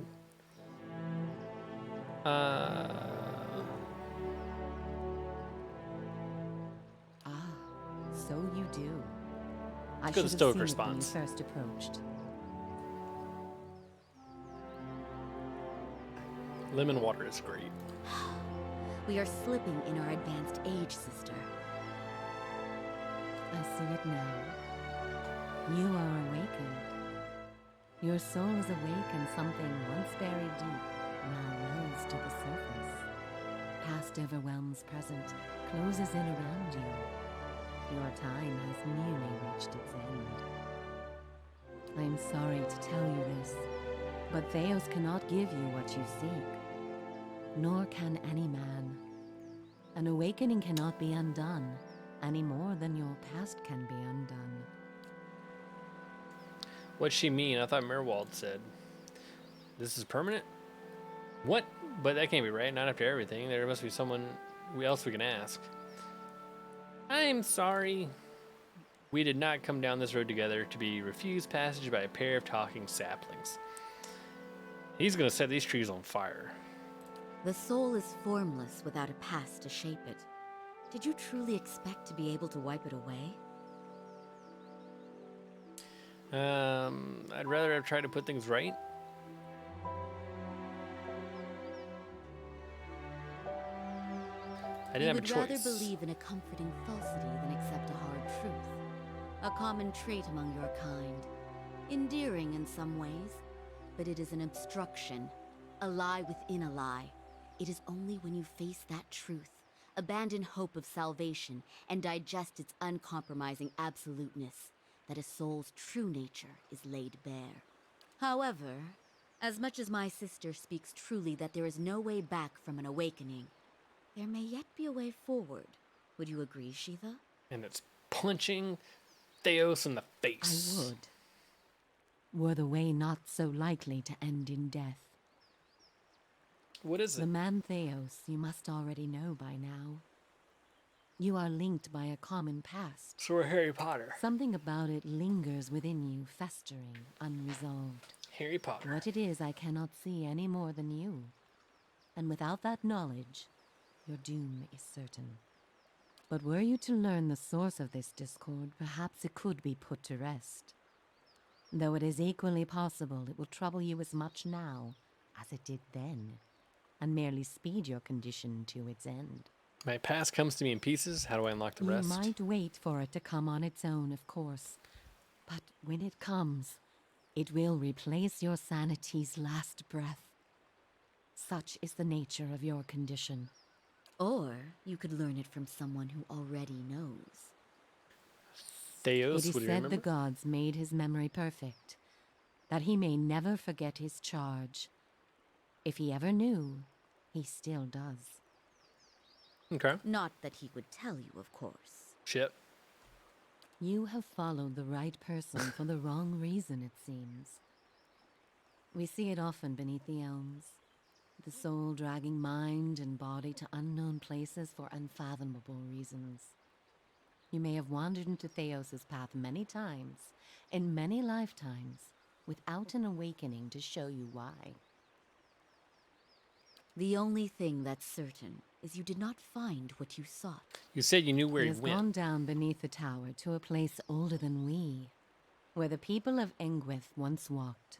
So you do. I Let's should go to have Stoic seen response. it when you first approached. Lemon water is great. We are slipping in our advanced age, sister. I see it now. You are awakened. Your soul is awake and something once buried deep now wells to the surface. Past overwhelms present, closes in around you. Your time has nearly reached its end. I'm sorry to tell you this, but Theos cannot give you what you seek, nor can any man. An awakening cannot be undone, any more than your past can be undone. What'd she mean? I thought Merwald said, this is permanent? What? But that can't be right, not after everything. There must be someone else we can ask. I'm sorry. We did not come down this road together to be refused passage by a pair of talking saplings. He's gonna set these trees on fire. The soul is formless without a past to shape it. Did you truly expect to be able to wipe it away? I'd rather have tried to put things right. I didn't have a choice. You would rather believe in a comforting falsity than accept a hard truth. A common trait among your kind. Endearing in some ways, but it is an obstruction. A lie within a lie. It is only when you face that truth, abandon hope of salvation, and digest its uncompromising absoluteness, that a soul's true nature is laid bare. However, as much as my sister speaks truly that there is no way back from an awakening, there may yet be a way forward. Would you agree, Shiva? And it's punching Theos in the face. I would. Were the way not so likely to end in death. What is it? The man Theos you must already know by now. You are linked by a common past. So we're Harry Potter. Something about it lingers within you, festering, unresolved. Harry Potter. What it is I cannot see any more than you. And without that knowledge, your doom is certain. But were you to learn the source of this discord, perhaps it could be put to rest. Though it is equally possible it will trouble you as much now as it did then, and merely speed your condition to its end. My past comes to me in pieces. How do I unlock the rest? You might wait for it to come on its own, of course. But when it comes, it will replace your sanity's last breath. Such is the nature of your condition. Or you could learn it from someone who already knows. Theos, it is would you said remember? the gods made his memory perfect, that he may never forget his charge. If he ever knew, he still does. Okay. Not that he would tell you, of course. Shit. You have followed the right person for the wrong reason, it seems. We see it often beneath the elms. The soul dragging mind and body to unknown places for unfathomable reasons. You may have wandered into Theos's path many times, in many lifetimes, without an awakening to show you why. The only thing that's certain is you did not find what you sought. You said you knew where He he has went. gone down beneath the tower to a place older than we, where the people of Engwith once walked.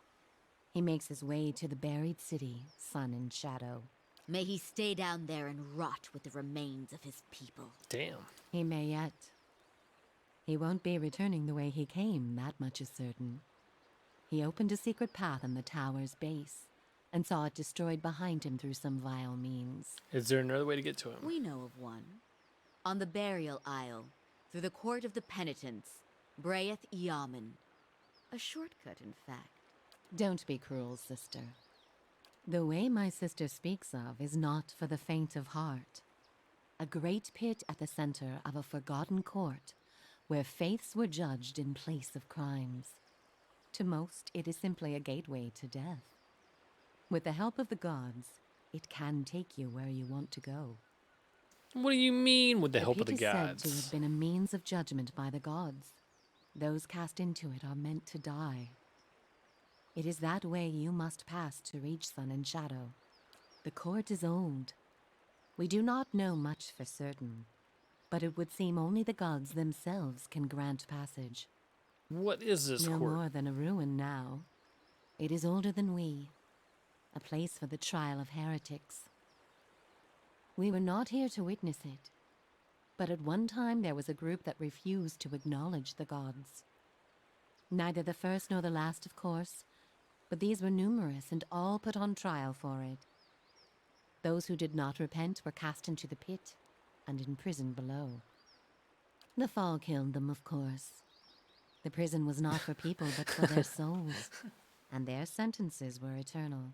He makes his way to the buried city, Sun and Shadow. May he stay down there and rot with the remains of his people. Damn. He may yet. He won't be returning the way he came, that much is certain. He opened a secret path in the tower's base, and saw it destroyed behind him through some vile means. Is there another way to get to him? We know of one. On the burial isle, through the court of the penitents, Braeth Yaman. A shortcut, in fact. Don't be cruel, sister. The way my sister speaks of is not for the faint of heart. A great pit at the center of a forgotten court, where faiths were judged in place of crimes. To most, it is simply a gateway to death. With the help of the gods, it can take you where you want to go. What do you mean with the help of pit the is gods? said to have been a means of judgment by the gods. Those cast into it are meant to die. It is that way you must pass to reach Sun and Shadow. The court is old. We do not know much for certain, but it would seem only the gods themselves can grant passage. What is this No court? more than a ruin now. It is older than we. A place for the trial of heretics. We were not here to witness it, but at one time there was a group that refused to acknowledge the gods. Neither the first nor the last, of course, but these were numerous and all put on trial for it. Those who did not repent were cast into the pit and imprisoned below. The fall killed them, of course. The prison was not for people but for their souls, and their sentences were eternal.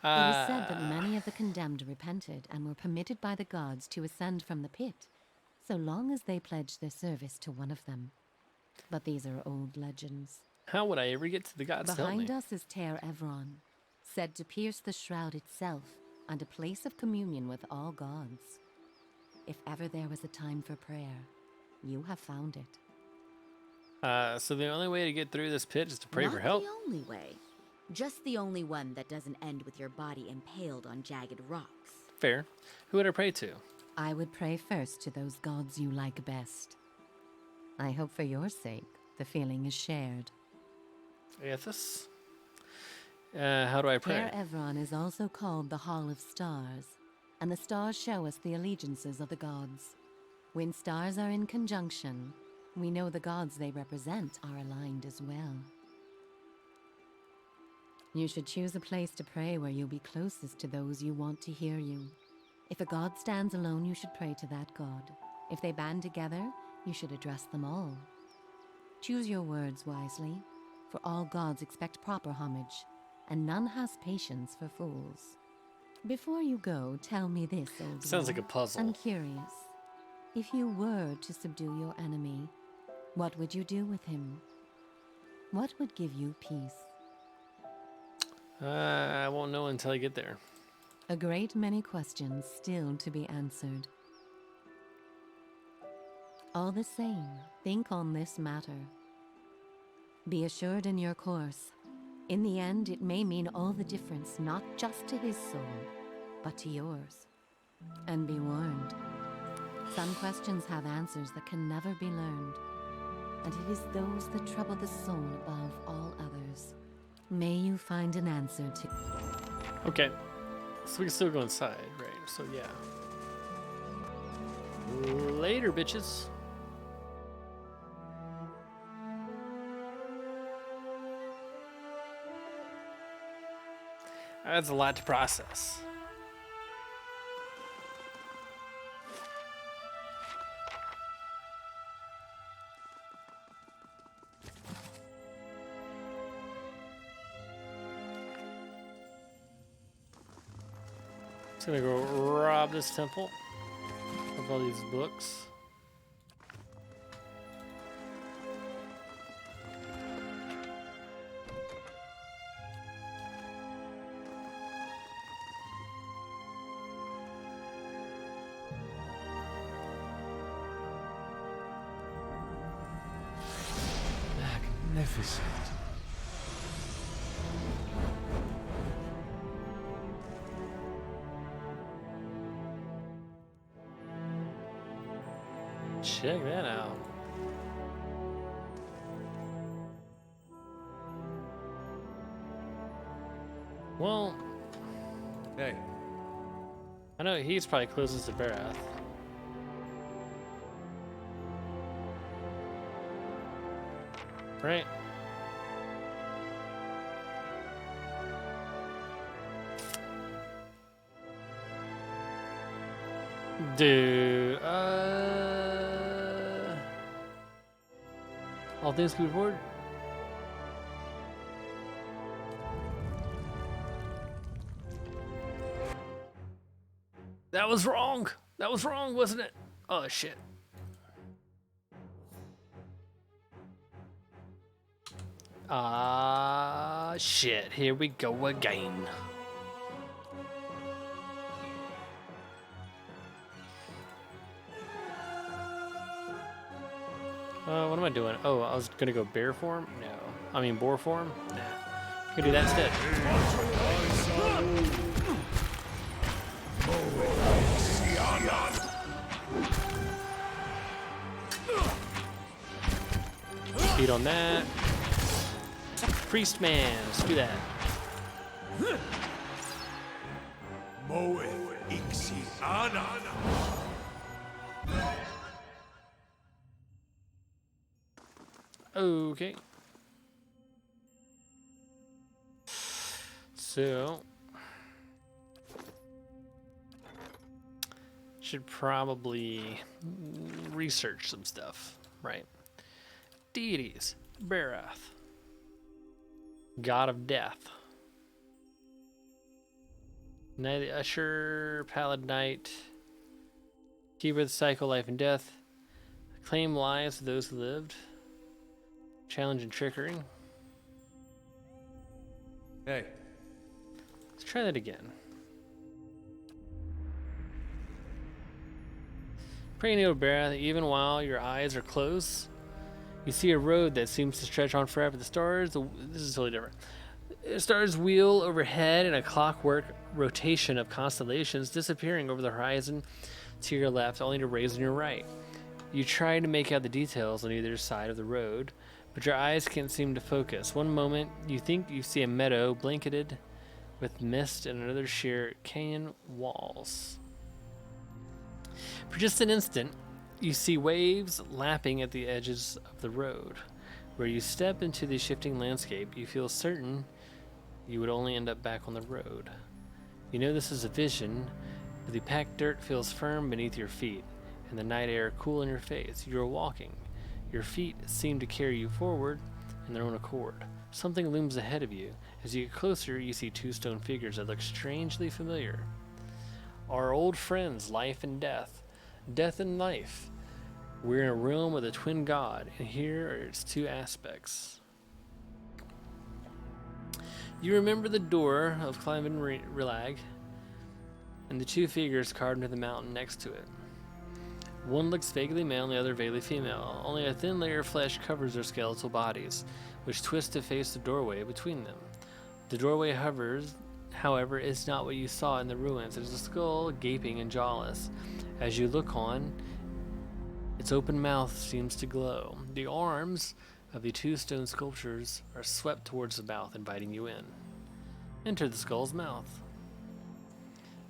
It is said that many of the condemned repented and were permitted by the gods to ascend from the pit, so long as they pledged their service to one of them. But these are old legends. How would I ever get to the gods to help me? Behind us is Ter Evron, said to pierce the shroud itself and a place of communion with all gods. If ever there was a time for prayer, you have found it. So the only way to get through this pit is to pray for help? Not the only way. Just the only one that doesn't end with your body impaled on jagged rocks. Fair. Who would I pray to? I would pray first to those gods you like best. I hope for your sake the feeling is shared. Aethys? How do I pray? Ter Evron is also called the Hall of Stars, and the stars show us the allegiances of the gods. When stars are in conjunction, we know the gods they represent are aligned as well. You should choose a place to pray where you'll be closest to those you want to hear you. If a god stands alone, you should pray to that god. If they band together, you should address them all. Choose your words wisely, for all gods expect proper homage, and none has patience for fools. Before you go, tell me this, old Sounds one. like a puzzle. I'm curious. If you were to subdue your enemy, what would you do with him? What would give you peace? I won't know until I get there. A great many questions still to be answered. All the same, think on this matter. Be assured in your course. In the end, it may mean all the difference, not just to his soul, but to yours. And be warned. Some questions have answers that can never be learned, and it is those that trouble the soul above all others. May you find an answer to... Okay. So we can still go inside, right? So yeah. Later, bitches. That's a lot to process. Just gonna go rob this temple of all these books. Magnificent. Check that out. Well, Hey, I know he's probably closest to Barath. Right? Dude, all things to be forward. That was wrong. That was wrong, wasn't it? Oh shit. Ah, shit. Here we go again. What am I doing? Oh, I was gonna go bear form? No. I mean boar form? Nah. You can do that instead. Speed on that. Priest man, let's do that. Okay. So should probably research some stuff, right? Deities, Barath, God of Death. Night of the Usher, Pallid Night. Keeper of the Cycle, Life and Death. Claim lives of those who lived. Challenge and trickery. Hey. Let's try that again. Perennial breath, even while your eyes are closed. You see a road that seems to stretch on forever. The stars, this is totally different. The stars wheel overhead in a clockwork rotation of constellations disappearing over the horizon to your left, only to raise on your right. You try to make out the details on either side of the road, but your eyes can't seem to focus. One moment, you think you see a meadow blanketed with mist and another sheer canyon walls. For just an instant, you see waves lapping at the edges of the road. Where you step into the shifting landscape, you feel certain you would only end up back on the road. You know this is a vision, but the packed dirt feels firm beneath your feet, and the night air cool in your face. You are walking. Your feet seem to carry you forward in their own accord. Something looms ahead of you. As you get closer, you see two stone figures that look strangely familiar. Our old friends, Life and Death. Death and life. We're in a realm with a twin god, and here are its two aspects. You remember the door of Climbin Relag, and the two figures carved into the mountain next to it. One looks vaguely male and the other vaguely female. Only a thin layer of flesh covers their skeletal bodies, which twist to face the doorway between them. The doorway however, is not what you saw in the ruins. It is a skull, gaping and jawless. As you look on, its open mouth seems to glow. The arms of the two stone sculptures are swept towards the mouth, inviting you in. Enter the skull's mouth.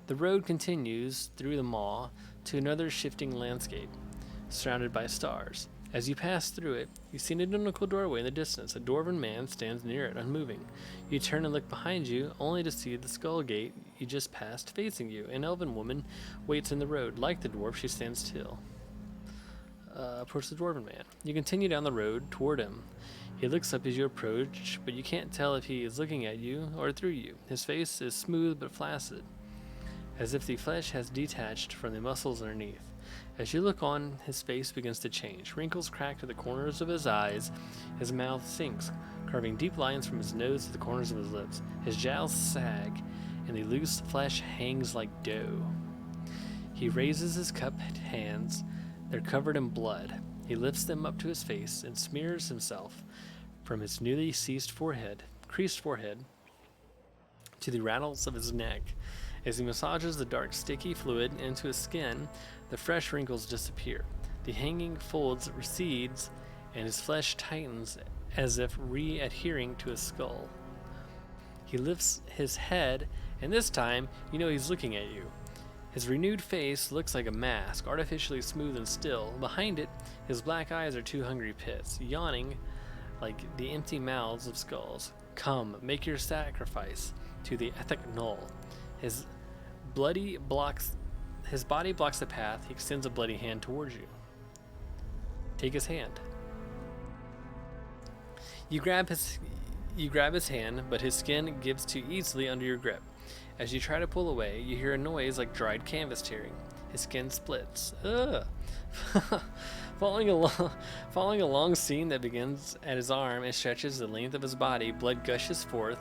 The road continues through the maw to another shifting landscape, surrounded by stars. As you pass through it, you see an identical doorway in the distance. A dwarven man stands near it, unmoving. You turn and look behind you, only to see the skull gate you just passed facing you. An elven woman waits in the road. Like the dwarf, she stands still. Approach the dwarven man. You continue down the road toward him. He looks up as you approach, but you can't tell if he is looking at you or through you. His face is smooth but flaccid, as if the flesh has detached from the muscles underneath. As you look on, his face begins to change. Wrinkles crack to the corners of his eyes. His mouth sinks, carving deep lines from his nose to the corners of his lips. His jowls sag, and the loose flesh hangs like dough. He raises his cupped hands. They're covered in blood. He lifts them up to his face and smears himself from his newly creased forehead, to the rattles of his neck. As he massages the dark, sticky fluid into his skin, the fresh wrinkles disappear. The hanging folds recedes, and his flesh tightens as if re-adhering to his skull. He lifts his head, and this time, you know he's looking at you. His renewed face looks like a mask, artificially smooth and still. Behind it, his black eyes are two hungry pits, yawning like the empty mouths of skulls. Come, make your sacrifice to the Ethnic Null. His body blocks the path. He extends a bloody hand towards you. Take his hand. You grab his hand, but his skin gives too easily under your grip. As you try to pull away, you hear a noise like dried canvas tearing. His skin splits. Ugh. Following a long seam that begins at his arm and stretches the length of his body, blood gushes forth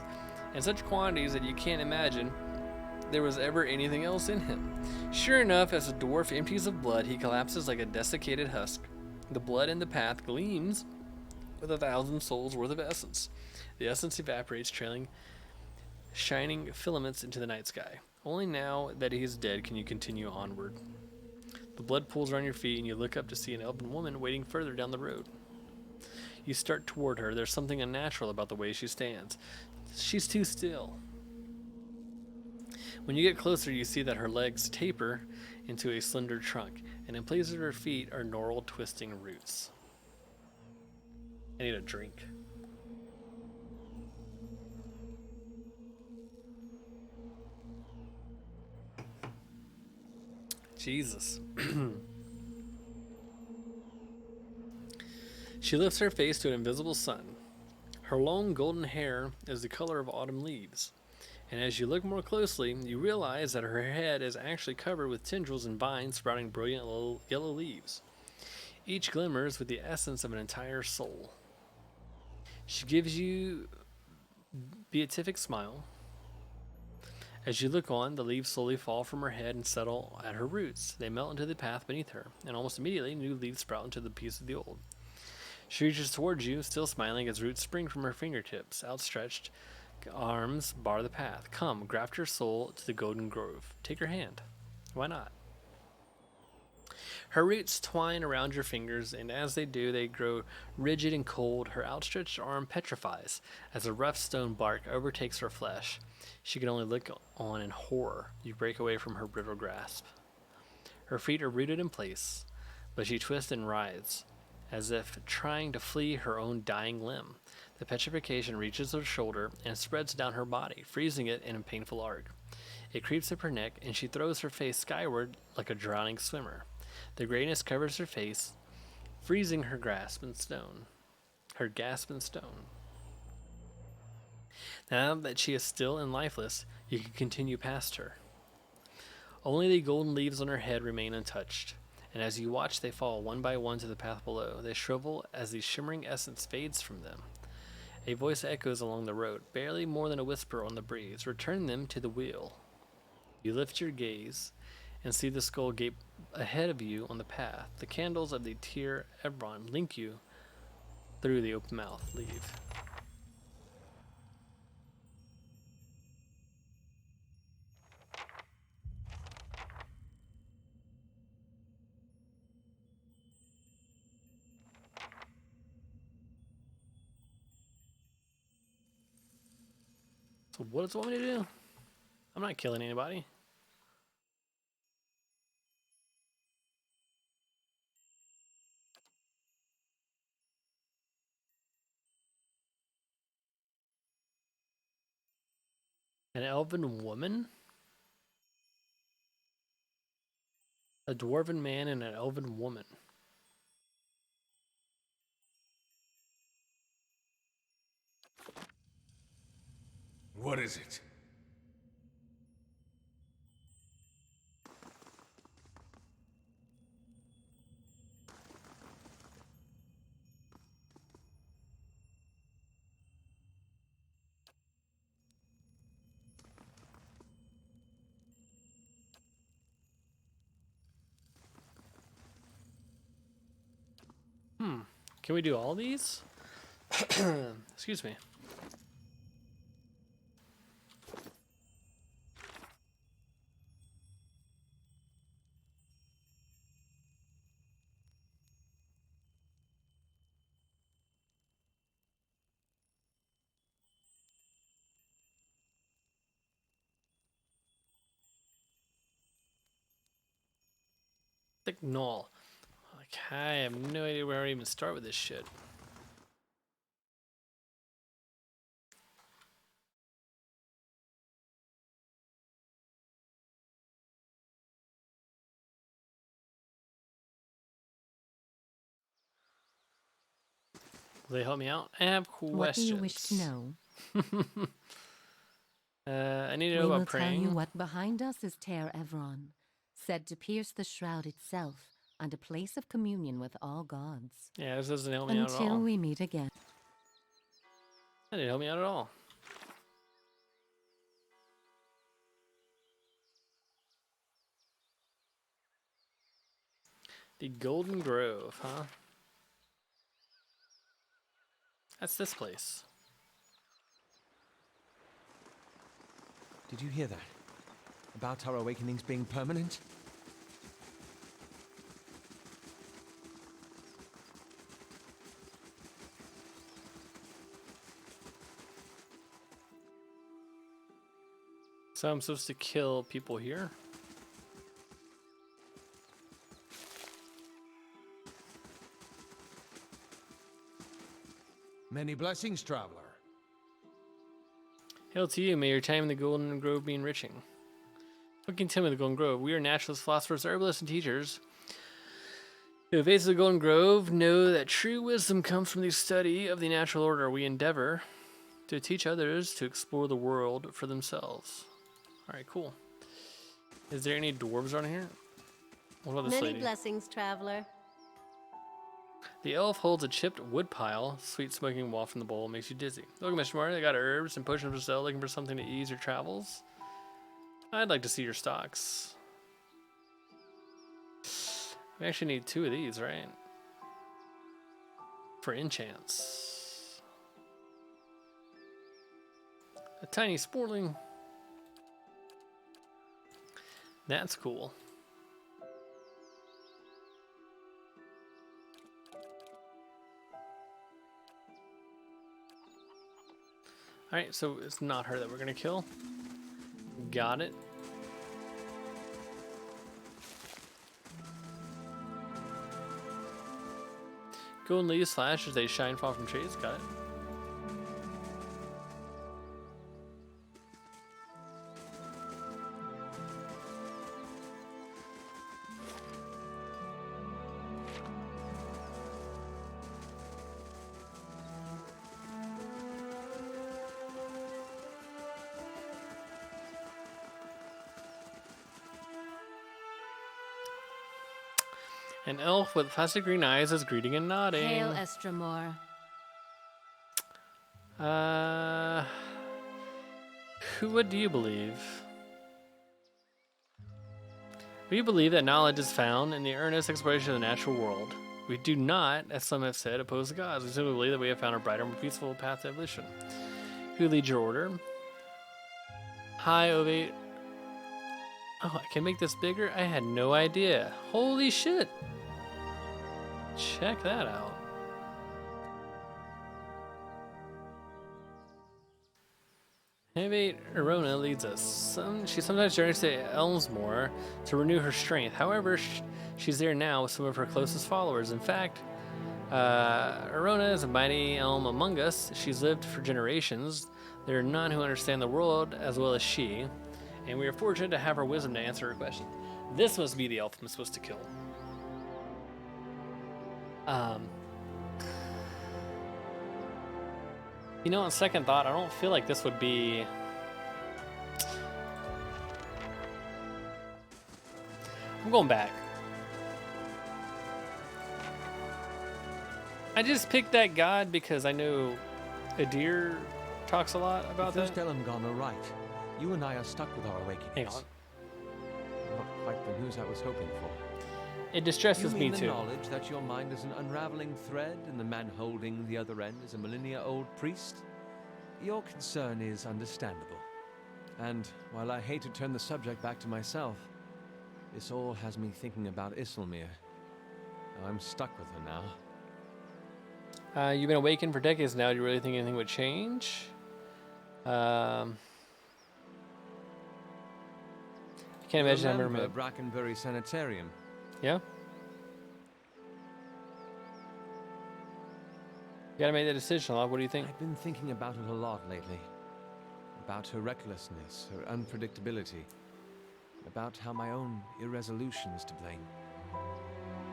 in such quantities that you can't imagine there was ever anything else in him. Sure enough, as the dwarf empties of blood, he collapses like a desiccated husk. The blood in the path gleams with 1,000 souls worth of essence. The essence evaporates, trailing shining filaments into the night sky. Only now that he is dead can you continue onward. The blood pools around your feet, and you look up to see an elven woman waiting further down the road. You start toward her. There's something unnatural about the way she stands. She's too still. When you get closer, you see that her legs taper into a slender trunk, and in place of her feet are gnarled, twisting roots. I need a drink. Jesus. She lifts her face to an invisible sun. Her long golden hair is the color of autumn leaves, And as you look more closely, you realize that her head is actually covered with tendrils and vines sprouting brilliant yellow leaves. Each glimmers with the essence of an entire soul. She gives you a beatific smile. As you look on, the leaves slowly fall from her head and settle at her roots. They melt into the path beneath her, and almost immediately new leaves sprout into the piece of the old. She reaches towards you, still smiling, as roots spring from her fingertips. Outstretched arms bar the path. Come, graft your soul to the golden grove. Take her hand. Why not? Her roots twine around your fingers, and as they do, they grow rigid and cold. Her outstretched arm petrifies as a rough stone bark overtakes her flesh. She can only look on in horror. You break away from her brittle grasp. Her feet are rooted in place, but she twists and writhes, as if trying to flee her own dying limb. The petrification reaches her shoulder and spreads down her body, freezing it in a painful arc. It creeps up her neck, and she throws her face skyward like a drowning swimmer. The grayness covers her face, freezing her gasp in stone. Now that she is still and lifeless, you can continue past her. Only the golden leaves on her head remain untouched, and as you watch, they fall one by one to the path below. They shrivel as the shimmering essence fades from them. A voice echoes along the road, barely more than a whisper on the breeze. Return them to the wheel. You lift your gaze and see the skull gape ahead of you on the path. The candles of the Tir Ebron link you through the open mouth. Leave. So what does it want me to do? I'm not killing anybody. An elven woman? A dwarven man and an elven woman. What is it? Can we do all these? Excuse me. Thick knoll. Like, I have no idea where I even start with this shit. Will they help me out? I have questions. What do you wish to know? I need to know We will about praying. tell you what behind us is Tir Evron, said to pierce the shroud itself and a place of communion with all gods. Yeah, this doesn't help me out at Until all. we meet again. That didn't help me out at all. The Golden Grove, huh? That's this place. Did you hear that? About our awakenings being permanent? So I'm supposed to kill people here? Many blessings, traveler. Hail to you, may your time in the Golden Grove be enriching. What can you tell me of the Golden Grove? We are naturalists, philosophers, herbalists, and teachers. The evades of the Golden Grove know that true wisdom comes from the study of the natural order. We endeavor To teach others to explore the world for themselves. Alright, cool. Is there any dwarves on here? What about this Many lady? blessings, traveler. The elf holds a chipped wood pile. Sweet smoking waft from the bowl makes you dizzy. Welcome, Mr. Martin. I got herbs and potions for sale. Looking for something to ease your travels? I'd like to see your stocks. We actually need 2 of these, right? For enchants. A tiny sportling. That's cool. Alright, so it's not her that we're gonna kill. Got it. Golden leaves flash as they shine fall from trees. Got it. An elf with plastic green eyes is greeting and nodding. Hail, Estramor. What do you believe? We believe that knowledge is found in the earnest exploration of the natural world. We do not, as some have said, oppose the gods. We simply believe that we have found a brighter, more peaceful path to evolution. Who leads your order? Hi, Ovate. Oh, I can make this bigger? I had no idea. Holy shit. Check that out. Ovate Arona leads us. She sometimes journeys to Elmsmoor to renew her strength. However, she's there now with some of her closest followers. In fact, Arona is a mighty elm among us. She's lived for generations. There are none who understand the world as well as she, and we are fortunate to have her wisdom to answer her questions. This must be the elf I'm supposed to kill. You know, on second thought, I don't feel like this would be... I'm going back. I just picked that god because I know Adir talks a lot about the that. first Elmgon are right. You and I are stuck with our awakenings. Hang on. Not quite the news I was hoping for. It distresses You me mean the too. knowledge that your mind is an unraveling thread and the man holding the other end is a millennia-old priest? Your concern is understandable. And while I hate to turn the subject back to myself, this all has me thinking about Isilmir. I'm stuck with her now. You've been awakened for decades now. Do you really think anything would change? I can't imagine I'm Remember Brackenbury Sanitarium? Yeah? You gotta make that decision, love. What do you think? I've been thinking about it a lot lately. About her recklessness, her unpredictability. About how my own irresolution is to blame.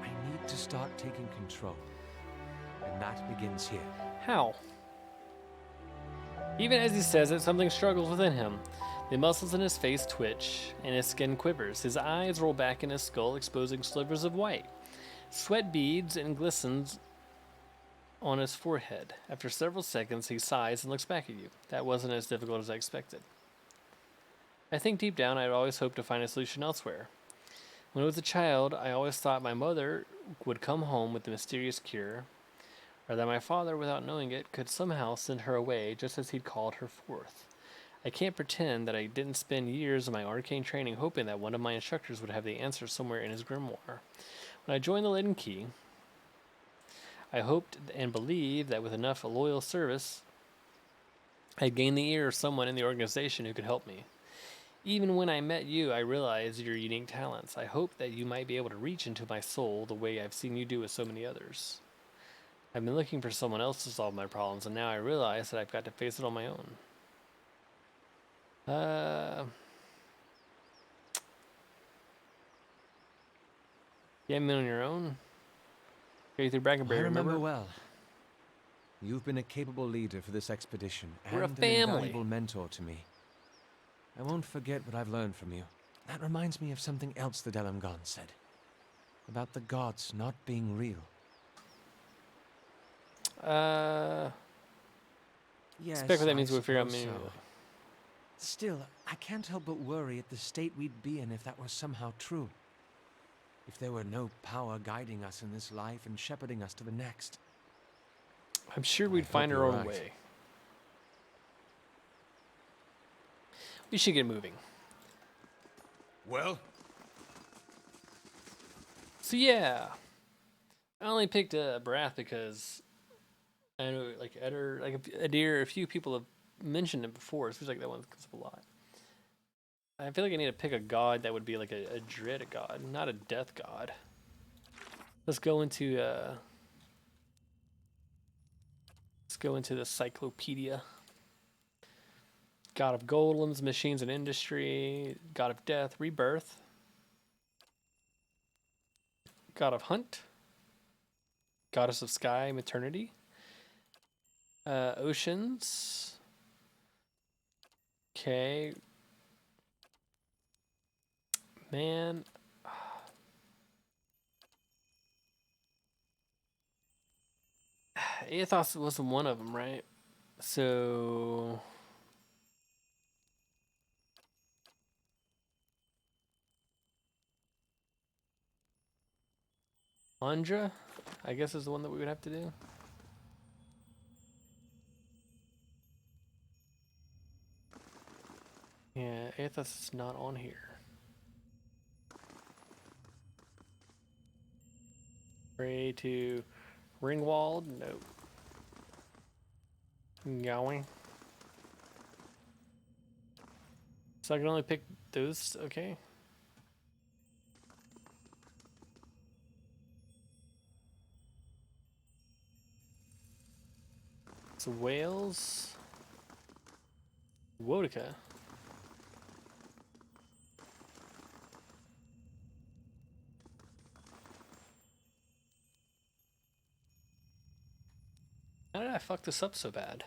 I need to start taking control. And that begins here. How? Even as he says it, something struggles within him. The muscles in his face twitch, and his skin quivers. His eyes roll back in his skull, exposing slivers of white. Sweat beads and glistens on his forehead. After several seconds, he sighs and looks back at you. That wasn't as difficult as I expected. I think deep down I'd always hoped to find a solution elsewhere. When I was a child, I always thought my mother would come home with the mysterious cure, or that my father, without knowing it, could somehow send her away just as he'd called her forth. I can't pretend that I didn't spend years of my arcane training hoping that one of my instructors would have the answer somewhere in his grimoire. When I joined the Leaden Key, I hoped and believed that with enough loyal service, I'd gain the ear of someone in the organization who could help me. Even when I met you, I realized your unique talents. I hoped that you might be able to reach into my soul the way I've seen you do with so many others. I've been looking for someone else to solve my problems, and now I realize that I've got to face it on my own. You haven't been on your own? Are you through Brackenbury, I remember remember? well. You've been a capable leader for this expedition We're a and an family. invaluable mentor to me. I won't forget what I've learned from you. That reminds me of something else the Delamgon said. About the gods not being real. Yes, Expect what that I means we'll figure out suppose maybe. so. Still, I can't help but worry at the state we'd be in if that was somehow true. If there were no power guiding us in this life and shepherding us to the next. I'm sure we'd hope find our you're own right. way. We should get moving. Well, So yeah, I only picked Brath because I know like Eder, like a few people have mentioned it before. It seems like that one comes up a lot. I feel like I need to pick a god that would be like a dread god, not a death god. Let's go into the Cyclopedia. God of golems, machines and industry, god of death, rebirth, god of hunt, goddess of sky, maternity, oceans. Okay. Man. Athos wasn't one of them, right? So Andra, I guess, is the one that we would have to do. Yeah, Athos is not on here. Pray to Ringwald? No. Going. So I can only pick those, okay. So Wales. Wotica. How did I fuck this up so bad?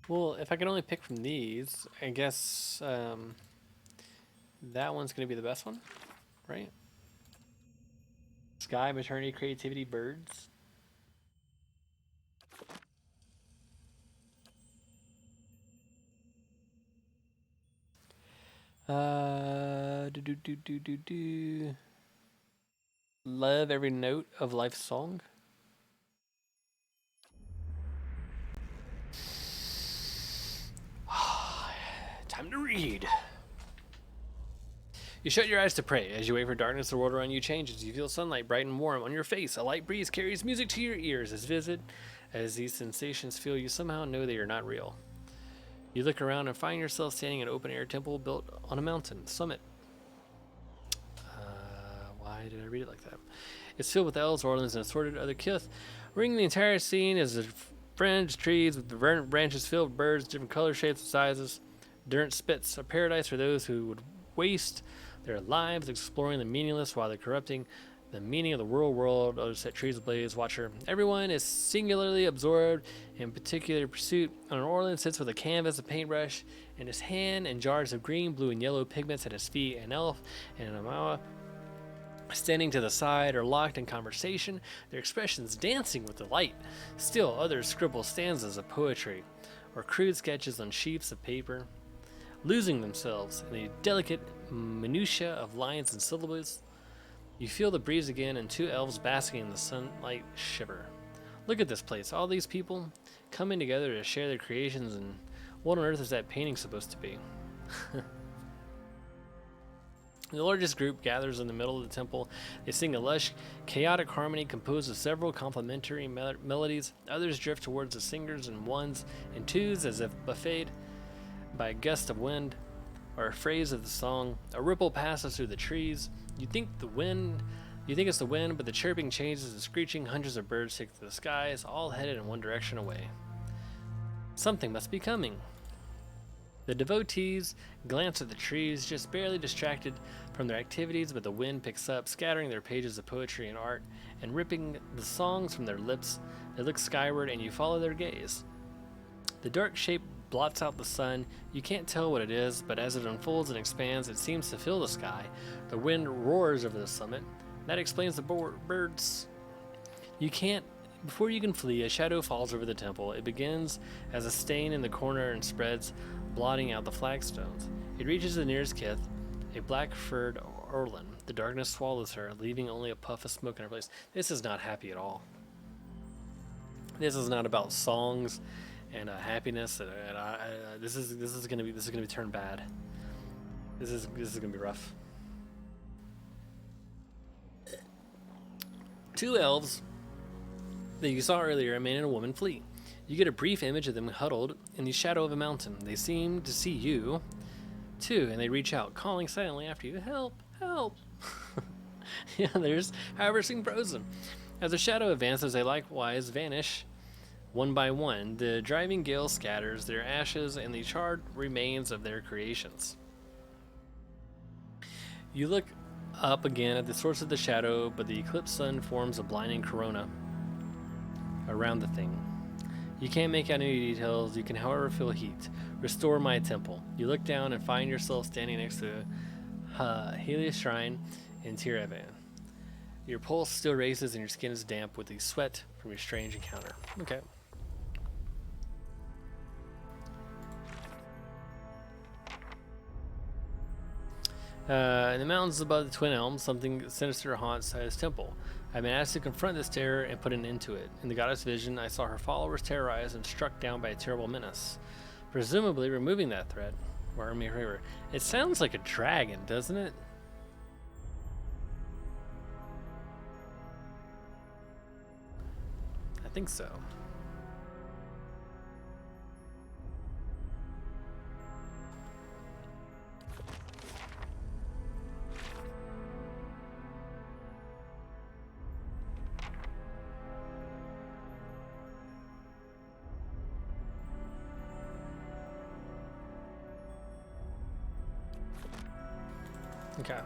Well, if I can only pick from these, I guess that one's going to be the best one, right? Sky, maternity, creativity, birds. Do. Love every note of life's song. Time to read. You shut your eyes to pray. As you wait for darkness, the world around you changes. You feel sunlight bright and warm on your face. A light breeze carries music to your ears. As vivid as these sensations feel, you somehow know they are not real. You look around and find yourself standing in an open-air temple built on a mountain summit. Why did I read it like that? It's filled with elves, orlins, and assorted other kith. Ringing the entire scene is the fringed trees with the verdant branches filled with birds, different colors, shapes, and sizes. Durant spits, a paradise for those who would waste their lives exploring the meaningless while they're corrupting the meaning of the rural world. Others set trees ablaze. Watcher. Everyone is singularly absorbed in particular pursuit. On an Orland sits with a canvas, a paintbrush in his hand, and jars of green, blue, and yellow pigments at his feet. An elf and an amawa standing to the side are locked in conversation, their expressions dancing with delight. Still, others scribble stanzas of poetry or crude sketches on sheets of paper, losing themselves in the delicate minutiae of lines and syllables. You feel the breeze again, and two elves basking in the sunlight shiver. Look at this place, all these people coming together to share their creations, and what on earth is that painting supposed to be? The largest group gathers in the middle of the temple. They sing a lush, chaotic harmony composed of several complementary melodies. Others drift towards the singers in ones and twos as if buffeted by a gust of wind or a phrase of the song. A ripple passes through the trees. You think the wind You think it's the wind, but the chirping changes to screeching. Hundreds of birds take to the skies, all headed in one direction away. Something must be coming. The devotees glance at the trees, just barely distracted from their activities, but the wind picks up, scattering their pages of poetry and art, and ripping the songs from their lips. They look skyward, and you follow their gaze. The dark shape blots out the sun. You can't tell what it is, but as it unfolds and expands, it seems to fill the sky. The wind roars over the summit. That explains the birds. Before you can flee, a shadow falls over the temple. It begins as a stain in the corner and spreads, blotting out the flagstones. It reaches the nearest kith, a black-furred Orlin. The darkness swallows her, leaving only a puff of smoke in her place. This is not happy at all. This is not about songs and happiness. This is gonna be turned bad. This is gonna be rough. Two elves that you saw earlier, a man and a woman, flee. You get a brief image of them huddled in the shadow of a mountain. They seem to see you, too, and they reach out, calling silently after you, "Help! Help!" Yeah, there's Halverson Frozen. As the shadow advances, they likewise vanish one by one. The driving gale scatters their ashes and the charred remains of their creations. You look up again at the source of the shadow, but the eclipsed sun forms a blinding corona around the thing. You can't make out any details. You can, however, feel heat. Restore my temple. You look down and find yourself standing next to Helios Shrine in Tir Evan. Your pulse still races and your skin is damp with the sweat from your strange encounter. Okay. In the mountains above the Twin Elms, something sinister haunts his temple. I've been asked to confront this terror and put an end to it. In the goddess vision, I saw her followers terrorized and struck down by a terrible menace, presumably removing that threat. It sounds like a dragon, doesn't it? I think so. Okay.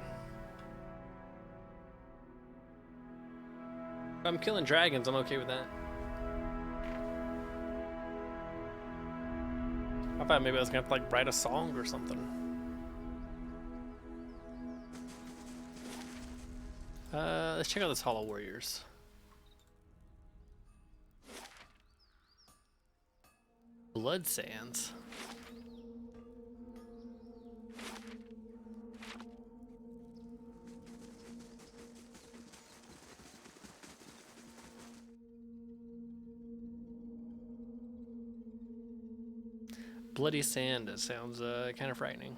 If I'm killing dragons, I'm okay with that. I thought maybe I was gonna have to like write a song or something. Let's check out this Hollow Warriors. Blood Sands. Bloody sand. That sounds kind of frightening.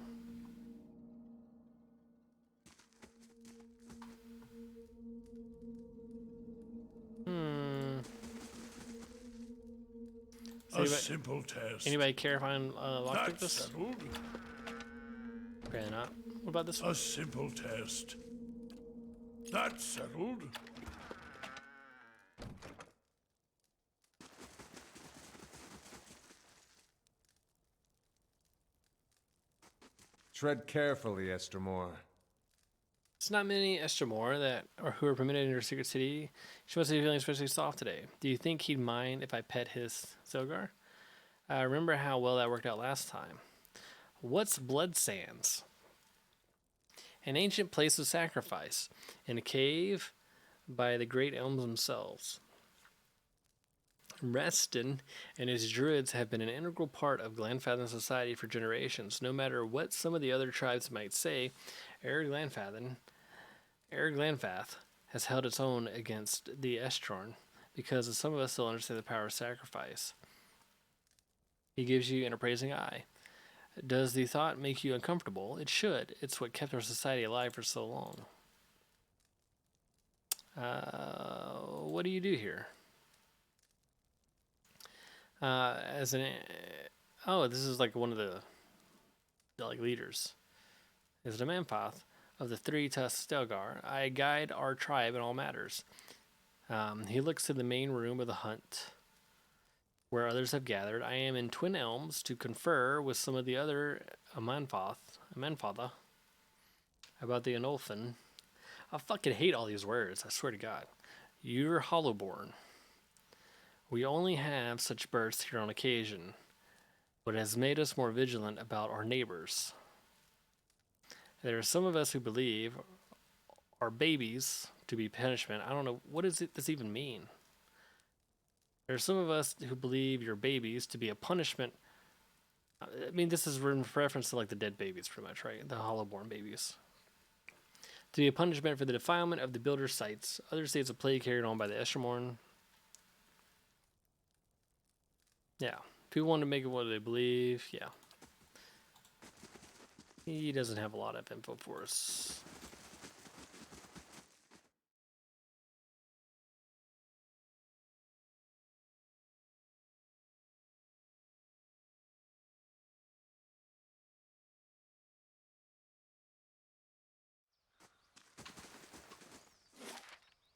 A simple test. Anybody care if I lockpick this? Settled. Apparently not. What about this one? A simple test. That's settled. Tread carefully, Estermore. It's not many Estermore that are who are permitted in your secret city. She must be feeling especially soft today. Do you think he'd mind if I pet his Silgar? Remember how well that worked out last time. What's Blood Sands? An ancient place of sacrifice in a cave by the great elms themselves. Reston and his druids have been an integral part of Glanfathan society for generations. No matter what some of the other tribes might say, Ered Glanfath has held its own against the Estrorn because some of us still understand the power of sacrifice. He gives you an appraising eye. Does the thought make you uncomfortable? It should. It's what kept our society alive for so long. What do you do here? This is like one of the like leaders. Is it a Manfath? of the three tusked Stelgar, I guide our tribe in all matters. He looks to the main room of the hunt, where others have gathered. I am in Twin Elms to confer with some of the other Amenfatha about the Anolfin. I fucking hate all these words, I swear to God. You're Hollowborn. We only have such births here on occasion, but it has made us more vigilant about our neighbors. There are some of us who believe our babies to be punishment. I don't know, what does this even mean? There are some of us who believe your babies to be a punishment. I mean, this is in reference to like the dead babies, pretty much, right? The Hollowborn babies. To be a punishment for the defilement of the builder's sites. Other states of plague carried on by the Eschermorn. Yeah. People want to make it what they believe. Yeah. He doesn't have a lot of info for us.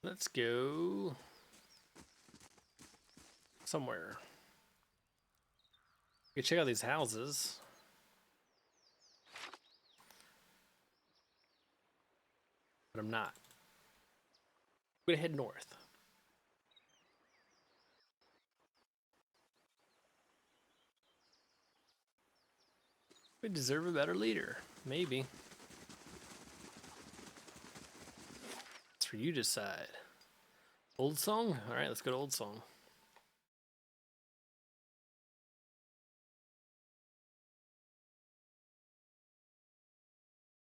Let's go somewhere. We can check out these houses. But I'm not. We're gonna head north. We deserve a better leader. Maybe. It's for you to decide. Old Song? Alright, let's go to Old Song.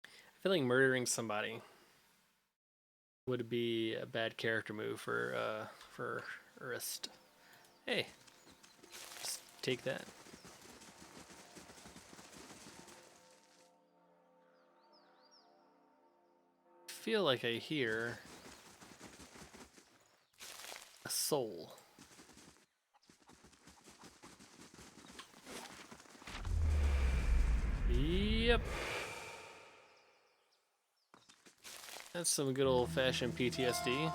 I feel like murdering somebody would be a bad character move for Urist. Hey, just take that. I feel like I hear a soul. Yep. That's some good old-fashioned PTSD.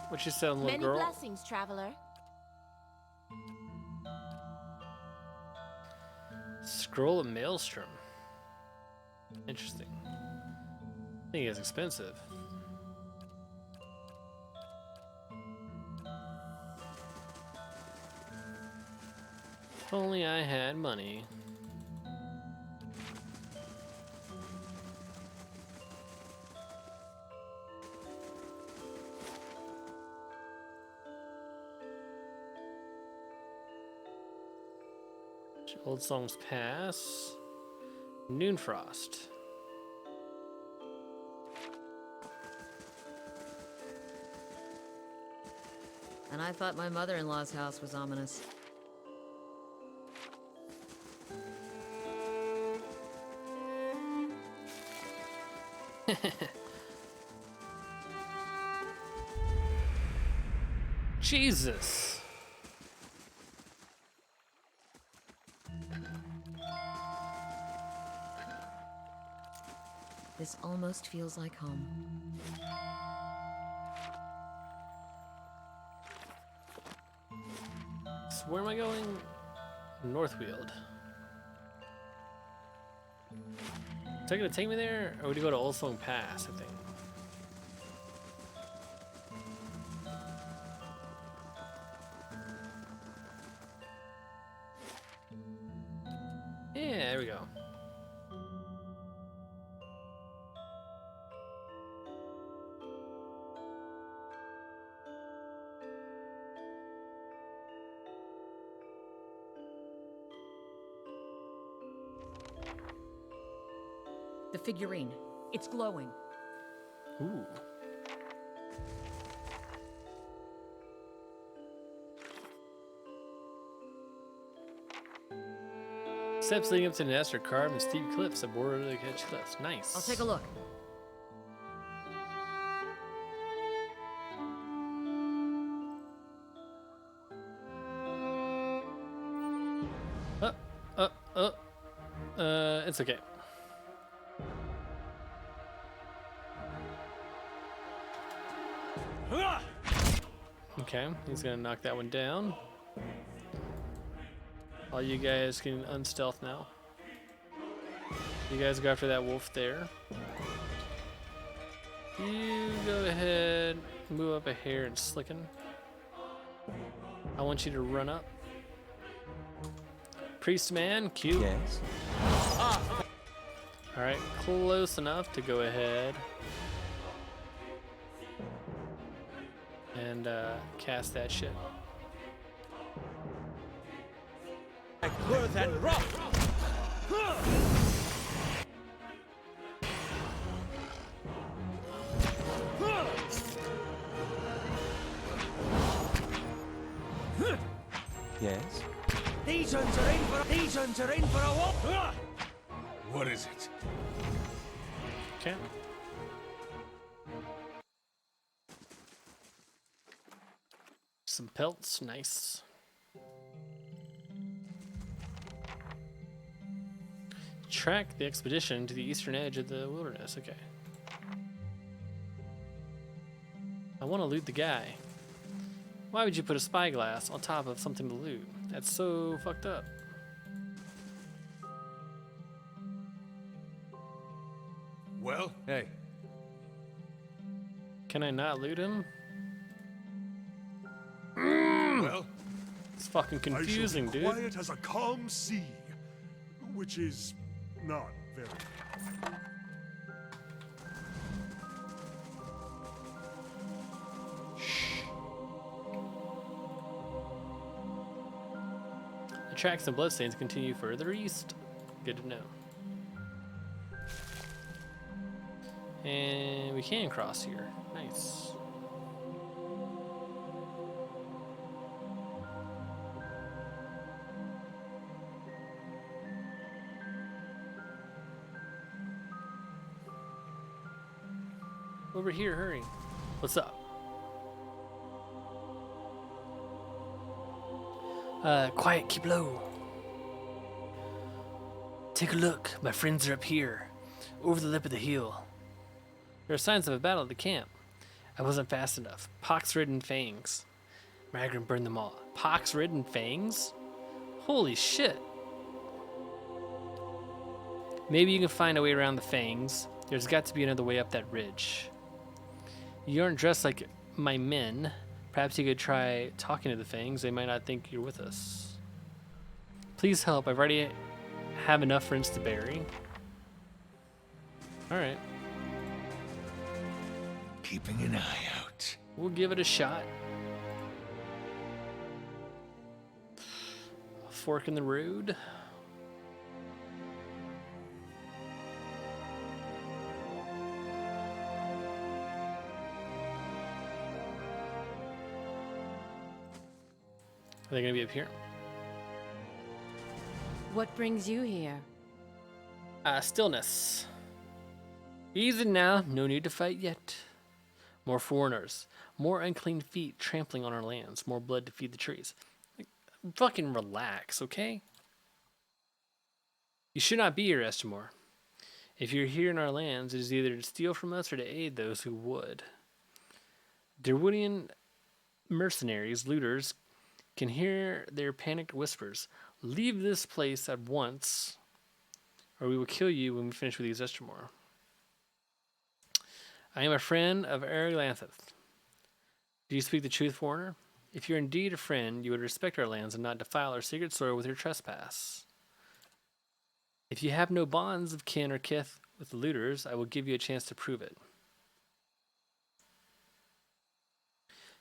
What you selling, little girl? Many blessings, traveler. Scroll of Maelstrom. Interesting. I think it's expensive. If only I had money. Old Songs Pass. Noonfrost. And I thought my mother-in-law's house was ominous. Jesus. This almost feels like home. So where am I going? Northfield. Is that gonna take me there? Or would you go to Old Song Pass, I think? Yeah, there we go. The figurine. It's glowing. Ooh. Steps leading up to the nest are carved in steep cliffs that border the edge cliffs. Nice. I'll take a look. It's okay. Okay, he's gonna knock that one down. All you guys can unstealth now. You guys go after that wolf there. You go ahead, move up a hair and slicken. I want you to run up. Priest man, cute. Yes. Alright, close enough to go ahead and cast that shit. Worth and rock. Yes. These ones are in for a walk. What is it? Okay. Some pelts, nice. Track the expedition to the eastern edge of the wilderness. Okay. I want to loot the guy. Why would you put a spyglass on top of something to loot? That's so fucked up. Well, Hey. Can I not loot him? well, It's fucking confusing, I shall be dude. quiet as a calm sea, which is not very. The tracks and bloodstains continue further east. Good to know. And we can cross here. Nice. Over here, hurry. What's up? Quiet, keep low. Take a look. My friends are up here, over the lip of the hill. There are signs of a battle at the camp. I wasn't fast enough. Pox-ridden fangs. Magrin burned them all. Pox-ridden fangs? Holy shit. Maybe you can find a way around the fangs. There's got to be another way up that ridge. You aren't dressed like my men. Perhaps you could try talking to the fangs. They might not think you're with us. Please help. I've already have enough friends to bury. Alright. Keeping an eye out. We'll give it a shot. A fork in the road. Are they gonna be up here? What brings you here? Stillness. Easy now, no need to fight yet. More foreigners, more unclean feet trampling on our lands, more blood to feed the trees. Like, fucking relax, okay? You should not be here, Estimor. If you're here in our lands, it is either to steal from us or to aid those who would. Derwoodian mercenaries, looters, can hear their panicked whispers. Leave this place at once, or we will kill you when we finish with these Estimor. I am a friend of Arilanthus. Do you speak the truth, foreigner? If you're indeed a friend, you would respect our lands and not defile our sacred soil with your trespass. If you have no bonds of kin or kith with the looters, I will give you a chance to prove it.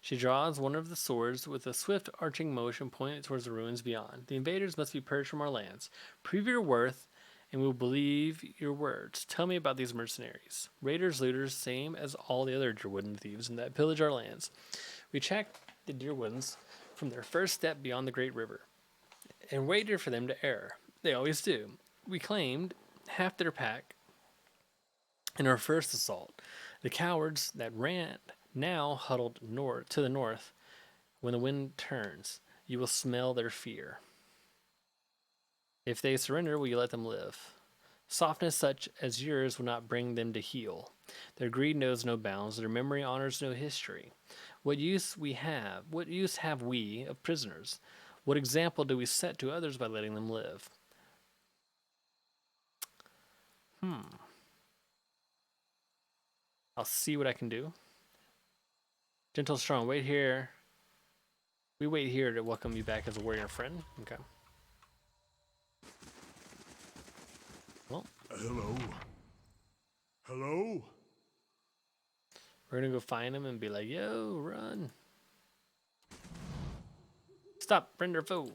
She draws one of the swords with a swift arching motion pointed towards the ruins beyond. The invaders must be purged from our lands. Prove your worth, and we will believe your words. Tell me about these mercenaries. Raiders, looters, same as all the other Derwoodin thieves that pillage our lands. We tracked the Derwoodins from their first step beyond the great river, and waited for them to err. They always do. We claimed half their pack in our first assault. The cowards that ran now huddled to the north. When the wind turns, you will smell their fear. If they surrender, will you let them live? Softness such as yours will not bring them to heal. Their greed knows no bounds. Their memory honors no history. What use have we of prisoners? What example do we set to others by letting them live? I'll see what I can do. Gentle, strong, wait here. We wait here to welcome you back as a warrior friend. Okay. Well. Hello? Hello? We're gonna go find him and be like, yo, run. Stop, render foe.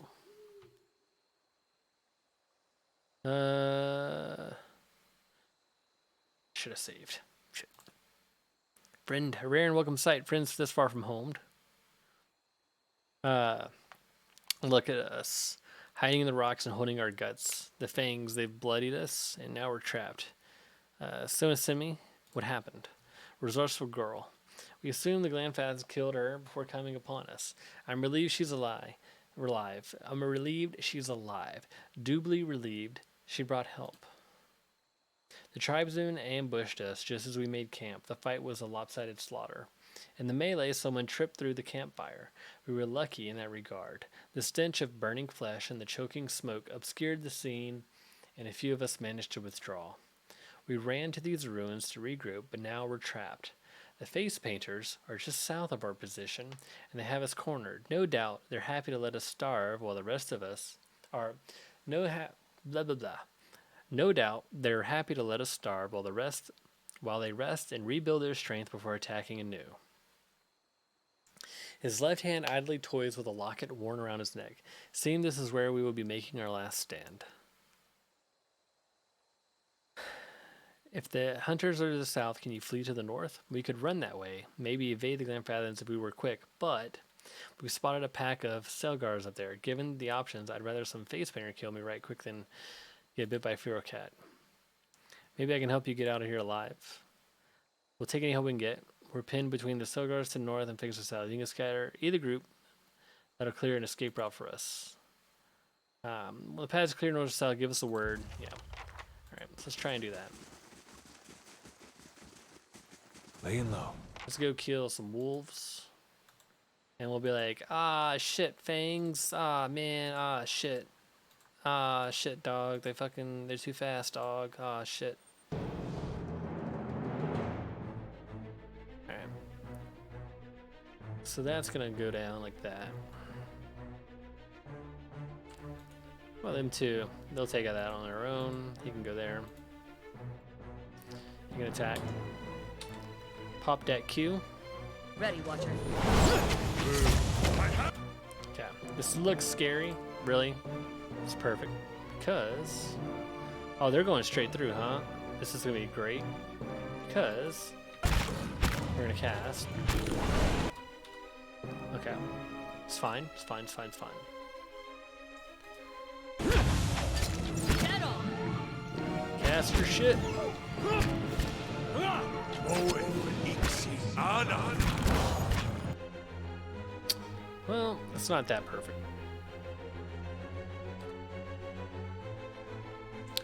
Should have saved. Shit. Friend, a rare and welcome sight. Friends this far from home. Look at us. Hiding in the rocks and holding our guts. The fangs, they've bloodied us, and now we're trapped. Simi, what happened? Resourceful girl. We assume the Glanfads killed her before coming upon us. I'm relieved she's alive. I'm relieved she's alive. Doubly relieved she brought help. The tribesmen ambushed us just as we made camp. The fight was a lopsided slaughter. In the melee, someone tripped through the campfire. We were lucky in that regard. The stench of burning flesh and the choking smoke obscured the scene, and a few of us managed to withdraw. We ran to these ruins to regroup, but now we're trapped. The face painters are just south of our position, and they have us cornered. No doubt they're happy to let us starve while the rest of us are... No doubt they're happy to let us starve while they rest and rebuild their strength before attacking anew. His left hand idly toys with a locket worn around his neck. Seeing this is where we will be making our last stand. If the hunters are to the south, can you flee to the north? We could run that way, maybe evade the Glanfathans if we were quick, but we spotted a pack of Selgars up there. Given the options, I'd rather some face painter kill me right quick than get bit by a feral cat. Maybe I can help you get out of here alive. We'll take any help we can get. We're pinned between the Selgars to the north and Pigs to the south. You can scatter either group. That'll clear an escape route for us. When the path's clear north to south, give us a word. Yeah. Alright, so let's try and do that. Laying low. Let's go kill some wolves. And we'll be like, ah, shit, fangs. Ah, man. Ah, shit. Ah, shit, dog. They're too fast, dog. Ah, shit. Alright. So that's gonna go down like that. Well, them two. They'll take that on their own. He can go there. You can attack. Pop that Q. Ready, Watcher. Okay. This looks scary. Really? It's perfect. Because... Oh, they're going straight through, huh? This is going to be great. Because... We're going to cast. Okay. It's fine. It's fine. It's fine. It's fine. Get on! Cast your shit. Well, it's not that perfect.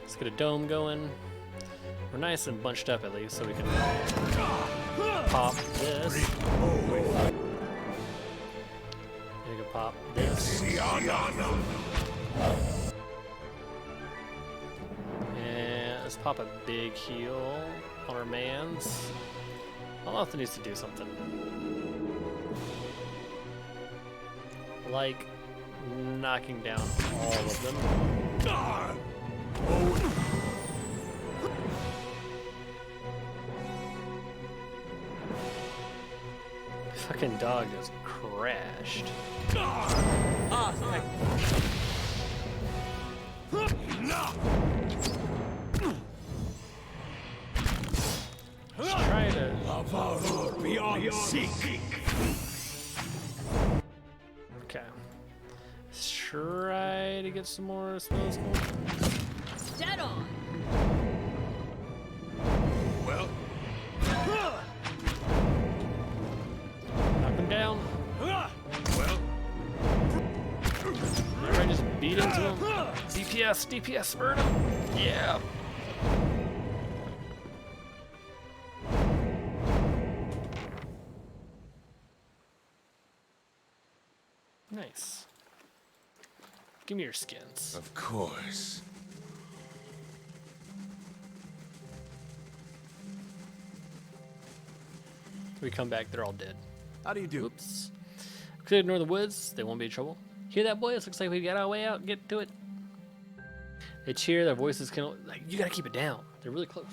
Let's get a dome going. We're nice and bunched up at least, so we can pop this. You can pop this. And let's pop a big heal on our mans. Alotha needs to do something. Like knocking down all of them. Fucking dog just crashed. Let's try to beyond seek. Okay. Let's try to get some more spells going. Dead on! Well, Knock him down. well. Everybody just beat into him. CP DPS, burn him. Yeah. Nice. Give me your skins. Of course. We come back, they're all dead. How do you do? Oops. Could ignore the woods, they won't be in trouble. Hear that, boys? Looks like we got our way out. Get to it. They cheer, their voices can, like, you gotta keep it down. They're really close.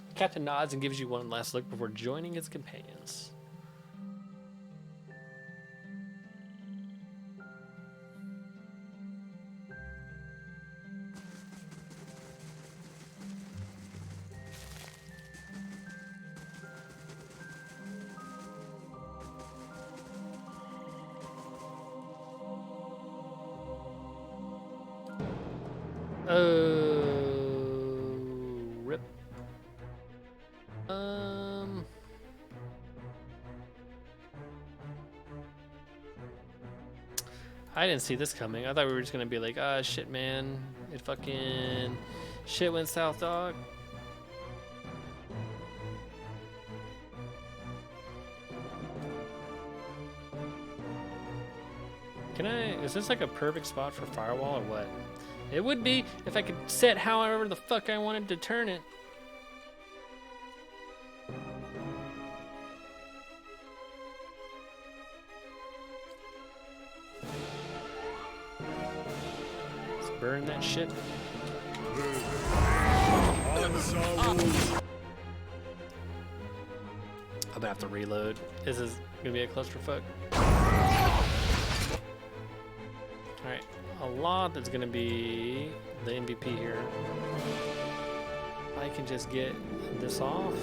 The captain nods and gives you one last look before joining his companions. Rip. I didn't see this coming. I thought we were just gonna be like, ah, shit, man. It fucking shit went south, dog. Can I? Is this like a perfect spot for firewall or what? It would be if I could set however the fuck I wanted to turn it. Let's burn that shit. I'm gonna have to reload. This is gonna be a clusterfuck. Alright, a lot that's gonna be the MVP here. I can just get this off.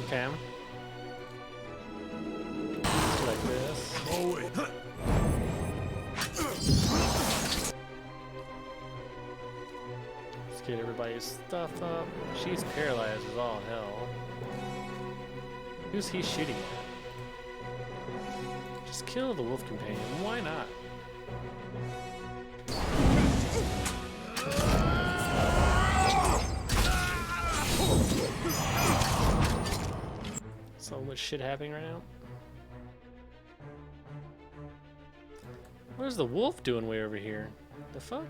Okay. Like this. Let's get everybody's stuff up. She's paralyzed as all hell. Who's he shooting at? Just kill the wolf companion. Why not? So much shit happening right now. What is the wolf doing way over here? The fuck?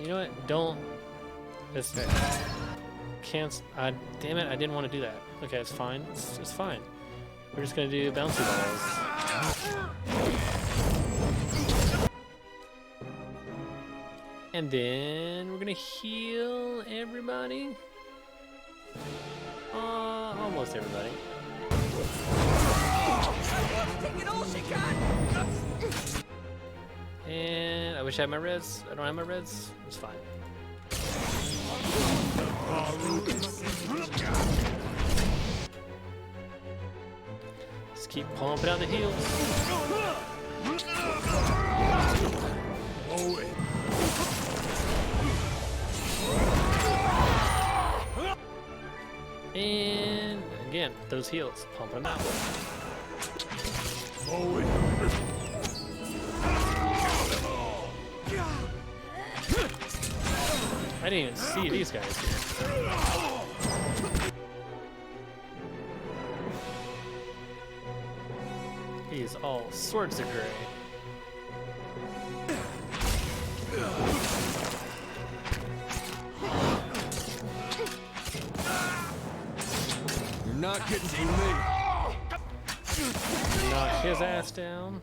You know what? Don't. This can't. Damn it! I didn't want to do that. Okay, it's fine. It's fine. We're just gonna do bouncy balls. And then we're gonna heal everybody. Almost everybody. And I wish I had my reds. I don't have my reds. It's fine. Just keep pumping out the heals. And again, those heals, pumping them out. I didn't even see these guys here. He's all sorts of gray. You're not getting to me. Knock his ass down.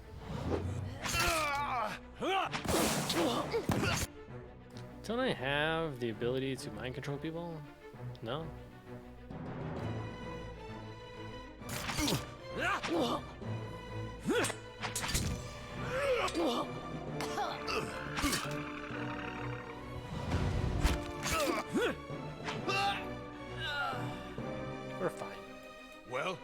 Don't I have the ability to mind control people? No? We're fine. Well?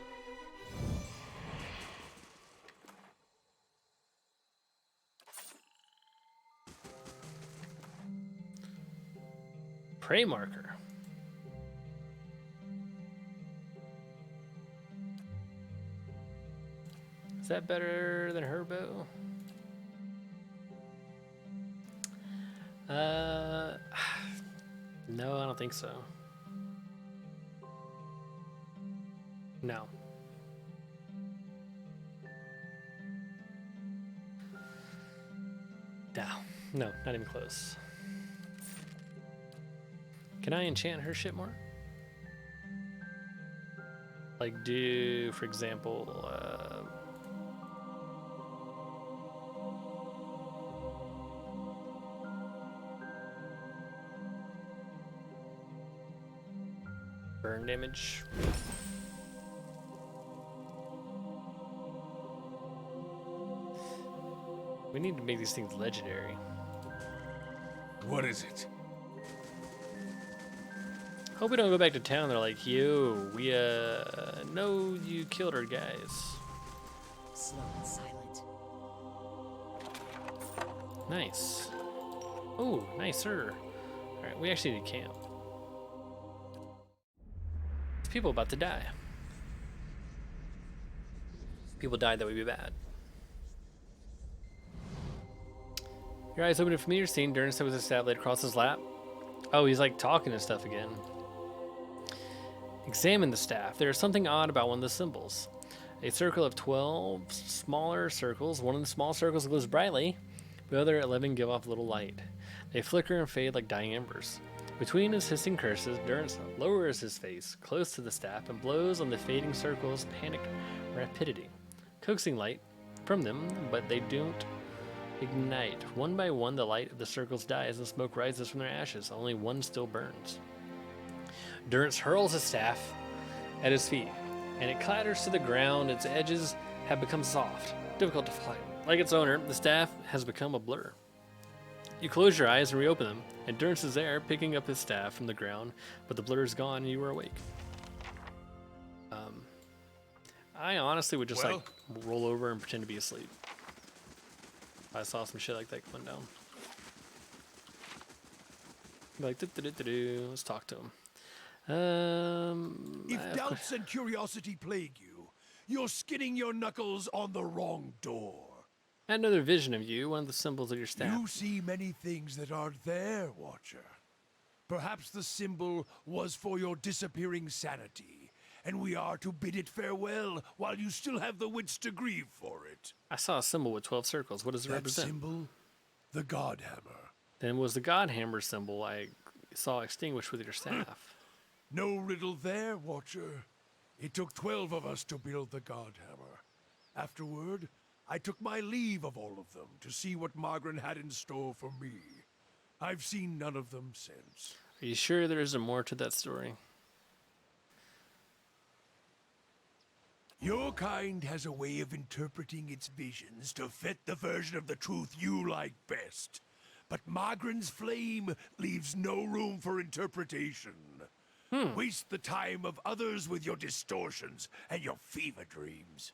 Prey marker. Is that better than her bow? No, I don't think so. No. No, not even close. Can I enchant her shit more? Like do, for example, burn damage. We need to make these things legendary. What is it? Hope we don't go back to town. They're like, yo, we know you killed our guys. Slow and silent. Nice. Oh, nicer. All right, we actually need to camp. There's people about to die. If people died, that would be bad. Your eyes open to a familiar scene. Durn said with his staff laid across his lap. Oh, he's like talking and stuff again. Examine the staff. There is something odd about one of the symbols. A circle of 12 smaller circles. One of the small circles glows brightly. The other 11 give off little light. They flicker and fade like dying embers. Between his hissing curses, Durrance lowers his face close to the staff and blows on the fading circles' panicked rapidity, coaxing light from them, but they don't ignite. One by one, the light of the circles dies and smoke rises from their ashes. Only one still burns. Durrance hurls his staff at his feet, and it clatters to the ground. Its edges have become soft, difficult to fly. Like its owner, the staff has become a blur. You close your eyes and reopen them, and Durrance is there, picking up his staff from the ground, but the blur is gone and you are awake. I honestly would just like roll over and pretend to be asleep. I saw some shit like that coming down. Be like, let's talk to him. If doubts and curiosity plague you, you're skinning your knuckles on the wrong door. Another vision of you, one of the symbols of your staff. You see many things that aren't there, Watcher. Perhaps the symbol was for your disappearing sanity, and we are to bid it farewell while you still have the wits to grieve for it. I saw a symbol with 12 circles. What does it represent? That symbol? The God Hammer. Then was the God Hammer symbol I saw extinguished with your staff. No riddle there, Watcher. It took 12 of us to build the God Hammer. Afterward, I took my leave of all of them to see what Margaret had in store for me. I've seen none of them since. Are you sure there isn't more to that story? Your kind has a way of interpreting its visions to fit the version of the truth you like best. But Margaret's flame leaves no room for interpretation. Waste the time of others with your distortions and your fever dreams.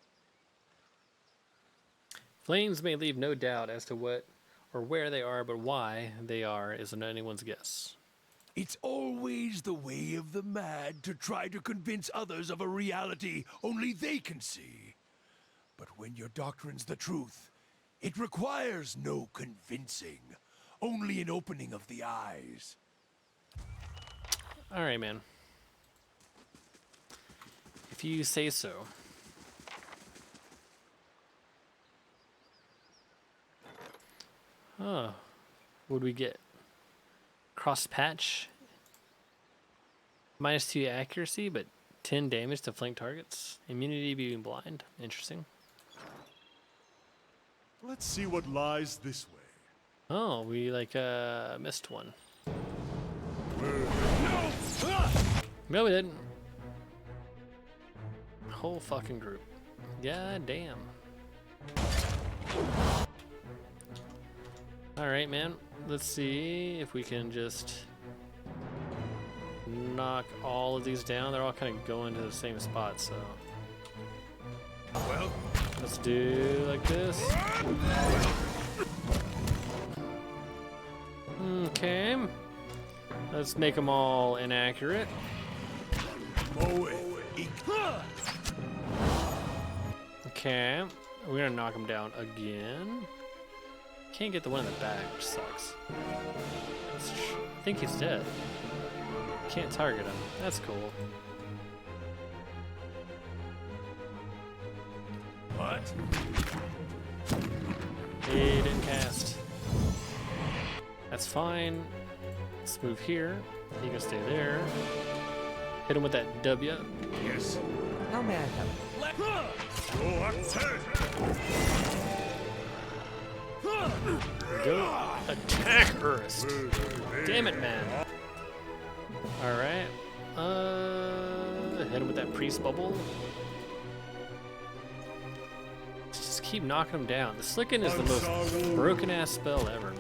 Flames may leave no doubt as to what or where they are, but why they are isn't anyone's guess. It's always the way of the mad to try to convince others of a reality only they can see. But when your doctrine's the truth, it requires no convincing, only an opening of the eyes. All right, man. If you say so. Huh. What would we get? Cross patch. -2 accuracy, but 10 damage to flank targets. Immunity being blind. Interesting. Let's see what lies this way. Oh, we like missed one. No, we didn't. Whole fucking group. God damn. Alright, man. Let's see if we can just knock all of these down. They're all kind of going to the same spot, so. Well, let's do like this. Okay. Let's make them all inaccurate. Okay, we're gonna knock him down again. Can't get the one in the back, which sucks. I think he's dead. Can't target him. That's cool. What? He didn't cast. That's fine. Let's move here. He can stay there. Hit him with that W. Yes. How may I help? Go attack Urist. Damn it, man. Alright. Hit him with that priest bubble. Just keep knocking him down. The Slicken is the most broken ass spell ever, man.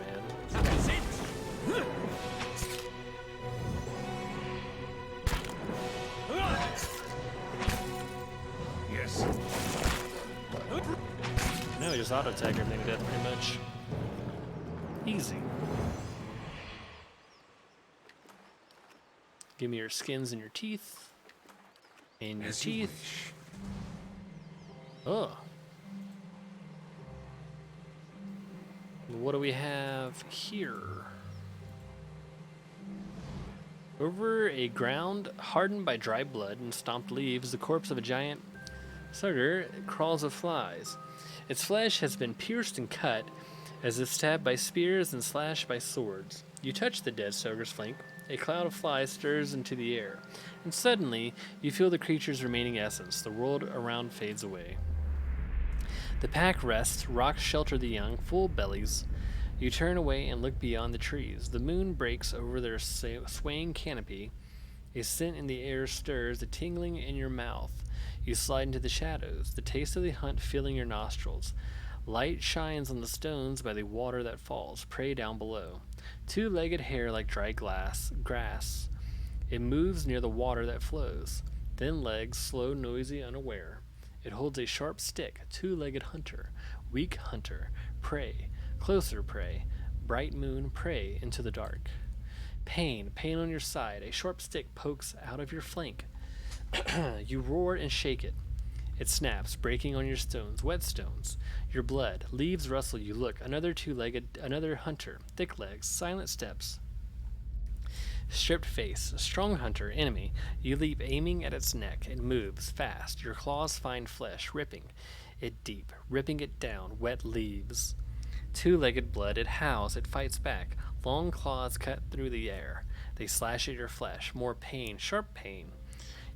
Yes. No, we just auto attack everything to death pretty much. Easy. Give me your skins and your teeth. And your teeth. Oh. What do we have here? Over a ground hardened by dry blood and stomped leaves, the corpse of a giant sugar crawls with flies. Its flesh has been pierced and cut, as if stabbed by spears and slashed by swords. You touch the dead Soger's flank. A cloud of flies stirs into the air, and suddenly you feel the creature's remaining essence. The world around fades away. The pack rests, rocks shelter the young, full bellies. You turn away and look beyond the trees. The moon breaks over their swaying canopy. A scent in the air stirs, a tingling in your mouth. You slide into the shadows, the taste of the hunt filling your nostrils. Light shines on the stones by the water that falls, prey down below. Two-legged hair like dry grass. It moves near the water that flows. Thin legs, slow, noisy, unaware. It holds a sharp stick, two-legged hunter, weak hunter, prey, closer prey, bright moon, prey into the dark. Pain on your side, a sharp stick pokes out of your flank. You roar and shake it. It snaps, breaking on your stones, wet stones. Your blood, leaves rustle, you look, another two-legged, another hunter, thick legs, silent steps. Stripped face, strong hunter, enemy. You leap, aiming at its neck. It moves, fast. Your claws find flesh, ripping it deep, ripping it down, wet leaves. Two-legged blood, it howls, it fights back. Long claws cut through the air. They slash at your flesh, more pain, sharp pain.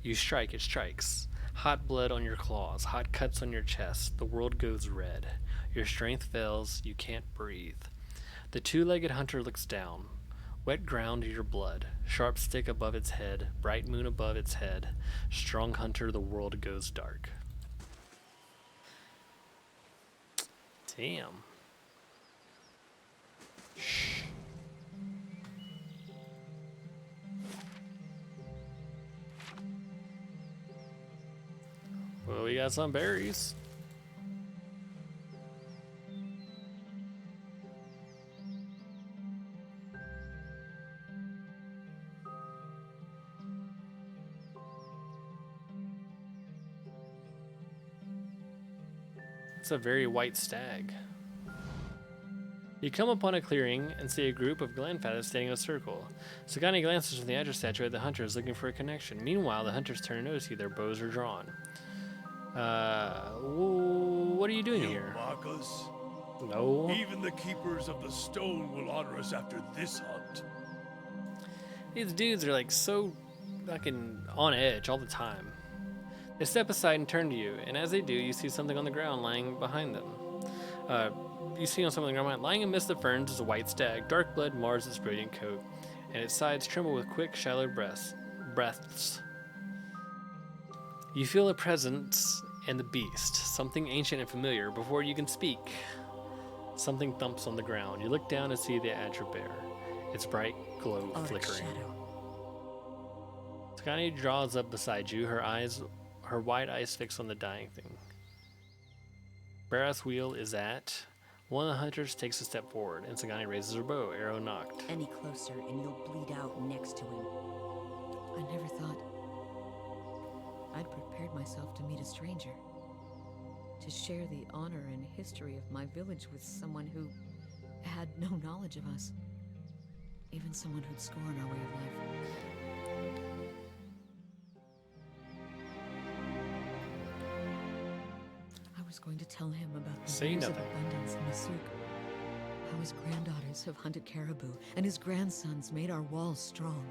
You strike, it strikes. Hot blood on your claws, hot cuts on your chest. The world goes red. Your strength fails, you can't breathe. The two-legged hunter looks down. Wet ground to your blood, sharp stick above its head, bright moon above its head. Strong hunter, the world goes dark. Damn. Shh. Well, we got some berries. It's a very white stag. You come upon a clearing and see a group of Glenfathers standing in a circle. Sagani glances from the edge statue at the hunters looking for a connection. Meanwhile, the hunters turn to notice you. Their bows are drawn. What are you doing here? Mock us? No. Even the keepers of the stone will honor us after this hunt. These dudes are like so fucking on edge all the time. They step aside and turn to you, and as they do, you see something on the ground lying behind them. You see on something on the ground lying amidst the ferns is a white stag. Dark blood mars its brilliant coat, and its sides tremble with quick, shallow breaths. You feel a presence in the beast, something ancient and familiar. Before you can speak, something thumps on the ground. You look down and see the Adra bear, its bright glow flickering. Sagani draws up beside you, her wide eyes fixed on the dying thing. Barrath's wheel is at One of the hunters takes a step forward, and Sagani raises her bow, arrow knocked. Any closer, and you'll bleed out next to him. I never thought I'd prepared myself to meet a stranger. To share the honor and history of my village with someone who had no knowledge of us. Even someone who'd scorn our way of life. I was going to tell him about the Say years nothing. of abundance in Masuk. How his granddaughters have hunted caribou, and his grandsons made our walls strong.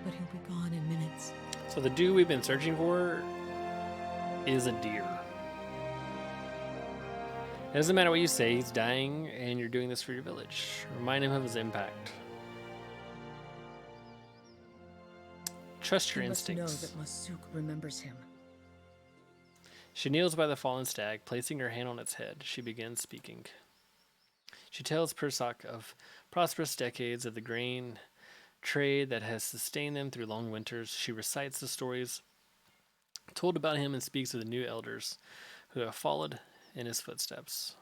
But he'll be gone in minutes. So the dude we've been searching for is a deer. It doesn't matter what you say, he's dying, and you're doing this for your village. Remind him of his impact. Trust your He must instincts. know that Masuk remembers him. She kneels by the fallen stag, placing her hand on its head. She begins speaking. She tells Persak of prosperous decades of the grain trade that has sustained them through long winters. She recites the stories told about him and speaks of the new elders who have followed in his footsteps.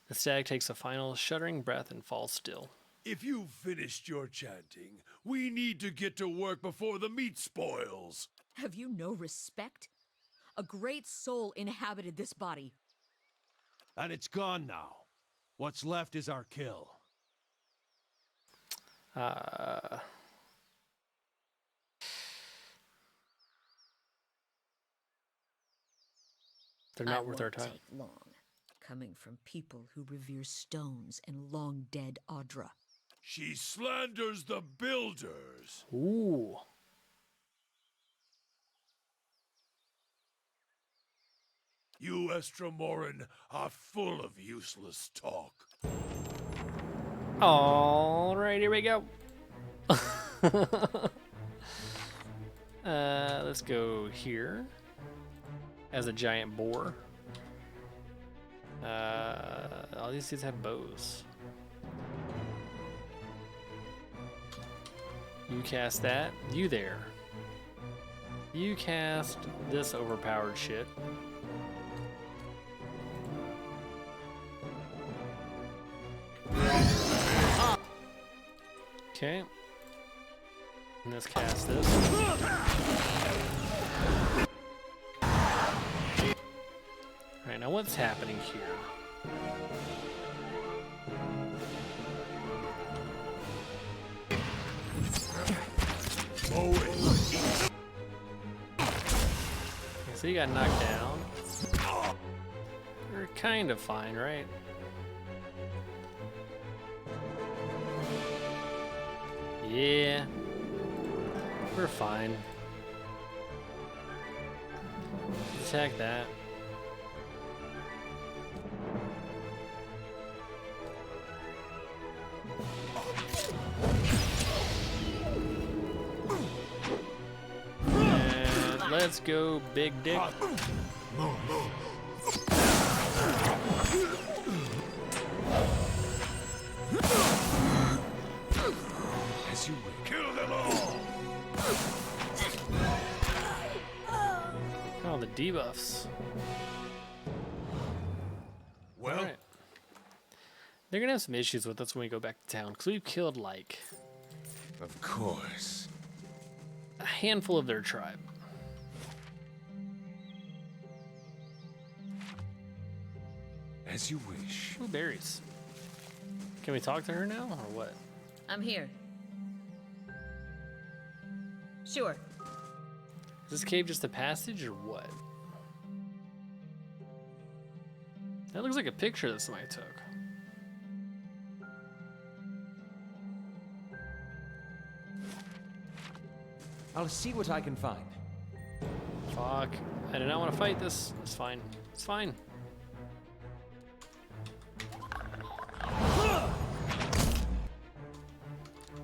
The stag takes a final shuddering breath and falls still. If you've finished your chanting, we need to get to work before the meat spoils. Have you no respect? A great soul inhabited this body. And it's gone now. What's left is our kill. They're not worth our won't time. take long. Coming from people who revere stones and long-dead Audra. She slanders the builders. Ooh. You Estromoran are full of useless talk. All right, here we go. Let's go here as a giant boar. All these dudes have bows. You cast that. You there. You cast this overpowered shit. Okay. And let's cast this. Alright, now what's happening here? Okay, so you got knocked down. You're kind of fine, right? Yeah, we're fine. Attack that. And let's go, big dick. As you will. Kill them all! Oh, the debuffs. Well, Alright. They're gonna have some issues with us when we go back to town, because we've killed, like, Of course. a handful of their tribe. As you wish. Ooh, berries. Can we talk to her now, or what? I'm here. Sure. Is this cave just a passage, or what? That looks like a picture that somebody took. I'll see what I can find. Fuck. I do not want to fight this. It's fine. It's fine.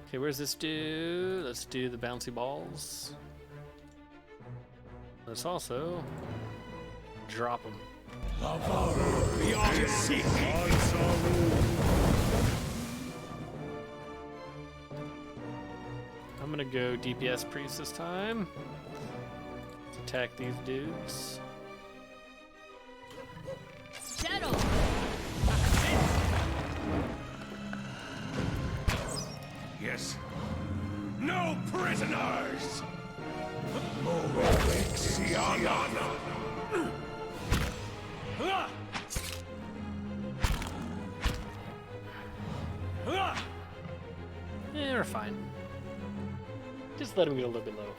Okay, where's this dude? Let's do the bouncy balls. Let's also drop them. beyond seek. I'm gonna go DPS priest this time. Let's attack these dudes. Settle! sinners! Morexiana! Yeah, we're fine. Just let him get a little bit low.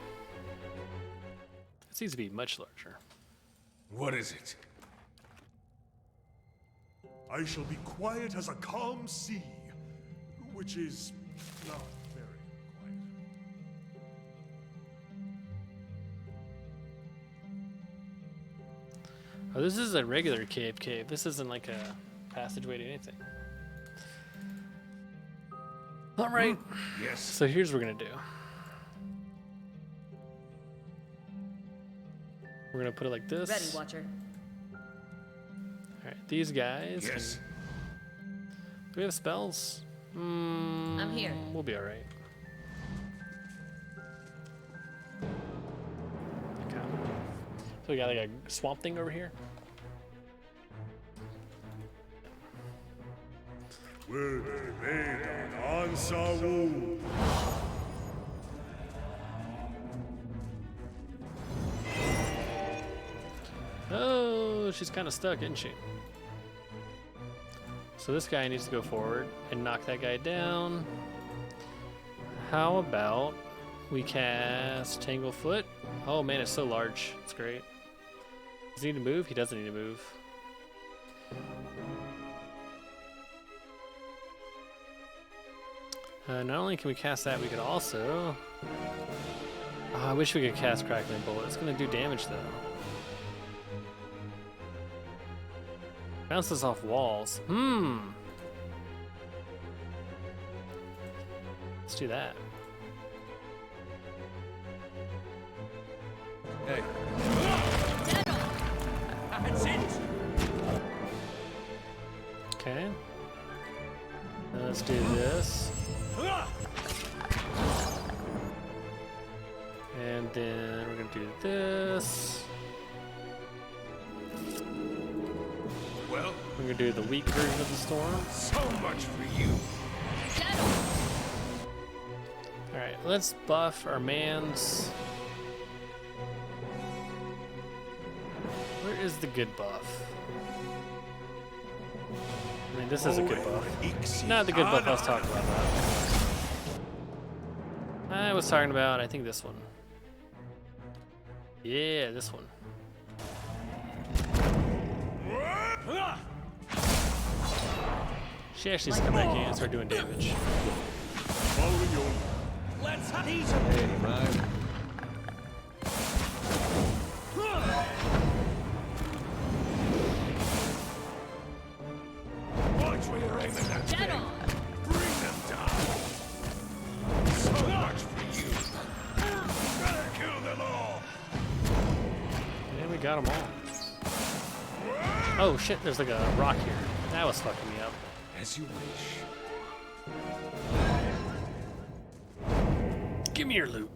It seems to be much larger. What is it? I shall be quiet as a calm sea, which is not very quiet. Oh, this is a regular cave. This isn't like a passageway to anything. All right. Yes. So here's what we're gonna do. We're gonna put it like this. Ready, Watcher. All right, these guys. Yes. Do we have spells? I'm here. We'll be all right. Okay. So we got like a swamp thing over here. Will be made on Ansawu. Oh, she's kind of stuck, isn't she? So this guy needs to go forward and knock that guy down. How about we cast Tanglefoot? Oh man, it's so large. It's great. Does he need to move? He doesn't need to move. Not only can we cast that, we could also... Oh, I wish we could cast Crackling Bullet. It's going to do damage, though. Bounces off walls. Let's do that. Hey, That's it! Okay. Now let's do this. And then we're going to do this. Well, We're going to do the weak version of the storm. so much for you. Alright, let's buff our mans. Where is the good buff? I mean, this is a good buff. Not the good buff I was talking about. I was talking about, I think this one. Yeah, this one. She actually needs to come back in and start doing damage. Following your... Let's have these. hey, Ryan. Watch where you're aiming that thing. Bring them down. So much for you. Gotta kill them all. And we got them all. Oh shit, there's like a rock here. That was fucking me up. As you wish. Give me your loot.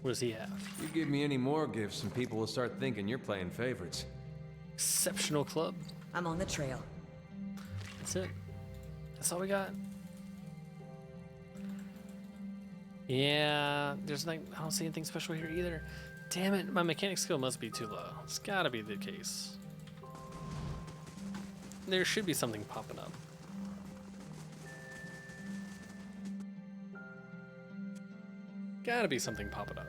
What does he have? You give me any more gifts and people will start thinking you're playing favorites. Exceptional club. I'm on the trail. That's it. That's all we got. Yeah, there's like, I don't see anything special here either. Damn it, my mechanic skill must be too low. It's gotta be the case. There should be something popping up. Gotta be something popping up.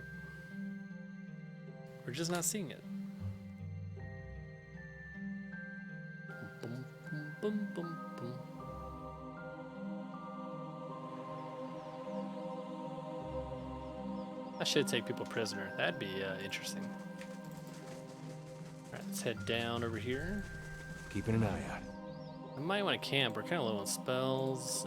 We're just not seeing it. Boom, boom, boom, boom, boom. I should take people prisoner. That'd be interesting. Alright, let's head down over here. Keeping an eye out. I might want to camp. We're kind of low on spells.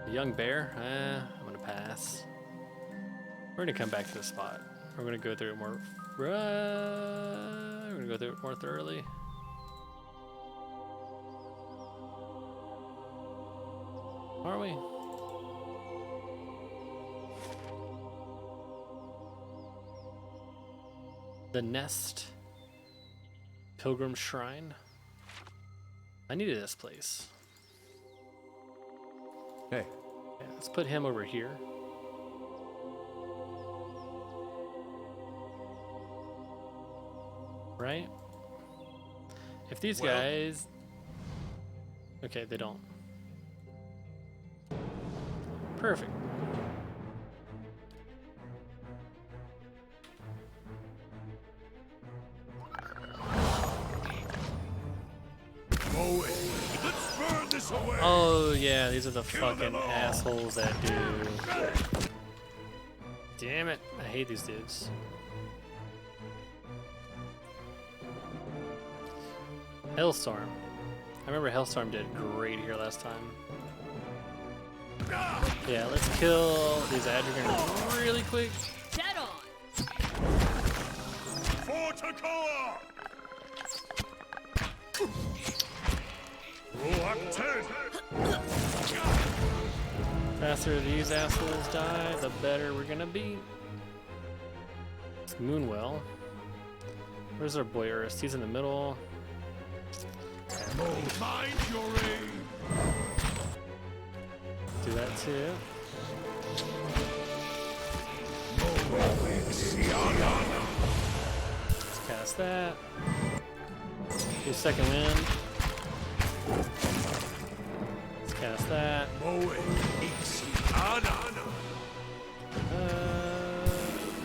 The young bear? I'm going to pass. We're going to come back to the spot. We're going to go through it more... We're going to go through it more thoroughly. Are we? The Nest. Pilgrim Shrine. I needed this place. Hey, Yeah, let's put him over here. Right? If these guys... Okay, they don't. Perfect. Go away. Let's burn this away. Oh yeah, these are the fucking assholes that do. Damn it, I hate these dudes. Hailstorm. I remember Hailstorm did great here last time. Yeah, let's kill these Adrigans really quick. Dead on! For Takoa! Roll 10! Faster these assholes die, the better we're gonna be. It's Moonwell. Where's our boy Urist? He's in the middle. Mind your aim! Do that too. Let's cast that. Do second wind. Let's cast that.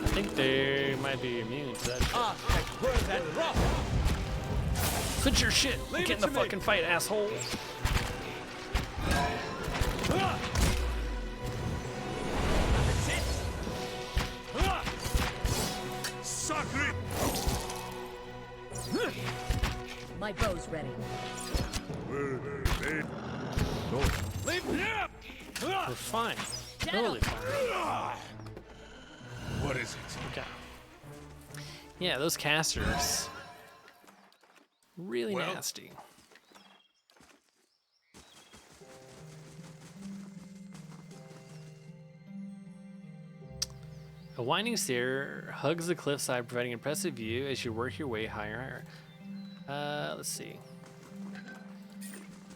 I think they might be immune to that shit. Quit your shit! Get in the fucking fight, asshole! Sacre! My bow's ready. Leave me up! We're fine. Totally fine. What is it? Okay. Yeah, those casters. Really nasty. A winding stair hugs the cliffside, providing an impressive view as you work your way higher and higher. Let's see.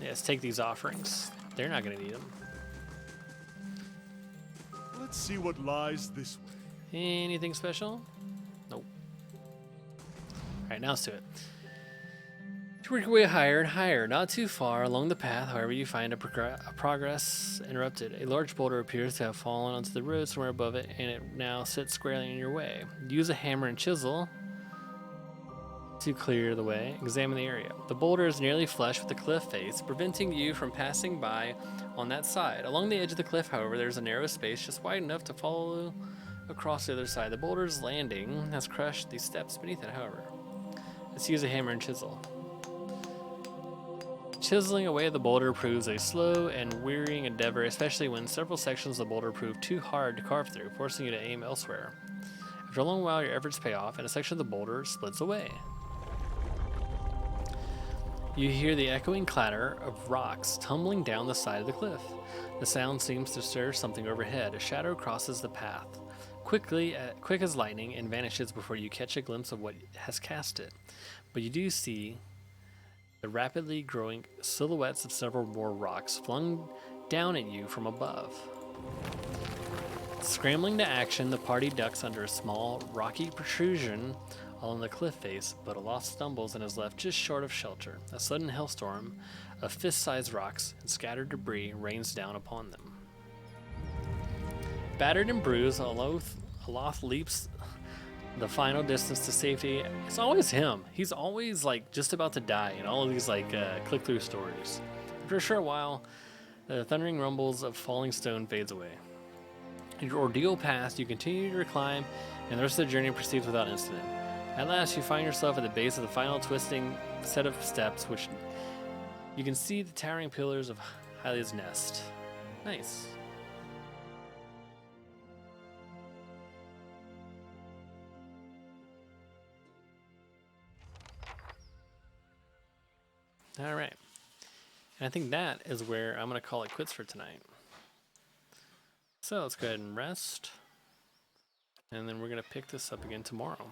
Yeah, let's take these offerings. They're not going to need them. Let's see what lies this way. Anything special? Nope. Alright, now let's do it. To work your way higher and higher, not too far along the path, however, you find a progress interrupted. A large boulder appears to have fallen onto the road somewhere above it, and it now sits squarely in your way. Use a hammer and chisel to clear the way. Examine the area. The boulder is nearly flush with the cliff face, preventing you from passing by on that side. Along the edge of the cliff, however, there's a narrow space just wide enough to follow across the other side. The boulder's landing has crushed the steps beneath it, however. Let's use a hammer and chisel. Chiseling away the boulder proves a slow and wearying endeavor, especially when several sections of the boulder prove too hard to carve through, forcing you to aim elsewhere. After a long while, your efforts pay off, and a section of the boulder splits away. You hear the echoing clatter of rocks tumbling down the side of the cliff. The sound seems to stir something overhead. A shadow crosses the path, quick as lightning, and vanishes before you catch a glimpse of what has cast it. But you do see the rapidly growing silhouettes of several more rocks flung down at you from above. Scrambling to action, the party ducks under a small, rocky protrusion along the cliff face, but Aloth stumbles and is left just short of shelter. A sudden hailstorm of fist-sized rocks and scattered debris rains down upon them. Battered and bruised, Aloth leaps the final distance to safety. It's always him. He's always like just about to die in all of these like click-through stories. After a short while, the thundering rumbles of falling stone fades away. Your ordeal past, you continue to climb, and the rest of the journey proceeds without incident. At last, you find yourself at the base of the final twisting set of steps, which you can see the towering pillars of Hylia's nest. Nice. All right. And I think that is where I'm going to call it quits for tonight. So let's go ahead and rest. And then we're going to pick this up again tomorrow.